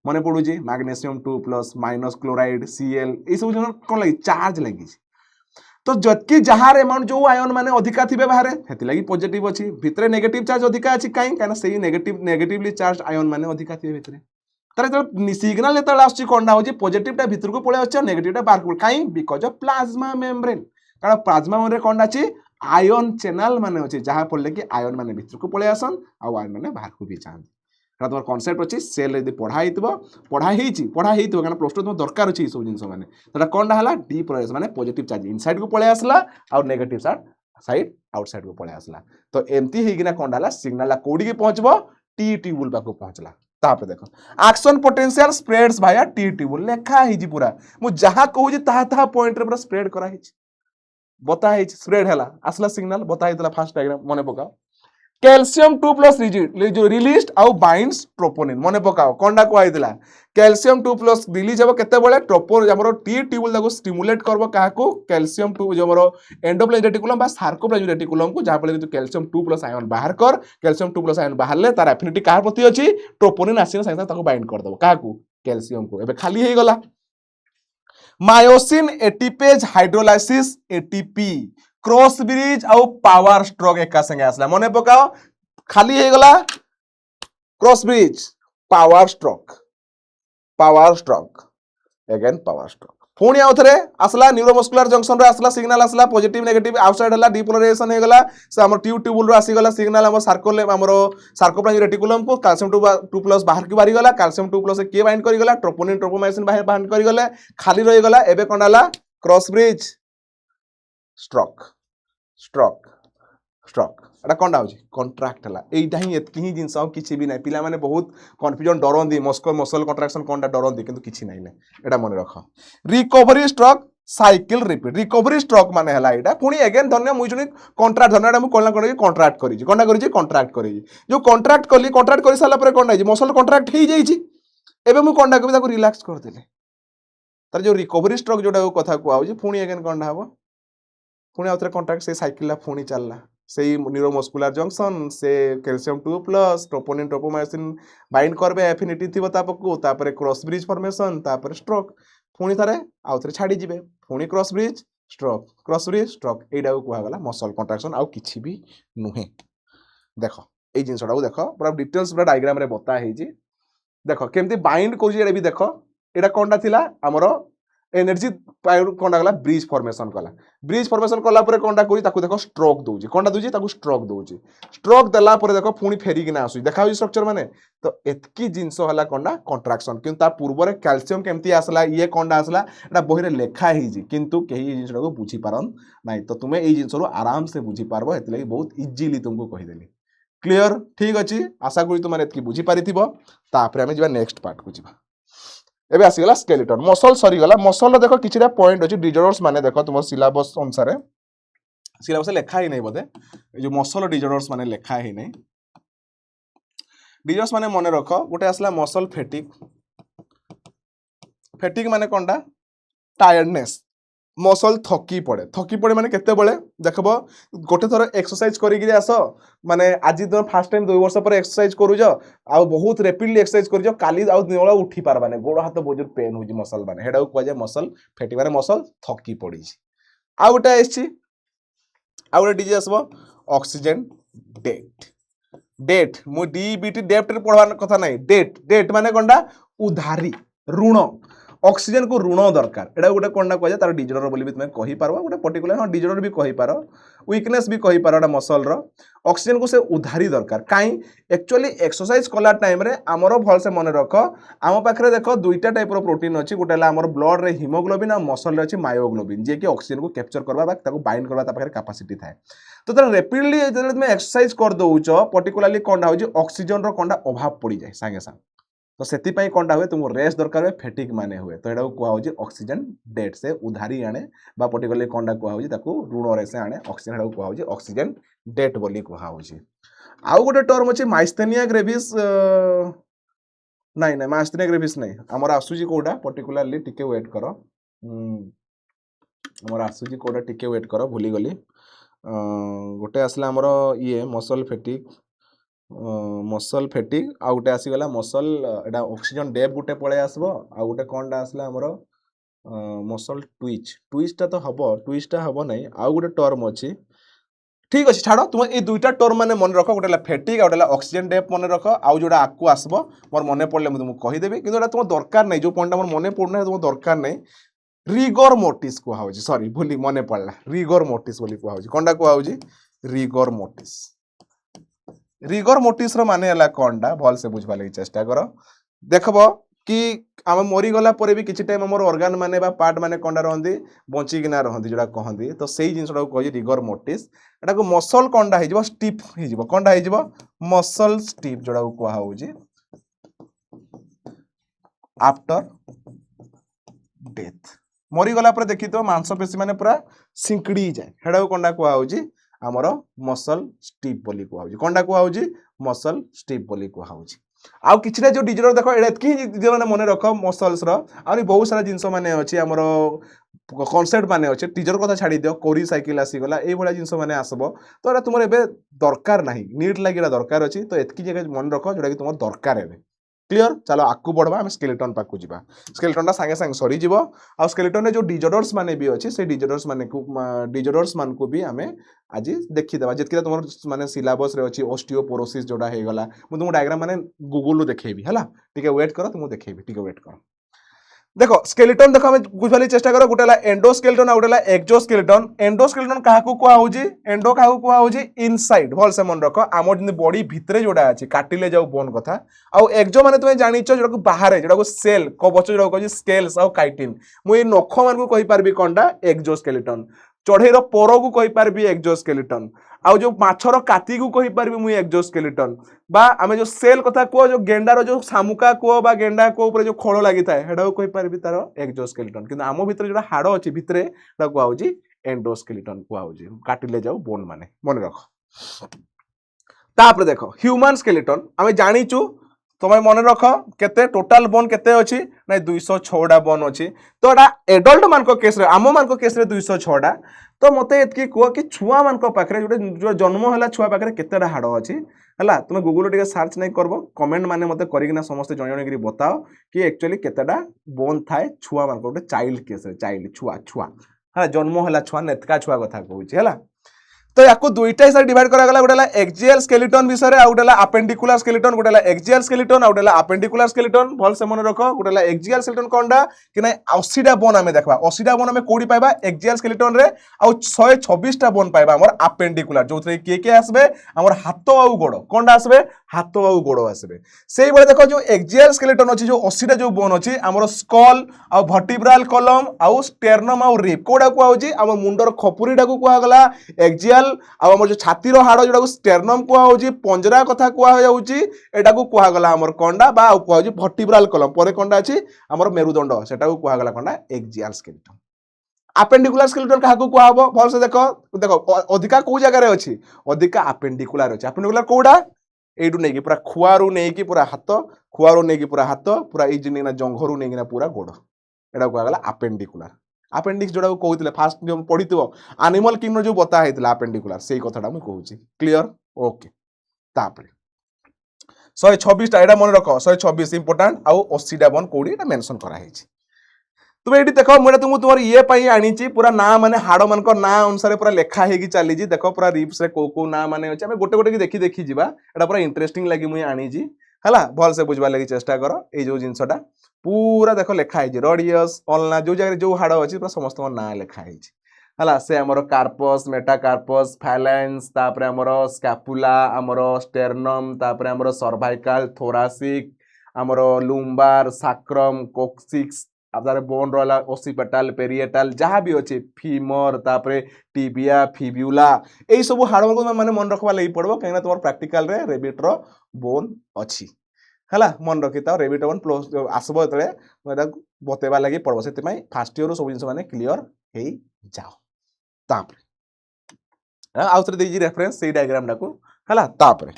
मने पडु जी मैग्नीशियम 2+ माइनस क्लोराइड Cl ए सब जन कोन लागि चार्ज लागि तो जतकी जहार अमाउंट जो आयन माने अधिका थिबे बाहरे हेति लागि पॉजिटिव अछि भितरे नेगेटिव चार्ज अधिका अछि काई काना सेही नेगेटिवली चार्ज आयन माने अधिका थिबे भितरे तारे जो सिग्नल एतल आछि कोनडा होजी पॉजिटिव टा भीतर को पळे अछि नेगेटिव टा बाहर को काई बिकॉज ऑफ प्लाज्मा मेम्ब्रेन कारण प्लाज्मा मेम्ब्रेन कोनडा अछि आयन चैनल माने अछि जहां पड़ले कि आयन माने भीतर को पळे आसन आ आयन माने बाहर को भी जान कारण तोर कांसेप्ट अछि सेल यदि पढ़ा हेइतिबो कारण प्लस 2 तुम दरकार अछि सब जिंस माने तोरा कोनडा हला डीपोलराइजेशन माने पॉजिटिव चार्ज इनसाइड को पळे आसला और नेगेटिव चार्ज साइड आउटसाइड को पळे आसला तो एमती हेगिना कोनडा हला सिग्नल ला कोडी के पहुंचबो टी ट्यूबुल पाको पहुंचला तापर देखो एक्शन पोटेंशियल स्प्रेड्स भाया टी ट्यूबुल लेखा हिजी पूरा मु जहा कहू जे ताहा पॉइंट रे पूरा स्प्रेड करा हिजी बता हिजी स्प्रेड हला असला सिग्नल बता हितला फास्ट डायग्राम मने पकाओ कैल्शियम 2+ रिलीज्ड आउ बाइंड्स ट्रोपोनिन मने पकाओ कोनडा को आइतला कैल्शियम 2+ रिलीज हेबो केते बेले ट्रोपोन हमरो टी ट्यूबुल दाको स्टिमुलेट करबो काहाको कैल्शियम 2 जो हमरो एंडोप्लाज्मिक रेटिकुलम बा सार्कोप्लाज्मिक रेटिकुलम को जहा पले तू कैल्शियम 2+ आयन बाहर कर कैल्शियम 2+ आयन बाहरले तार एफिनिटी काहा प्रति अछि ट्रोपोनिन आसीन साइसा ताको बाइंड कर दबो काहाको कैल्शियम को एबे खाली हे गला myosin ATPase hydrolysis ATP cross bridge आउ पावर स्ट्रोक एका संगे आसला मने पकाओ खाली हे गला cross bridge power stroke again power stroke पुणी आउथरे आसला न्यूरोमस्कुलर जंक्शन रे आसला सिग्नल आसला पॉजिटिव नेगेटिव आउटसाइड हला डीपोलराइजेशन हे गला से हमर ट्यूबुल रो आसी गला सिग्नल हमर सार्कोप्लाज्मिक रेटिकुलम को कैल्शियम 2+ बाहर की बारी गला कैल्शियम 2+ से के बाइंड करी गला ट्रोपोनिन ट्रोपोमाइसिन बाहर बाइंड करी गले खाली रही गला एबे कोनडाला क्रॉस ब्रिज स्ट्रोक एटा कोनडा होची कॉन्ट्रैक्ट हला एइटा ही एतकी ही जिंस आ किछि भी नै पिला माने बहुत कंफ्यूजन डरंदी मसल कॉन्ट्रैक्शन कोनडा डरंदी किंतु किछि नै एटा मन रख recovery stroke cycle repeat recovery stroke माने हला एटा पुनी अगेन धन्य मुई जनी कॉन्ट्रैक्ट धन्यटा मु कोनला कोन कॉन्ट्रैक्ट करी कोनडा करी कॉन्ट्रैक्ट करी जो कॉन्ट्रैक्ट करी साला पर कोनडा जी मसल कॉन्ट्रैक्ट ही जाई छी एबे मु कोनडा कबी ताको रिलैक्स कर देले तार जो रिकवरी स्ट्रोक जोटा कथा को आउजी पुनी अगेन कोनडा हबो पुनी आउथरे कॉन्ट्रैक्ट से साइकिल ला पुनी चलला से न्यूरोमस्कुलर जंक्शन से कैल्शियम 2+ ट्रोपोनिन ट्रोपोमाइसिन बाइंड करबे एफिनिटी थिबो तापको तापरे क्रॉस ब्रिज फॉर्मेशन तापरे स्ट्रोक पुनी थारे आउथरे छाडी जिबे पुनी क्रॉस ब्रिज स्ट्रोक एडा को कुहा गला मसल कॉन्ट्रैक्शन आउ किछि भी नुहे देखो ए जिंसडा को देखो पूरा डिटेल्स पूरा डायग्राम रे बता हे जी देखो केमती बाइंड कोजी एडा भी देखो एडा कोनडा थिला हमरो एनर्जी कोनडा गला ब्रिज फॉर्मेशन कला परे कोनडा कोई ताकू देखो स्ट्रोक दोजी कोनडा दोजी ताकू स्ट्रोक देला परे देखो पुनी फेरी किना आसु देखा होई स्ट्रक्चर माने तो एतकी जिंस हला कोनडा कॉन्ट्रैक्शन किंतु ता पूर्व रे कैल्शियम केमती आसला ये कोनडा आसला एटा बही रे लेखा हे जी किंतु केही ए जिंसडा को बुझी पारन नाही तो तुमे ए जिंस रो आराम से बुझी पारबो एतले बहुत इजीली तुमको कहि देली क्लियर ठीक अछि आशा करी तुमारे एतकी बुझी पारिथिबो तापरे हमें जिबा नेक्स्ट पार्ट को जिबा एबे आसीगला स्केलेटन मसल सरी गला मसल देखो किछिटा पॉइंट अछि डिजॉर्डर्स माने देखो तुम सिलेबस अनुसार सिलेबस लेखा ही नै बदे जो मसल डिजॉर्डर्स माने लेखा ही नै डिजॉर्डर्स माने मने रखो गोटे आसला मसल फैटिक माने कोनडा टायर्डनेस मसल थकी पड़े माने केते बळे देखबो गोटे थोर एक्सरसाइज करी गिरी आसो माने आज दिन फर्स्ट टाइम 2 वर्ष पर एक्सरसाइज करू जो आ बहुत रैपिडली एक्सरसाइज करू जो काली आ निवळ उठी पारबा ने गोड़ हाथ बहुत पेन होजी मसल माने हेडा को जे मसल फैटिक माने मसल थकी पड़ी आ गोटे आछि आ गोटे डिजीज आसबो ऑक्सीजन डेट डेट मु डीबीटी डेप्ट रे पढ़वार कथा नहीं डेट डेट माने कोनडा उधारी ऋण ऑक्सीजन को ऋण दरकार एटा गोटे कोनडा कह तार डिजर्डर बोली भी तुम कहि पारबो गोटे पर्टिकुलर हां डिजर्डर भी कहि पारो वीकनेस भी कहि पारो एटा मसल रो ऑक्सीजन को से उधारी दरकार काई एक्चुअली एक्सरसाइज कला टाइम रे हमरो भल से मन रख आम पाखरे देखो दुईटा टाइप रो प्रोटीन अछि गोटे ला हमर ब्लड रे हीमोग्लोबिन और मसल रे अछि मायोग्लोबिन जे कि ऑक्सीजन को कैप्चर करबा बा ताको बाइंड करबा ता पाखरे कैपेसिटी थाए तो तर रैपिडली जदि तुम एक्सरसाइज कर दउछ पर्टिकुलरली कोनडा होजी ऑक्सीजन रो कोनडा अभाव पड़ी जाय संगे संग तो सेति पई कोनडा हुए तुमको रेस्ट दरकार हुए फेटिक माने हुए तो एडा को होजी ऑक्सीजन डेट से उधारी आने बा पर्टिकुलरली कोनडा को होजी ताको ऋण रे से आने ऑक्सीजन एडा को होजी ऑक्सीजन डेट बोली को होजी आउ गोटे टर्म अछि माइस्थेनिया ग्रेविस नहीं नहीं माइस्थेनिया ग्रेविस नहीं हमर आसुजी कोडा पर्टिकुलरली टिके वेट करो हमर आसुजी कोडा टिके वेट करो भूली गली गोटे आसला हमर ये मसल फेटिक आ गोटे आसीगला मसल एटा ऑक्सीजन डेप गोटे पळे आसबो आ गोटे कोनडा आसला हमर मसल ट्विचटा तो हबो ट्विचटा हबो नहीं आ गोटे टर्म अछि ठीक अछि छाड़ो तुम ए दुईटा टर्म माने मन रखो गोटेला फेटिक आ गोटेला ऑक्सीजन डेप मन रखो आ जोडा आकु आसबो मोर मने पड़ले म तुमको कहि देबी किंतु एटा तुम दरकार नहीं जो पॉइंट मोर मने पड़ने तुम दरकार नहीं रिगोर मोर्टिस को हाउजी सॉरी भूली मने पड़ला रिगोर मोर्टिस बोली को हाउजी कोनडा को हाउजी रिगोर मोर्टिस रो माने हला कोनडा भल से बुझबा लागि चेष्टा करो देखबो कि आम मरी गला परे भी किछि टाइम हमर ऑर्गन माने बा पार्ट माने कोनडा रहंदी बंची किना रहंदी जोडा कहंदी तो सेही जिंसडा को कहजी रिगोर मोर्टिस एटा को मसल कोनडा हे जिवो स्टिफ हे जिवो कोनडा हे जिवो मसल स्टिफ जोडा को कहा होजी आफ्टर डेथ मरी गला पर देखि तो मांसपेशी माने पूरा सिंकड़ी जाय हेडा को कोनडा को होजी हमर मसल स्टिफ बोली को होजी कोनडा को होजी मसल स्टिफ बोली को होजी आउ किछटा जो डिजर्डर देखो एडा की जे माने रखो मसल्स रो आउरी बहुत सारा जिंस माने अछि हमर कॉन्सेप्ट माने अछि टीचर कथा छाडी दियो कोरी साइकिल आसी गला ए बडा जिंस माने आसबो तो एटा तुमर एबे दरकार नाही नीट लागिरा दरकार अछि तो एतकी जगह मन रखो जोडा कि तुमर दरकार एबे क्लियर चलो आकु बढ़वा हम स्केलेटन पाकु जिबा स्केलेटन संगे संगे सरी जीवो आ स्केलेटन जो डिजर्डर्स माने भी अछि से डिजर्डर्स मान को भी हमें आज देखि देबा जेतकी तुमर माने सिलेबस रे अछि ऑस्टियोपोरोसिस जोडा हे गला मु तुम डायग्राम माने गूगल लो देखेबी हला ठीक वेट करो तुम देखेबी ठीक वेट करो देखो स्केलेटन देखो हम बुझवाली चेष्टा करो गोटेला एंडोस्केलेटन आ गोटेला एक्सोस्केलेटन एंडोस्केलेटन काहाकू कुआ होजी एंडो काहाकू कुआ होजी इनसाइड भल से मन रखो आमर जिन बॉडी भितरे जोडा अछि काटिले जाऊ बोन कथा आ एक्सो माने तुमे जानिचो जोडा को बाहर जोडा को सेल कवच जोडा को स्केल्स आ काइटिन मु ए नख मान को कहि पारबी कोनडा एक्सोस्केलेटन चढ़ेर पर को कहि पारबी एक्सोस्केलेटन आउ जो माछर काती को कहि पारबी मु एक्सोस्केलेटन बा आमे जो सेल कथा को जो गेंडार जो सामुका को बा गेंडा को ऊपर जो खोल लागि थाए हेडा को कहि पारबी तारो एक्सोस्केलेटन किंतु आमो भितर जोडा हाड़ अछि भितरे ता को आउजी एंडोस्केलेटन को आउजी काटिले जाऊ बोन माने मन रख तापर देखो ह्यूमन स्केलेटन आमे जानिचु तुम्हें मन रख केते टोटल बोन केते अछि नै 206 टा बोन अछि तो एटा एडल्ट मान को केस रे आमो मान को केस रे 206 टा तो मते एतकी को कि छुआ मान को पाखरे जो जन्म होला छुआ पाखरे केतेटा हाड़ अछि हला तुम गूगल टिके सर्च नै करबो कमेंट माने मते करिकिना समस्त जण जण करी बताओ कि एक्चुअली केतेटा बोन थाए छुआ मान को चाइल्ड केस रे चाइल्ड छुआ हला जन्म होला छुआ नेतका छुआ कथा कहूची हला तो याकू दुईटा हिसाब डिवाइड करा गला गोटेला एक्सियल स्केलेटन विषय रे आ गोटेला अपेंडिकुलर स्केलेटन गोटेला एक्सियल स्केलेटन आ गोटेला अपेंडिकुलर स्केलेटन भल से मन रखो गोटेला एक्सियल स्केलेटन कोनडा कि नै 80 टा बोन हमें देखबा 80 टा बोन हमें कोडी पाइबा एक्सियल स्केलेटन रे आ 126 टा बोन पाइबा हमर अपेंडिकुलर जोथरे के आसबे हमर हाथ आ गोड़ कोनडा आसबे हाथ आ गोड़ आसबे सेही बळे देखो जो एक्सियल स्केलेटन अछि जो 80 टा जो बोन अछि हमर स्कल आ वर्टिब्रल कॉलम आ स्टेर्नम आ रिब कोडा को आउजी हमर मुंडर खपुरीडा को कुआ गला एक्सियल आम जो छातीर हाड़ जो स्टेर्नम कुआ पंजरा कथा कुआजी एटा को कुआगला आमर कंडा बा कुआजी वर्टिब्रल कलम पर कंडा अछि आमर मेरुदंड सेटा को कुआगला कंडा एक्सियल स्केलेटन अपेंडिकुलर स्केलेटन काहा को कुआबो भल से देखो देखो अधिका को जगह रे अछि अधिका अपेंडिकुलर अछि अपेंडिकुलर कोडा एडु नेकी पूरा खुआरु नेकी पूरा हाथ पूरा ई जिनेना जंघरु नेकिना पूरा गोड़ एटा कुआगला अपेंडिकुलर अपेंडिक्स जोड़ा को कहउतिले फास्ट जो पढितबो एनिमल किंगडम जो बता हैतिला अपेंडिकुलर सेही कथाटा मु कहउची क्लियर ओके तापरे 126 टा एडा मन रखो 126 इंपोर्टेंट आ 80 टा बन कोडी एटा मेंशन करा हैछि तुम ये देख मुझे तुम तुम ये आनी पूरा ना माने हाड़ मान ना अनुसार पूरा लेखा हो चली देख पूरा रिप्स रे को ना माने अच्छे आम गोटे गोटे देखी देखी जावा एटा पूरा इंटरेस्टिंग लगी मुझे आनी है भल से बुझवा लगी चेष्टा कर ये जो जिनसटा पूरा देख लिखाई रडियस अल्ना जो जगह जो हाड़ अच्छी पूरा समस्त ना लिखाई है से आमर कार्पस मेटाकार्पस फाइलेंस तापर आमर स्कैपुला आमर स्टेर्नम तापर आमर सर्वाइकल थोरासिक आमर लुम्बार साक्रम कोक्सिक्स आधार बोन रहा ओसिपेटाल पेरिएटाल जहाँ भी अच्छे फीमर तापर टिबिया फिब्यूला यही सब हाड़ को मैंने मन रखवा लगी पड़ो कहीं तुम प्रैक्टिकल रे रेबिटर बोन अच्छी है मन रखी था रेबिटर बोन प्लस आसब जो बतेवा लगी पड़ो से फास्ट इयर सब जिन मैंने क्लीयर हो जाओ आउ थे देजी रेफरेंस से डायग्राम टाकू है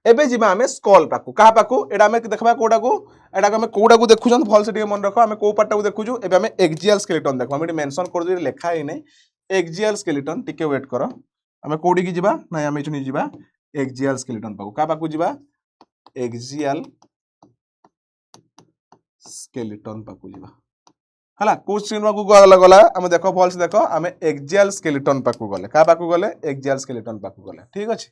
एबे जीवा आमे स्कल पाकू कहा पाकू एडा आमे देखबा कोडा को एडा आमे कोडा को देखु जंत भल से टिके मन रखो आमे को पार्ट को देखुजु एबे आमे एक्सियल स्केलेटन देखो आमे मेंशन कर दे लेखा ही नै एक्सियल स्केलेटन टिके वेट करो आमे कोडी की जीवा नै आमे इचनी जीवा एक्सियल स्केलेटन पाकू का पाकू जीवा एक्सियल स्केलेटन पाकू जीवा हला को स्क्रीन पाकू गला आमे देखो भल से देखो आमे एक्सियल स्केलेटन पाकू गले का पाकू गले एक्सियल स्केलेटन पाकू गले ठीक अछि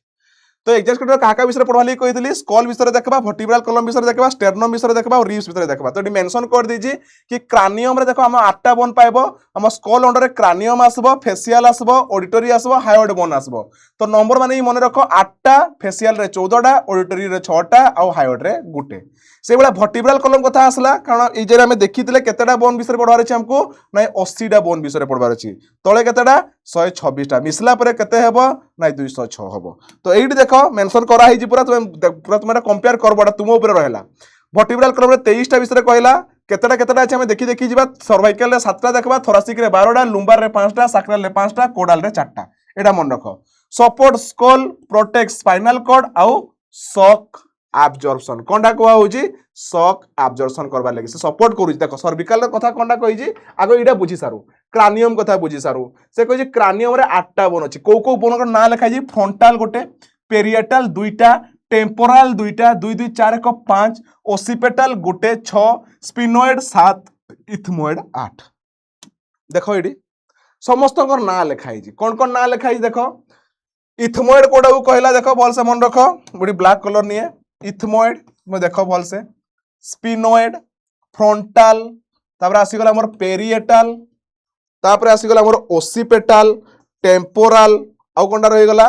तो एक्सियल स्केलेटन काका विषय पढ़वा लगी कही स्कल विषय देखा वर्टिब्रल कॉलम विषय देखा स्टेर्नम विषय देखा और रिब्स विषय देखा तो ये मेंशन कर दीजिए कि क्रानियम रे देखो आम 8टा बोन पाइब आम स्कल अंडर क्रानियम आसबो फेसियल आसबो ऑडिटरी आसबो हायोइड बोन आसबो तो नंबर माने मन रखो 8टा फेसियल रे 14टा ऑडिटरी रे 6टा और हायोइड रे गुटे से भाया वर्टिब्रल कॉलम कथा आसला कारण ये आम देखी केतेटा बोन विषय पढ़वार अच्छे आमको ना 80टा बोन विषय पढ़वार अच्छी तले केतेटा 126टा मिसला परे केते हेबो ना 206 हेबो तो एठी देखो मेंशन करा ही पूरा तुम कंपेयर करबो तुम ऊपर रहला वर्टिब्रल कॉलम रे 23टा विषय कहला केतेटा अच्छे देखी देखी जीवा सर्वाइकल रे 7टा देखबा थोरासिक रे 12टा लुम्बार रे 5टा सैक्रल रे 5टा कोडाल रे 4टा एटा मन रखो support skull protect spinal cord आउ शॉक एब्जॉर्प्शन कोनडा कोआ होजी शॉक एब्जॉर्प्शन करबा लागि से सपोर्ट करू देखो सर्विकल रे कथा कोनडा कहिजी आगो इडा बुझी सारू क्रानियम कथा बुझी सारू से कहिजी क्रानियम रे 8टा बोन अछि को बोन को ना लिखा जी फ्रंटल गोटे पेरिएटल 2टा टेम्पोराल 2टा 2 2 4 1 5 ओसिपेटल गोटे 6 स्पिनोइड 7 इथमोइड 8 देखो इडी समस्त ना लिखाई कौन ना लिखाई देखो इथमोइड कोडा को कहला देखो भल से मन रखो बड़ी ब्लैक कलर निये इथमोइड मैं देखो भल से स्पिनोइड फ्रंटल तापर आसीगला हमर पेरिएटल तापर आसीगला हमर ओसिपेटल टेम्पोराल आउ कोनडा रही गला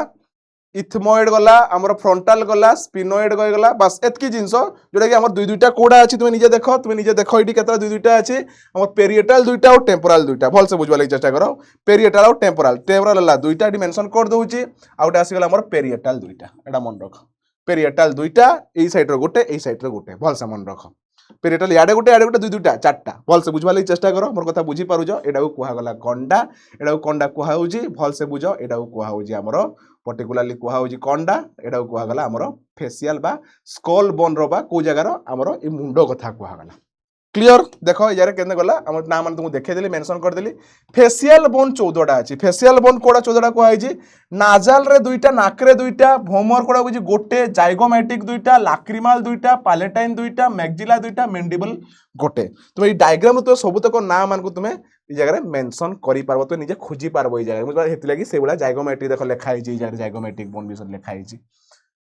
इथमोइड गला हमर फ्रंटल गला स्पिनोइड गला बस एतकी जिंस जोटा कि हमर दुई दुईटा कोडा अछि तुमे निजे देखो इडी केतरा दुई दुईटा अछि हमर पेरिएटल 2टा और टेम्पोराल 2टा भल से बुझवा लागि चेष्टा करो पेरिएटल और टेम्पोराल ला 2टा डी मेंशन कर दोउची आउटा आसी गला हमर पेरिएटल 2टा एटा मन रखो पेरिएटल 2टा एई साइड रो गोटे एई साइड रो गोटे भल से मन रखो पेरिएटल याडे गोटे दुई दुईटा 4टा भल से बुझवा लागि चेष्टा करो मोर कथा बुझी पारुजो एटा को कुहा गला कंडा एटा को कंडा कुहा होउची भल से बुझो एटा को कुहा होउची हमर पर्टिकुलरली कुहा होउची कंडा एटा को कुहा गला हमर फेशियल बा स्कल बोन रो बा को जगह रो हमर ई मुंडो कथा कुहा गला क्लियर देखो यार केने गला हमर नाम मन तुमको देखे देली मेंशन कर देली फेशियल बोन 14टा अछि फेशियल बोन कोडा 14टा को आइजी नाजल रे 2टा नाक रे 2टा भोमर कोडा बुझी गोटे जाइगोमैटिक 2टा लैक्रिमल 2टा पैलेटाइन 2टा मैक्सिला 2टा मैंडिबल गोटे तुम ई डायग्राम तो सब तक नाम मान को तुम ई जगह रे मेंशन करि पारबो तो निजे खोजी पारबो ई जगह मतलब हेति लागि सेबुला जाइगोमैटिक देखो लेखा आइजी ई जगह जाइगोमैटिक बोन विषय लेखा आइजी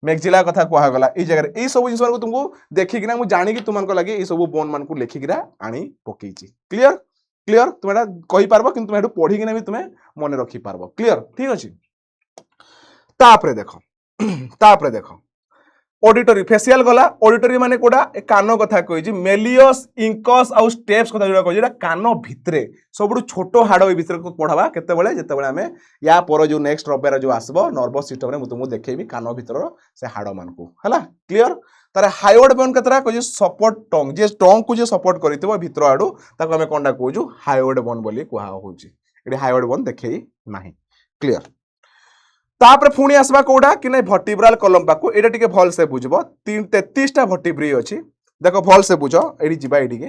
मैक्सिला कथा कुहा गला ई जगह ए सब जिंस को तुमको देखि किना मु जानि कि तुमन को लागि ए सब बोन मान को लेखि किरा आनी पकेइची क्लियर क्लियर तुम एटा कहि पारबो किंतु तुम एटा पढि किना भी तुमे मने रखि पारबो क्लियर ठीक अछि तापरे देखो ऑडिटरी फेशियल गला ऑडिटरी माने कोडा ए कानो कथा कहिजी मेलियस इंकस आउ स्टेप्स कथा जोडा कहिजी कानो भितरे सबडु छोटो हाडो ए भितरे को पढावा केते बेले जते बेले हमें या पर जो नेक्स्ट रबेर जो आसबो नर्वस सिस्टम रे मु तुमु देखेबी कानो भितर से हाडो मान को हला क्लियर तारे हायोइड बोन केतरा कहिजी सपोर्ट टंग जे टंग को जे सपोर्ट करितबो भितर आडू ताको हमें कोनडा कहजु हायोइड बोन बोली कुहा होउची एडी हायोइड बोन देखेई नाही क्लियर तापर पुणी आसबा कोडा कि नहीं वर्टिब्रल कॉलम पाकू एटा टिके भल से बुझबो 33टा वर्टिब्री अछि देखो भल से बुझो एडी जिबा एडी के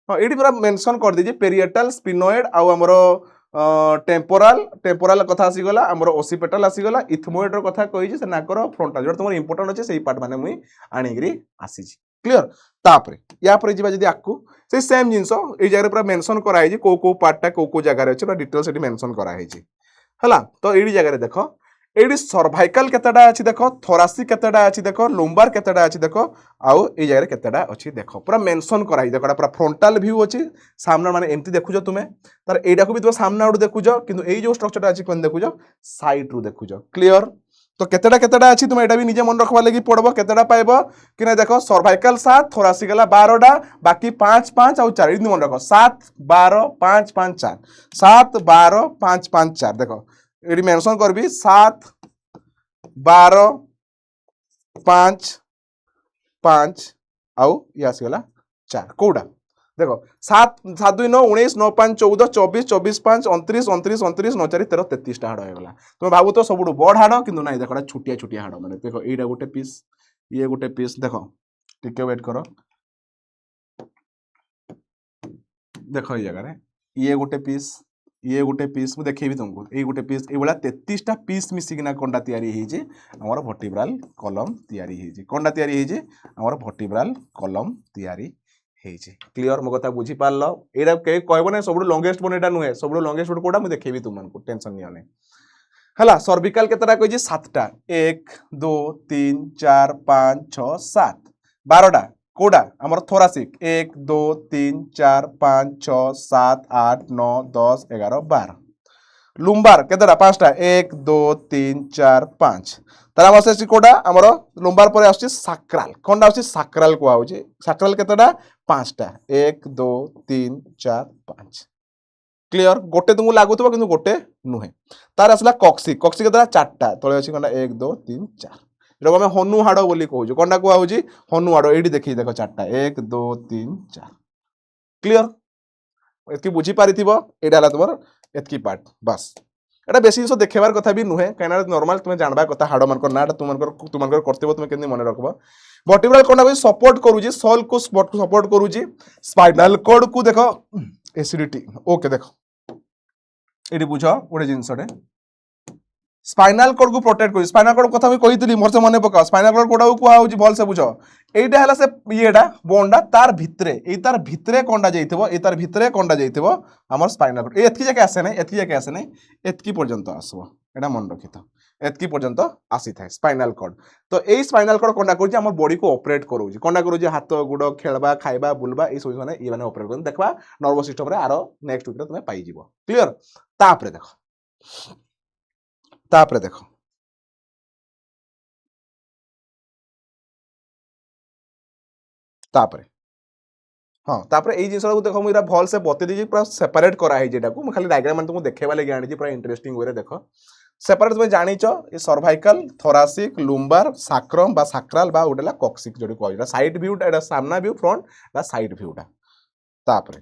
हां एडी पूरा मेंशन कर दीजिए पेरिएटल स्पिनोइड आउ हमरो टेम्पोराल कथा आसी गला हमरो ओसिपेटल आसी गला इथमोइड रो कथा कहि जे से नाकर फ्रंटल जो तुमर इंपोर्टेंट अछि सेही पार्ट माने मुई आनिगिरी आसी छी क्लियर तापर या पर जिबा जदी आकु से सेम जिंस ए जगह पूरा मेंशन करा है को पार्टटा को जगह रे अछि पूरा डिटेल सेठी मेंशन करा है हला तो एडी जगह रे देखो एडी सर्वाइकल केतेडा अछि देखो थोरासिक केतेडा अछि देखो लुम्बार केतेडा अछि देखो आउ ए जगह रे केतेडा अछि देखो पूरा मेंशन करा है देखो पूरा फ्रंटल व्यू अछि सामने माने एमती देखुजो तुमे तार एडा को भी तो सामने आउट देखुजो किंतु एई जो स्ट्रक्चर अछि कोन देखुजो साइड रु देखुजो क्लियर तो केतेडा केतेडा अछि तुम एटा भी निजे मन रखवा लागि पड़बो केतेडा पाइबो कि ना देखो सर्वाइकल 7 थोरासिक गला 12टा बाकी 5 5 और 4 इदि मन रखो 7 12 5 5 4 7 12 5 5 4 देखो एडी मेंशन करबी 7 12 5 5 आउ ये आसीगला 4 कोडा देखो 7 7 2 9 19 9 5 14 24 24 5 29 29 29 9 4 13 33 टा हाड़ होगला तुम भाबू तो सबुठ बड़ हाड़ किंतु ना देखो छुटिया छुटिया हाड़ माने देखो एटा गोटे पीस ये गोटे पीस देखो टिके वेट करो देखो ये जगह रे ये गोटे पीस मु देखेबी तुमको ए गोटे पीस ए वाला 33 टा पीस मिसिकिना कोंडा तयारी हेजे हमर वर्टिब्रल कॉलम तयारी हेजे कोंडा तयारी हेजे हमर वर्टिब्रल कॉलम तयारी क्लियर मो कथा बुझी पारल एटा के कहबो नै सबुठ लॉन्गेस्ट बोन एटा नुहे सबुठ लॉन्गेस्ट बोन कोडा मु देखेबी तुमनको टेंशन नियो नै हला सर्विकल केतरा कहै जे 7टा 1 2 3 4 5 6 7 12टा कोडा हमर थोरासिक 1 2 3 4 5 6 7 8 9 10 11 12 लुम्बार केतरा 5टा 1 2 3 4 5 तार हमर से कोडा हमर लुम्बार पर आछि साक्राल कोनडा आछि साक्राल को आउछि साक्राल केतरा 5टा 1 2 3 4 5 क्लियर गोटे तुमको लागुथबो किंतु गोटे नुहे तार असला कॉक्सी केतरा 4टा तळे अछि कोनडा 1 2 3 4 एरो हम हनु हाडो बोली कहूछु कोनडा को आउछि हनु हाडो एडी देखि देखो 4टा 1 2 3 4 क्लियर एतकी बुझी पारिथिबो एडा हला तुमर एतकी पार्ट बस एटा बेसी जिंस देखेबार कथा भी नुहे काइना नॉर्मल तुम जानबा कथा हाडो मानकर नाटा तुमनकर करतेबो तुम केनि मने रखबो वर्टिब्रल कोंडा को सपोर्ट करूजी सोल को सपोर्ट करूजी स्पाइनल कॉर्ड को देखो एसिडिटी ओके देखो एडी बुझो ओडे जिंसडे स्पाइनल कॉर्ड को प्रोटेक्ट करू स्पाइनल कॉर्ड कथा भी कहितली मोर से मने पका स्पाइनल कॉर्ड कोडा को आउजी भल से बुझो एटा हला से येडा बोंडा तार भितरे कोंडा जाइथिबो ए तार भितरे कोंडा जाइथिबो हमर स्पाइनल कॉर्ड एतकी जाके आसे नै एतकी पर्यंत आसबो एटा मन रखितो एतकी पर्यंत आसी थाए स्पाइनल कॉर्ड तो एई स्पाइनल कॉर्ड कोंडा करछि हमर बॉडी को ऑपरेट करूछि कोंडा करूछि हाथ गुडो खेलबा खाइबा बुलबा ए सब माने ई माने ऑपरेट करन देखबा नर्वस सिस्टम रे आरो नेक्स्ट वीक रे तुमे पाई जिवो क्लियर तापरे देखो तापरे हाँ तापरे एई जिंस को देखो मुरा भल से बते दीजी पूरा सेपरेट करा है जेटा को खाली डायग्राम मन तुमको देखेबा लागि आनी पूरा इंटरेस्टिंग वे रे देखो सेपरेट तुम जानिच ये सर्वाइकल थोरासिक लुम्बार साक्रम बा साक्राल बा उडेला कॉक्सिक जोडी कहै साइड व्यू एटा सामना व्यू फ्रंट बा साइड व्यूटा तापरे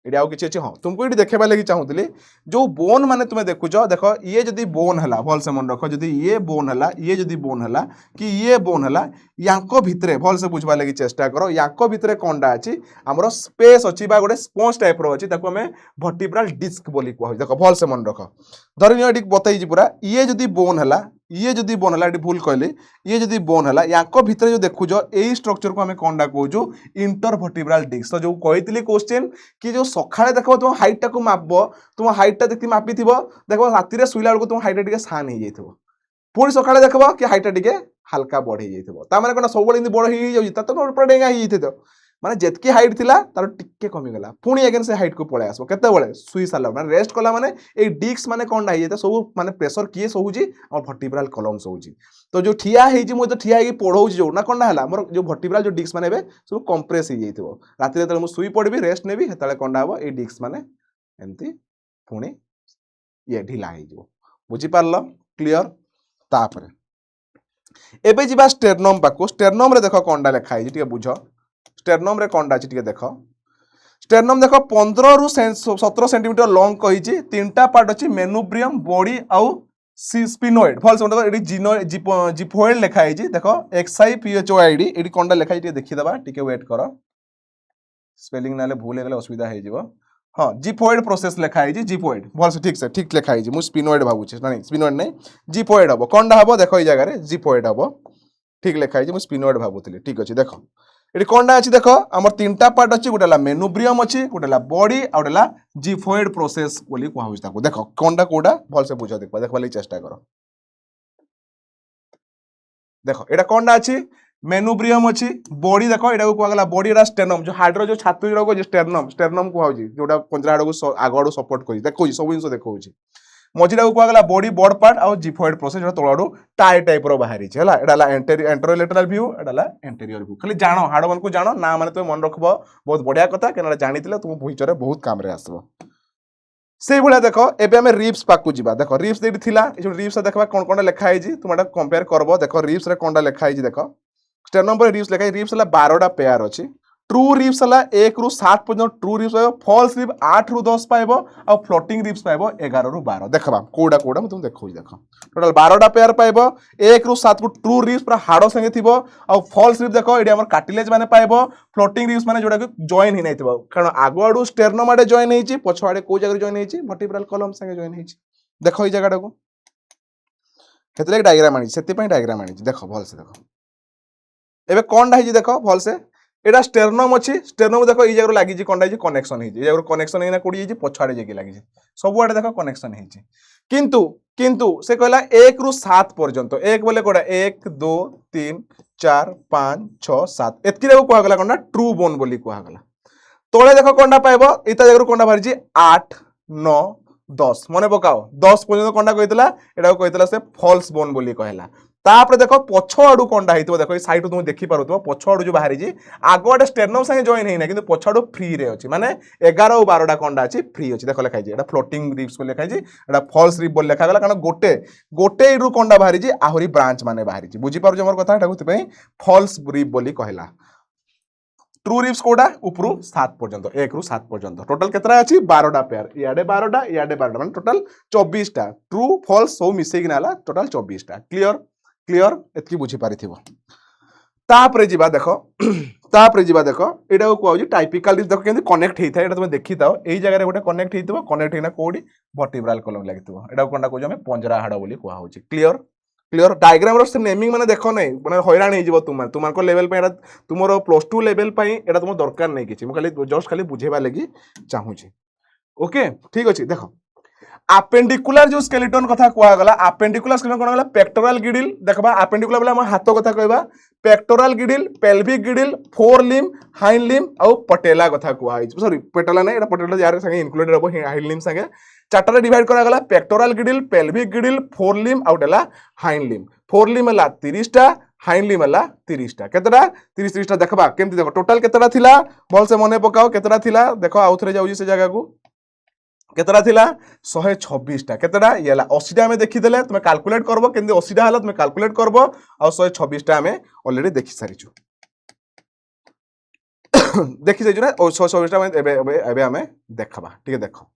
एडी आउ किछि अछि हां तुमको एडी देखेबा लागि चाहूतली जो बोन माने तुमे देखुजो देखो ये जदी बोन हला भल से मन रखो जदी ये बोन हला ये जदी बोन हला कि ये बोन हला याको भितरे भल से बुझबा लागि चेष्टा करो याको भितरे कोंडा अछि हमरो स्पेस अछि बा गोटे स्पंज टाइप रो अछि ताको हमें वर्टिब्रल डिस्क बोली कहै देखो भल से मन रखो धरिनियो एडी बतै जी पूरा ये जदी बोन हला एडी भूल कहली ये जदी बोन हला याको भितरे जो देखुजो एई स्ट्रक्चर को हमें कोंडा कहूजो इंटरवर्टिब्रल डिस्क तो जो कहितली क्वेश्चन कि जो सखाळे देखो तुम हाइट टा को मापबो तुम हाइट टा देखि मापी थिबो देखो राती रे सुइला बेलको तुम हाइट टिके सान हे जाइथिबो पुणी सखाळे देखबो कि हाइट टिके हल्का बढ़ हे जाइथिबो ता माने कोन सबले इनि बड़ हे जाउछि ता तो ऊपर डेंगा हे जाइथितो माने जेतकी हाइट थिला तार टिके कमी गला पुणी अगेन से हाइट को पळे आसबो केते बळे सुई साला माने रेस्ट कला माने ए डिस्क माने कोन हे जाइता सब माने प्रेशर किए सोहुजी और वर्टिब्रल कॉलम सोहुजी तो जो ठिया हे जी मो तो ठिया हे पढौजी जो ना कोन हला मोर जो वर्टिब्रल जो डिस्क माने बे सब कंप्रेस हे जाइथिबो राती रे तले मु सुई पडबी रेस्ट नेबी हेताले कोन हबो ए डिस्क माने एंती पुणी ये ढिला हे जो बुझी पारलो क्लियर तापरे एबे जिबा स्टेरनम पाको स्टेरनम रे देखो कोंडा लेखा हे टिके बुझो स्टेरनम रे कोंडा अछि टिके देखो स्टेरनम देखो 15 रु 17 सेंटीमीटर लॉन्ग कहिछि तीनटा पार्ट अछि मेनुब्रियम बॉडी आउ स्पिनोइड फॉल्स मतलब एडी जिफोइड लेखा हे जी देखो XIPHOID एडी कोंडा लेखा हे टिके देखि दबा टिके वेट करो स्पेलिंग नाले भूल हे गेले असुविधा हे जीवो हां जिफोइड प्रोसेस लेखा है जी जिफोइड भल से ठीक लेखा है जी मु स्पिनोइड भाबु छी नहीं स्पिनोइड नहीं जिफोइड हबो कोंडा हबो देखो ई जगह रे जिफोइड हबो ठीक लेखा है जी मु स्पिनोइड भाबुतली ठीक अछि देखो एटी कोनडा अछि देखो हमर तीनटा पार्ट अछि गोटेला मेनुब्रियम अछि गोटेला बॉडी आ गोटेला जिफोइड प्रोसेस बोली कुहा होइछ ताको देखो कोनडा कोडा भल से बुझ देखो देखबा लागि चेष्टा करो देखो एटा कोनडा अछि मेनुब्रियम अछि बॉडी देखो एटा को कुहा गला बॉडी रा स्टेर्नम जो हार्ट रो जो छाती रो को स्टेर्नम स्टेर्नम कुहा होजी जोटा पंजरा आड़ को आगो सपोर्ट करी देखो सब जिंस देखो होजी मझीटा को कुहा गला बॉडी बॉड पार्ट और जिफोइड प्रोसेस जो तळाडू टाई टाइप रो बाहरी छै हला एडाला एंटेरोलेटरल व्यू एडाला एंटीरियर व्यू खाली जानो हाड़ मन को जानो ना माने तो मन रखबो बहुत बढ़िया कथा केना जानितिले तुम फ्यूचर रे बहुत काम रे आसबो से भलिया देखो एबे हमें रिप्स पाकु जिबा देखो रिप्स देडी थिला ए जो रिप्स देखबा कोन कोन लिखा है जी तुम एटा कंपेयर करबो देखो रिप्स रे कोनडा लिखा है जी देखो स्टेर्नम पर रिप्स लिखा है रिप्स हला 12 टा पेयर अछि ट्रू रिप्स हला 1 रु 7 पर्यंत ट्रू रिप्स पाइबो फॉल्स रिप 8 रु 10 पाइबो आ फ्लोटिंग रिप्स पाइबो 11 रु 12 देखबा कोडा कोडा म तुम देखौ देखो टोटल 12 टा पेयर पाइबो 1 रु 7 को ट्रू रिप्स पूरा हाड़ो संगे थिबो आ फॉल्स रिप देखो एडी हमर कार्टिलेज माने पाइबो फ्लोटिंग रिप्स माने जोडा जॉइन हि नै थिबो कारण आगो आडू स्टेर्नम आडे जॉइन हेछि पछो आडे को जगह जॉइन हेछि वर्टिब्रल कॉलम संगे जॉइन हेछि देखो ई जगह को केतले डायग्राम आनि सेति पई डायग्राम आनि देखो भल से देखो एबे कोन हेछि देखो भल से एटा स्टेर्नम अछि स्टेर्नम देखो ई जगह लागी जी कोन हेछि कनेक्शन हेछि ए जगह कनेक्शन हेना कोडी हेछि पछाडे जगह लागी जी सब आडे देखो कनेक्शन हेछि किंतु किंतु से कहला 1 रु 7 पर्यंत 1 बोले कोडा 1 2 3 4 5 6 7 एतकी रे को गला कोनडा ट्रू बोन बोली को गला तोळे देखो कोनडा पाइबो इता जगह कोनडा बाहरी 8 9 10 मने पकाओ 10 पर्यंत कोनडा कहितला एटा कहितला से फॉल्स बोन बोली कहला तापरे देखो पछो आडू कोनडा हेतिबो देखो ई साइड तुम देखि पारुतो पछो आडू जो बाहरी जी आगो आडे स्टेर्नम संगे जॉइन हेइना किंतु पछो आडू फ्री रे अछि माने 11 और 12 टा कोनडा अछि फ्री अछि देखो लिखाइ जी एटा फ्लोटिंग रिप्स बोली लिखाइ जी एटा फॉल्स रिप बोली लिखा गला कारण गोटे रु कोनडा बाहरी जी आहुरी ब्रांच माने बाहरी जी बुझी पारु हमर कथा एटा कुति पई फॉल्स रिप बोली कहला ट्रू रिप्स कोडा उपरु 7 पर्यंत 1 रु 7 पर्यंत टोटल केतरा अछि 12 टा पेयर इयाडे 12 टा इयाडे 12 टा माने टोटल 24 टा ट्रू फॉल्स सब मिसै कि नाला टोटल 24 टा क्लियर क्लियर एतकी बुझी पारिथिबो तापरे जिबा देखो तापरे जिबा देखो एटा को कहउजी टाइपिकल रिप्स देखो केंति कनेक्ट हेइथा एटा तुमे देखि ताओ एई जगह रे गोटे कनेक्ट हेइतबो कनेक्ट हेना कोडी वर्टिब्रल कॉलम लागितबो एटा कोनडा कहउजी हमें पंजरा हाड़ बोली कहआ होची क्लियर क्लियर डायग्राम रो से नेमिंग माने देखो नै माने हैरान हे जिवो तुम को लेवल पे एटा तुमरो प्लस 2 लेवल पे एटा तुम दरकार नै किछि म खाली जस्ट खाली बुझेबा लागि चाहू छी ओके ठीक अछि देखो आपेंडिकुलर जो स्केलेटन कथा कुआ गला आपेंडिकुलर स्केलेटन कोन गला पेक्टोरल गिडिल देखबा आपेंडिकुलर बोले हम हाथ कथा कहबा पेक्टोरल गिडिल पेल्विक गिडिल फोर लिम हाइंड लिम और पटेला कथा कुआ सॉरी पटेला नै एटा पटेला यार संगे इंक्लूडेड रहबो हाइंड लिम संगे चारटा डिवाइड करा गला पेक्टोरल गिडिल पेल्विक गिडिल फोर लिम और डेला हाइंड लिम फोर लिम हला 30 टा हाइंड लिम हला 30 टा केतरा 30 टा देखबा केमति देखो टोटल केतरा थिला बोल से मने पकाओ केतरा थिला देखो आउथरे जाउजी से जगह को केतरा थिला 126 टा केतरा येला 80 टा हमें देखि देले तुमे कैलकुलेट करबो केंदे 80 टा हला तुमे कैलकुलेट करबो और 126 टा हमें ऑलरेडी देखि सारिछु देखि जाइछु ना 126 टा एबे हमें देखबा ठीक है देखो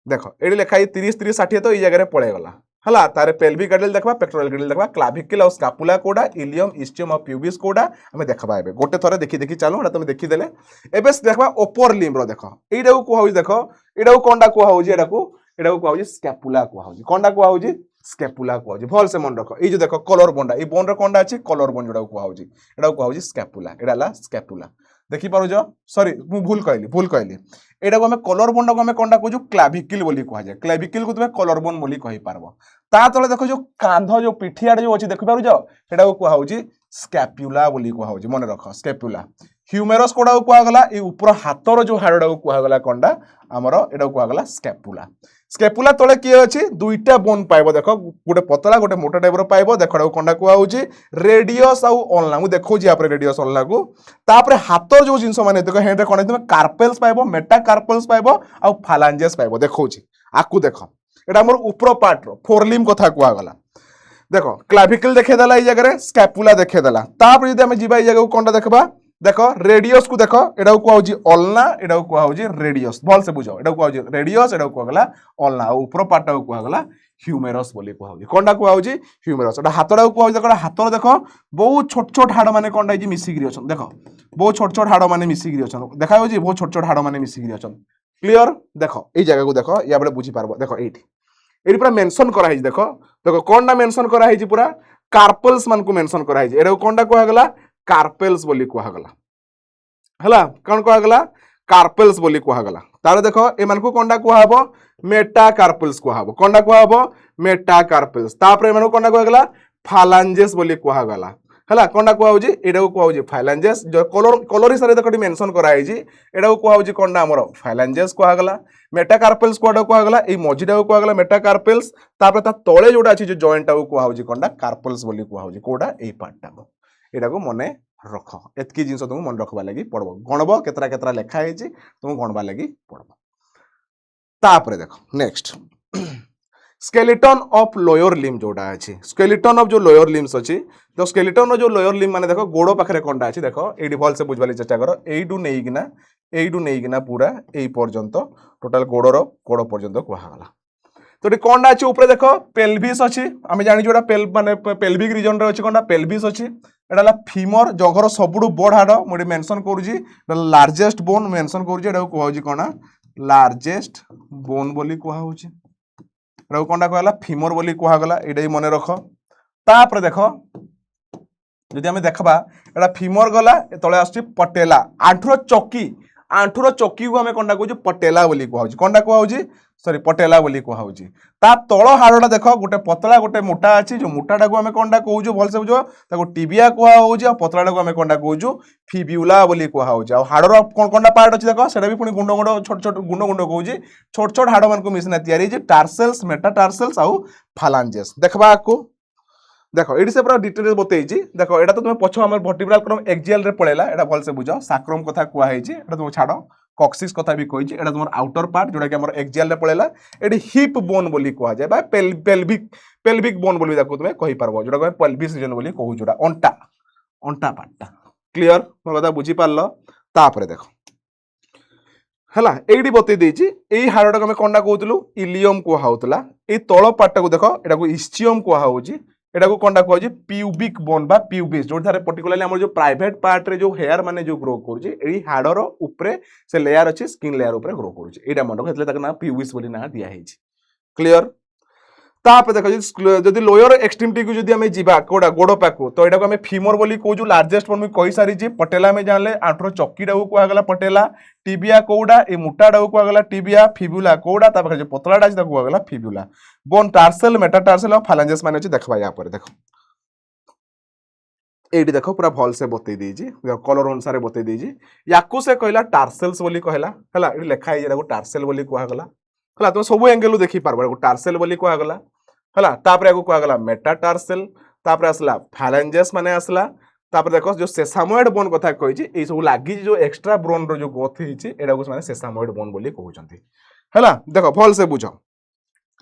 देखो एडी लिखाई 30 30 60 तो ई जगह रे पळे गला हला तारे पेल्विक गिडिल देखबा पेक्टोरल गिडिल देखबा क्लाविकल और स्कापुला कोडा इलियम इस्चियम और प्यूबिस कोडा हमें देखबा एबे गोटे थरे देखि देखि चालू एटा तुमे देखि देले एबे देखबा ओपर लिम रो देखो एडा को होई देखो एडा कोंडा को होउजी एडा को होउजी स्कैपुला को होउजी कोंडा को होउजी स्कैपुला को होउजी भल से मन रखो ए जो देखो कलर बोंडा ए बोन रो कोंडा अछि कलर बोन जोडा को होउजी एडा को होउजी स्कैपुला एडाला स्कैपुला देखि पारो जो सॉरी मु भूल कहली एडा को हमें कलर बोन को हमें कोंडा को जो क्लाविकल बोली कहा जाय क्लाविकल को तुमे कलर बोन बोली कहि पारबो ता तले देखो जो कांध जो पिठियाड जो अछि देखि पारो जो एडा को होउजी स्कैपुला बोली कहा होउजी मन रखो स्कैपुला ह्यूमेरस कोडा को गला ए ऊपर हाथर जो हाड़डा को कहा गला कोंडा हमरो एडा को गला स्कैपुला स्कैपुला तले की अछि दुईटा बोन पाइबो देखो गोटे पतला गोटे मोटा टाइप रो पाइबो देखो कोंडा को होउजी रेडियस आउ ऑनला मु देखौ जी आपरे रेडियस ऑनला को तापरे हाथर जो जिंस माने देखो हेड कोन तुमे कार्पेल्स पाइबो मेटा कार्पेल्स पाइबो आउ फालांजेस पाइबो देखौ जी आकु देखो एडा हमर ऊपर पार्ट रो फोरलिम कथा को गला देखो क्लाविकल देखे देला ई जगह रे स्कैपुला देखे देला तापर यदि हम जीबा ई जगह को कोंडा देखबा देखो रेडियस को देखो एडा को होउजी ऑलना एडा को होउजी रेडियस भल से बुझो एडा को होउजी रेडियस एडा को गला ऑलना ऊपर पार्ट को गला ह्यूमेरस बोली को होउजी कोंडा को होउजी ह्यूमेरस एडा हातडा को होउजी देखो हातर देखो बहुत छोट छोट हाड़ माने कोंडा जी मिसी गिरी अछन देखो बहुत छोट छोट हाड़ माने मिसी गिरी अछन देखा होउजी बहुत छोट छोट हाड़ माने मिसी गिरी अछन क्लियर देखो ए जगह को देखो या बडे बुझी पारबो देखो एठी पूरा मेंशन करा है देखो देखो कोंडा मेंशन करा है पूरा कार्पल्स मान को मेंशन करा है एडा कोंडा को गला कार्पेल्स बोली को गला हला कौन कहगला कार्पेल्स बोली कहगला तार देख एमान को कोनटा कहबो मेटा कार्पेल्स कहबो कोनटा कहबो मेटा कार्पेल्स तापर एमान को कोनटा कहगला फालांजेस बोली कहगला हला कोनटा कहउजी एटा को कहउजी फालांजेस जो कलर हिसाब रे देखो मेंशन कराई जी एटा को कहउजी कोनटा हमर फालांजेस कहगला मेटा कार्पेल्स कोडा कहगला ए मझीटा को कहगला मेटा कार्पेल्स तापर ता तळे जोडा अछि जो जॉइंट टा को कहउजी कोनटा कार्पेल्स बोली कहउजी कोडा ए पार्ट टा एटा को मने रख एतकी जिनस तुम मन रखबा लगी पड़बो गणब केतरा केतरा लेखा है तुम गणबा लगी पड़बो तापर देखो next skeleton of lower limb जोड़ा अछि स्केलेटन ऑफ जो लोअर लिम्स अछि तो स्केलेटन जो लोअर लिम्ब माने देखो गोड़ पाखरे कोनटा अछि देखो एडी भल से बुझबाली चेष्टा करो एडू नेइगिना पूरा एई पर्यंत टोटल गोड़ पर्यंत कहगला तो ये कौन अच्छे ऊपर देख पेल्विस अच्छी आम जानी जोड़ा माने पेल्विक रिजन रे अच्छी कौन पेल्विस अच्छी एटा फीमर जघर सबुठु बड़ हाड़ मुझे मेंशन करुँची लार्जेस्ट बोन मेंशन करुँची एटा कहूँ कौन लार्जेस्ट बोन बोली कहूँ एटा कौन कहला फीमर बोली कहगला ये मन रख तापर देख जदि आम देखा एटा फीमर गला तले आस पटेला आंठुर चौकी को आम कौन कहूँ पटेला बोली कहूँ कौन कहूँ सॉरी पटेला बोली कहूँ ता तल हाड़टा देख गोटे पतला गोटे मोटा अच्छी जो मोटाटा को आम कौन कहूँ भलसे बुझ ताको टिबिया कहूँ आ पतलाटा को आम कौन कहूँ फिब्यूला बोली कहूँ आ हाड़र कौन कौन पार्ट अच्छी देख से भी पुणी गुंड गुंड छोट छोट गुंड गुंड कहूँ छोट छोट हाड़ मान मिसना तैयारी टार्सेल्स मेटाटार्सेल्स आउ फालांजेस देखबा को देखो ये पूरा डिटेल बतई देखो यहाँ तो तुम पछ आम वर्टिब्रल कलम एक्जियल रे पड़ेला एटा भलसे बुझ साक्रम कथा कहई तुम छाड़ कॉक्सिस कथा भी कही एटा तुम आउटर पार्ट जोटा कि हमर एक्जियल रे पड़ेला एटी हिप बोन बोली कह जाए पेल्विक बोन बोली तुम कहि पारबो जोटा कि पेल्विस रीजन बोली कहू जोटा अंटा पार्टटा क्लियर मोर कथा बुझी पारलो तापर देखो हला एडी बतई देछि एई हाड़टा को हम कोनटा कहउतलु इलियम कहउतला ए तळ पार्टटा को देखो एटा को इस्चियम कहउची एटा को कोनटा कहउची प्यूबिक बोन बा प्यूबिस जोटा थारे पर्टिकुलरली हमर जो प्राइवेट पार्ट रे जो हेयर माने जो ग्रो करूची एई हाड़र ऊपरे से लेयर अछि स्किन लेयर ऊपरे ग्रो करूची एटा मन रखले ताक ना प्यूबिस बोली ना दिया हेछि क्लियर तापर देखो जदि लोअर एक्सट्रीमिटी को जदि हमें जीवा कोडा गोड़ पाकू तो एटा को हमें फीमर बोली कहू लार्जेस्ट बोन में कहि सारी जी पटेला में जानले आंठर चक्कीटा को कहगला पटेला टिबिया कोडा ए मोटाटा को कहगला टिबिया फिब्यूला कोडा तापर जो पतलाटा अछि ताको कहगला फिब्यूला बोन टार्सेल मेटाटार्सेल और फालांजेस माने अछि देखबा या पर देखो एडी देखो पूरा भल से बतई देजी कलर अनुसार बतई देजी याकू से कहला टार्सेल्स बोली कहला हला एडी लेखा है जेटा टार्सेल बोली कहगला हला तुम सब एंगल देखि पारबो एगो टार्सेल बोली कहगला हला तापर एगो कहगला मेटाटार्सेल तापर आसला फालांजेस माने आसला तापर देखो जो सेसामोइड बोन कथा कहिछि ए सब लागि जो एक्स्ट्रा बोन रो जो ग्रोथ हिछि एडा को माने सेसामोइड बोन बोली कहउचंती हला देखो भल से बुझो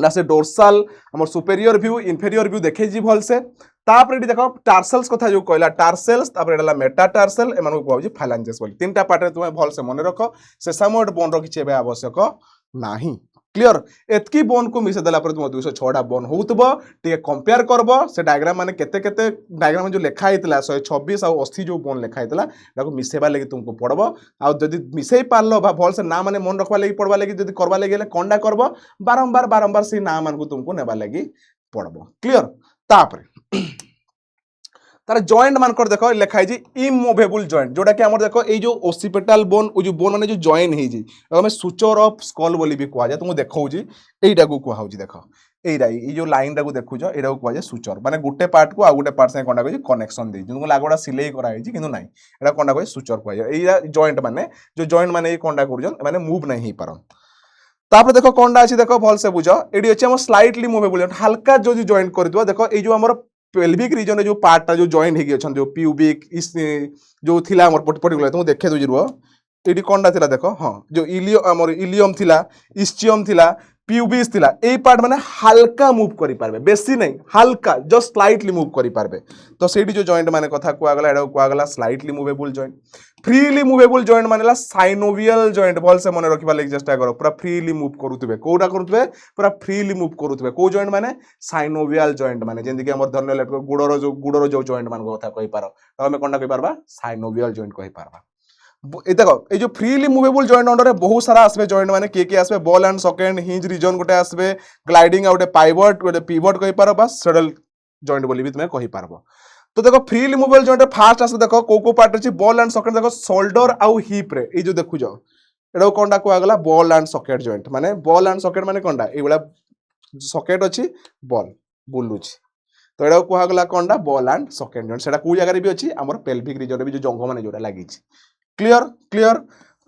ला से डोर्साल हमर सुपेरियर व्यू इन्फेरियर व्यू देखे जी भल से तापर एडी देखो टार्सेल्स कथा जो कहला टार्सेल्स तापर एडला मेटाटार्सेल एमान को कहउछि फालांजेस बोली तीनटा पार्ट रे तुमे भल से मने रखो सेसामोइड बोन रो किछि एबे आवश्यक नाही क्लियर एतकी बोन को मिसे देला पर तुम 206टा बोन होउतबो टे कंपेयर करबो से डायग्राम माने केते केते डायग्राम में जो लिखा हितला 126 और 80 जो बोन लिखा हितला ताको मिसेबा लागि तुमको पड़बो आ जदी मिसेई पारलो बा भल से ना माने मन रखबा लागि पड़बा लागि जदी करबा लागि कोंडा करबो बारंबार से ना मान को तुमको नेबा लागि पड़बो क्लियर तापर तार जॉइंट मानकर देखो लिखा है इमूवेबल जॉइंट जोटा कि हमर देखो ए जो ओसिपिटाल बोन ओ जो बोन माने जो जॉइन हे जी हमें सुचर ऑफ स्कल बोली भी कहा जाए तुमको देखौ जी एटा को कहा होजी देखो एटा ए जो लाइन टा को देखु जो एटा को कहा जाए सुचर माने गुटे पार्ट को आ गुटे पार्ट से कोनटा को कनेक्शन दे तुमको लागोडा सिलाई करा है जी किंतु नाही एटा कोनटा को सुचर कहा जाए ए जॉइंट माने जो जॉइंट माने ए कोनटा करूजन माने मूव नहीं ही पारन तापर देखो कोनटा अछि देखो भल से बुझो एडी अछि हम स्लाइटली मूवेबल हल्का जो जॉइंट कर दियो देखो ए जो हमर पेल्विक रीजन रे जो पार्ट जो जॉइन हेगी अछन जो प्यूबिक इस जो थिला हमर पर्टिकुलर तुम देखे दो जरुआ एडी कोनटा थिला देखो हां जो इलियम थिला इस्चियम थिला प्यूबिस थिला ए पार्ट माने हल्का मूव करि पारबे बेसी नहीं हल्का जस्ट स्लाइटली मूव करि पारबे तो सेडी जो जॉइंट माने कथा को आगला एडा को आगला slightly movable joint freely movable joint मानेला साइनोवियल जॉइंट भल से मन रखिबा लागि चेष्टा करो पूरा फ्रीली मूव करूतबे कोडा करूतबे पूरा फ्रीली मूव करूतबे को जॉइंट माने साइनोवियल जॉइंट माने जेंदि कि हमर धरने लेट गुडरो जो जॉइंट मान को कथा कहि पारो तो हमें कोनटा कहि पारबा साइनोवियल जॉइंट कहि पारबा ए देखो ए जो फ्रीली मूवेबल जॉइंट अंडर रे बहुत सारा आसबे जॉइंट माने के आसबे बॉल एंड सॉकेट हिंज रीजन गोटे आसबे ग्लाइडिंग आ गोटे पाइवट गोटे पिवट कहि पारो बस सडल जॉइंट बोली भी तुमे कहि पारबो तो देखो फ्रीली मूवेबल जॉइंट फास्ट आसे देखो को पार्ट अछि बॉल एंड सॉकेट देखो शोल्डर आउ हिप रे ए जो देखु जो एडा कोनडा को आगला बॉल एंड सॉकेट जॉइंट माने बॉल एंड सॉकेट माने कोनडा ए बला सॉकेट अछि बॉल बुलुछि तो एडा को आगला कोनडा बॉल एंड सॉकेट जॉइंट सेटा को जगह रे भी अछि हमर पेल्विक रीजन रे भी जो जंघ माने जोडा लागि छि क्लियर क्लियर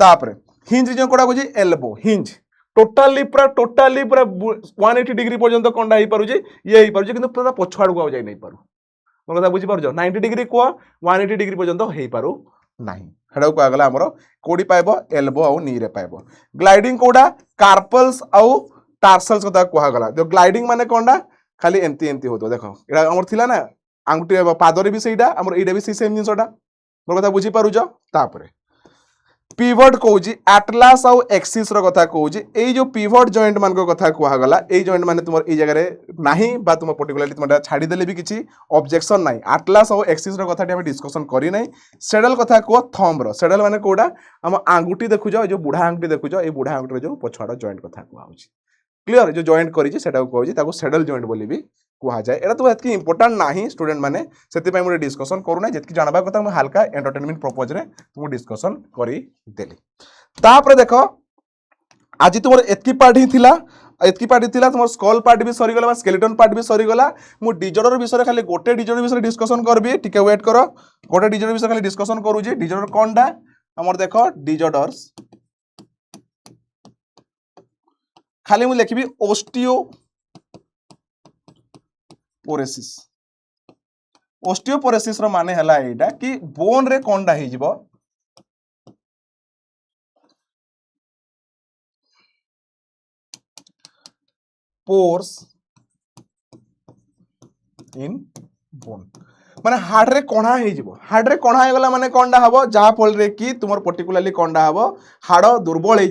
तापरे हिंज रीजन कोडा को जी एल्बो हिंज टोटली पूरा 180 डिग्री पर्यंत कोनडा हे पारु जे ये हे पारु जे किंतु पूरा पछाड़ को जाय नै पारु मोर कथा बुझी पारु 90 डिग्री को 180 डिग्री पर्यंत हे पारु नाही हेडा को आगला हमरो कोडी पाइबो एल्बो आ नी रे पाइबो ग्लाइडिंग कोडा कार्पल्स आ टार्सल्स कथा को आगला जो ग्लाइडिंग माने कोनडा खाली एमती एमती होतो देखो एडा हमर थिला ना आंगुठी पादरे भी सेटा हमर एडा भी सेम जिंसटा मोर कथा बुझी पारु जो तापरे पिवट कहूँ एटलास आउ एक्सिस रो कथा कहूँ ये जो पिवट जॉइंट मान को कथा कहगला ये जॉइंट माने तुम ये जगह नहीं बा तुम पर्टिकुलरली तुम छाड़ी देले भी किसी ऑब्जेक्शन नहीं एटलास आउ एक्सिस रो कथा हम डिस्कशन करी नहीं सेडल कथा कह थंब रो सेडल माने कोडा हम आंगुठी देखुज जो बुढ़ा आंगुठी देखुज ये बुढ़ा आंगुठी जो पछाड़ जॉइंट कथा कहूँ क्लियर जो जॉइंट करी सेटा कहूँ सेडल जॉइंट बोली भी कहा जाए एटा तो एतकी इंपोर्टेंट नाही स्टूडेंट माने सेति पय मुझे डिस्कशन करू ना जेतकी जानबा कथा हम हल्का एंटरटेनमेंट पर्पज रे तुम डिस्कशन करी देली तापर देखो आज तुम एतकी पार्ट ही थिला तुम स्कल पार्ट भी सरी गला स्केलेटन पार्ट भी सरी गला मु डिजॉर्डर विषय खाली गोटे डिजॉर्डर विषय डिस्कशन करबी टिके वेट करो गोटे डिजॉर्डर विषय खाली डिस्कशन करू जी डिजॉर्डर कोनडा हमर देखो डिजॉर्डर्स खाली मु लिखबी ओस्टियोपोरोसिस रो माने हला एटा कि बोन रे कोनडा हे जिवो पोर्स इन बोन माने हार्ड रे कोणा हे जिवो हार्ड रे कोणा हे गला माने कोनडा हबो जा फल रे कि तुमर पर्टिकुलरली कोनडा हबो हाड़ दुर्बल हे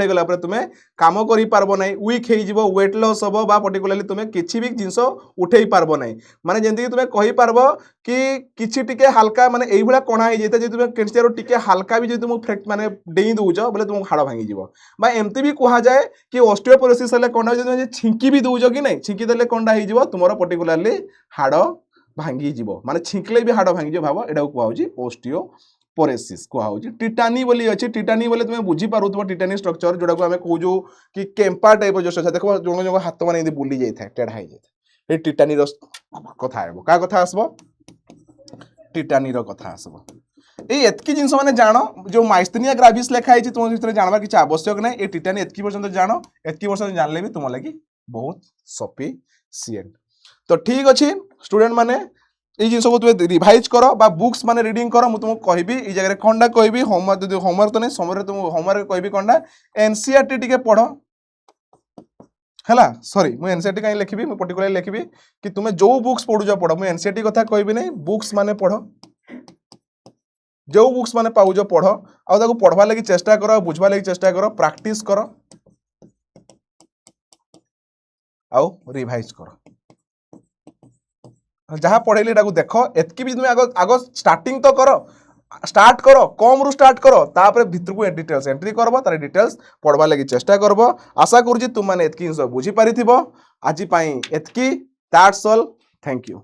गला पर तुमे काम करि पारबो नै वीक हे जिवो वेट लॉस हबो बा पर्टिकुलरली तुमे किछि भी जिंस उठेई पारबो नै माने जेंति कि तुमे कहि पारबो कि किछि टिके हल्का माने एई भला कोणा हे जेते जे तुमे केनचेरो टिके हल्का भी जे तुम फ्रैक्ट माने डेई दोउजो बोले तुम हाड़ भांगी जिवो बा एमती भी कहा जाए कि ऑस्टियोपोरोसिस हले कोनडा जे छिंकी भी दोउजो कि नै छिंकी देले कोनडा हे जिवो तुमरो पर्टिकुलरली हाड़ भांगी जीवो माने छिंकले भी हाड़ भांगी भाव एटा को कहउची ओस्टियोपोरोसिस कहउची टिटानी बोली अछि टिटानी बोले तुमे बुझी पारुथबो टिटानी स्ट्रक्चर जोडा को हमें कहूजो कि केम्पा टाइप जो छै देखो जोन जो हाथ माने इदी बुली जाय थाय टेढ़ा जाय थाय ए टिटानी रो कथा हेबो का कथा आसबो टिटानी रो कथा आसबो ए एतकी जिंस माने जानो जो माइस्थेनिया ग्राविस लेखा है तुम भितर जानबा किछ आवश्यक नै ए टिटानी एतकी पर्यंत जानो एतकी पर्यंत जानले भी तुम लागि बहुत सफिशिएंट तो ठीक अच्छी स्टूडेंट माने ये जिन सब तुम रिवाइज कर बुक्स माने रीडिंग कर मुझे तुमको कहबी ये जगह कंडा कहबी होमवर्क होमवर्क तो नहीं समय तुम होमवर्क कहबी कंडा एनसीईआरटी टिके पढ़ है सॉरी मुझे एनसीईआरटी कहीं लिखी मुझे पर्टिकुलर लिखी कि तुम्हें जो बुक्स पढ़ुच पढ़ मुझे एनसीईआरटी कथा कहबी नहीं बुक्स माने पढ़ जो बुक्स माने पाउज पढ़ आउ पढ़वा लगी चेष्टा कर बुझवा लगी चेष्टा कर प्रैक्टिस कर आउ रिवाइज कर जहाँ पढ़ेली देख एतकी भी तुम्हें आग स्टार्टिंग तो कर स्टार्ट करो कम रु स्टार्ट करो तापर भितर को डिटेल्स एंट्री करबो तार डिटेल्स पढ़वा लगी चेष्टा करबो आशा करूँ तुम मैंने एतकी बुझी पारिथिबो आज पई एतकी दैट्स ऑल थैंक यू।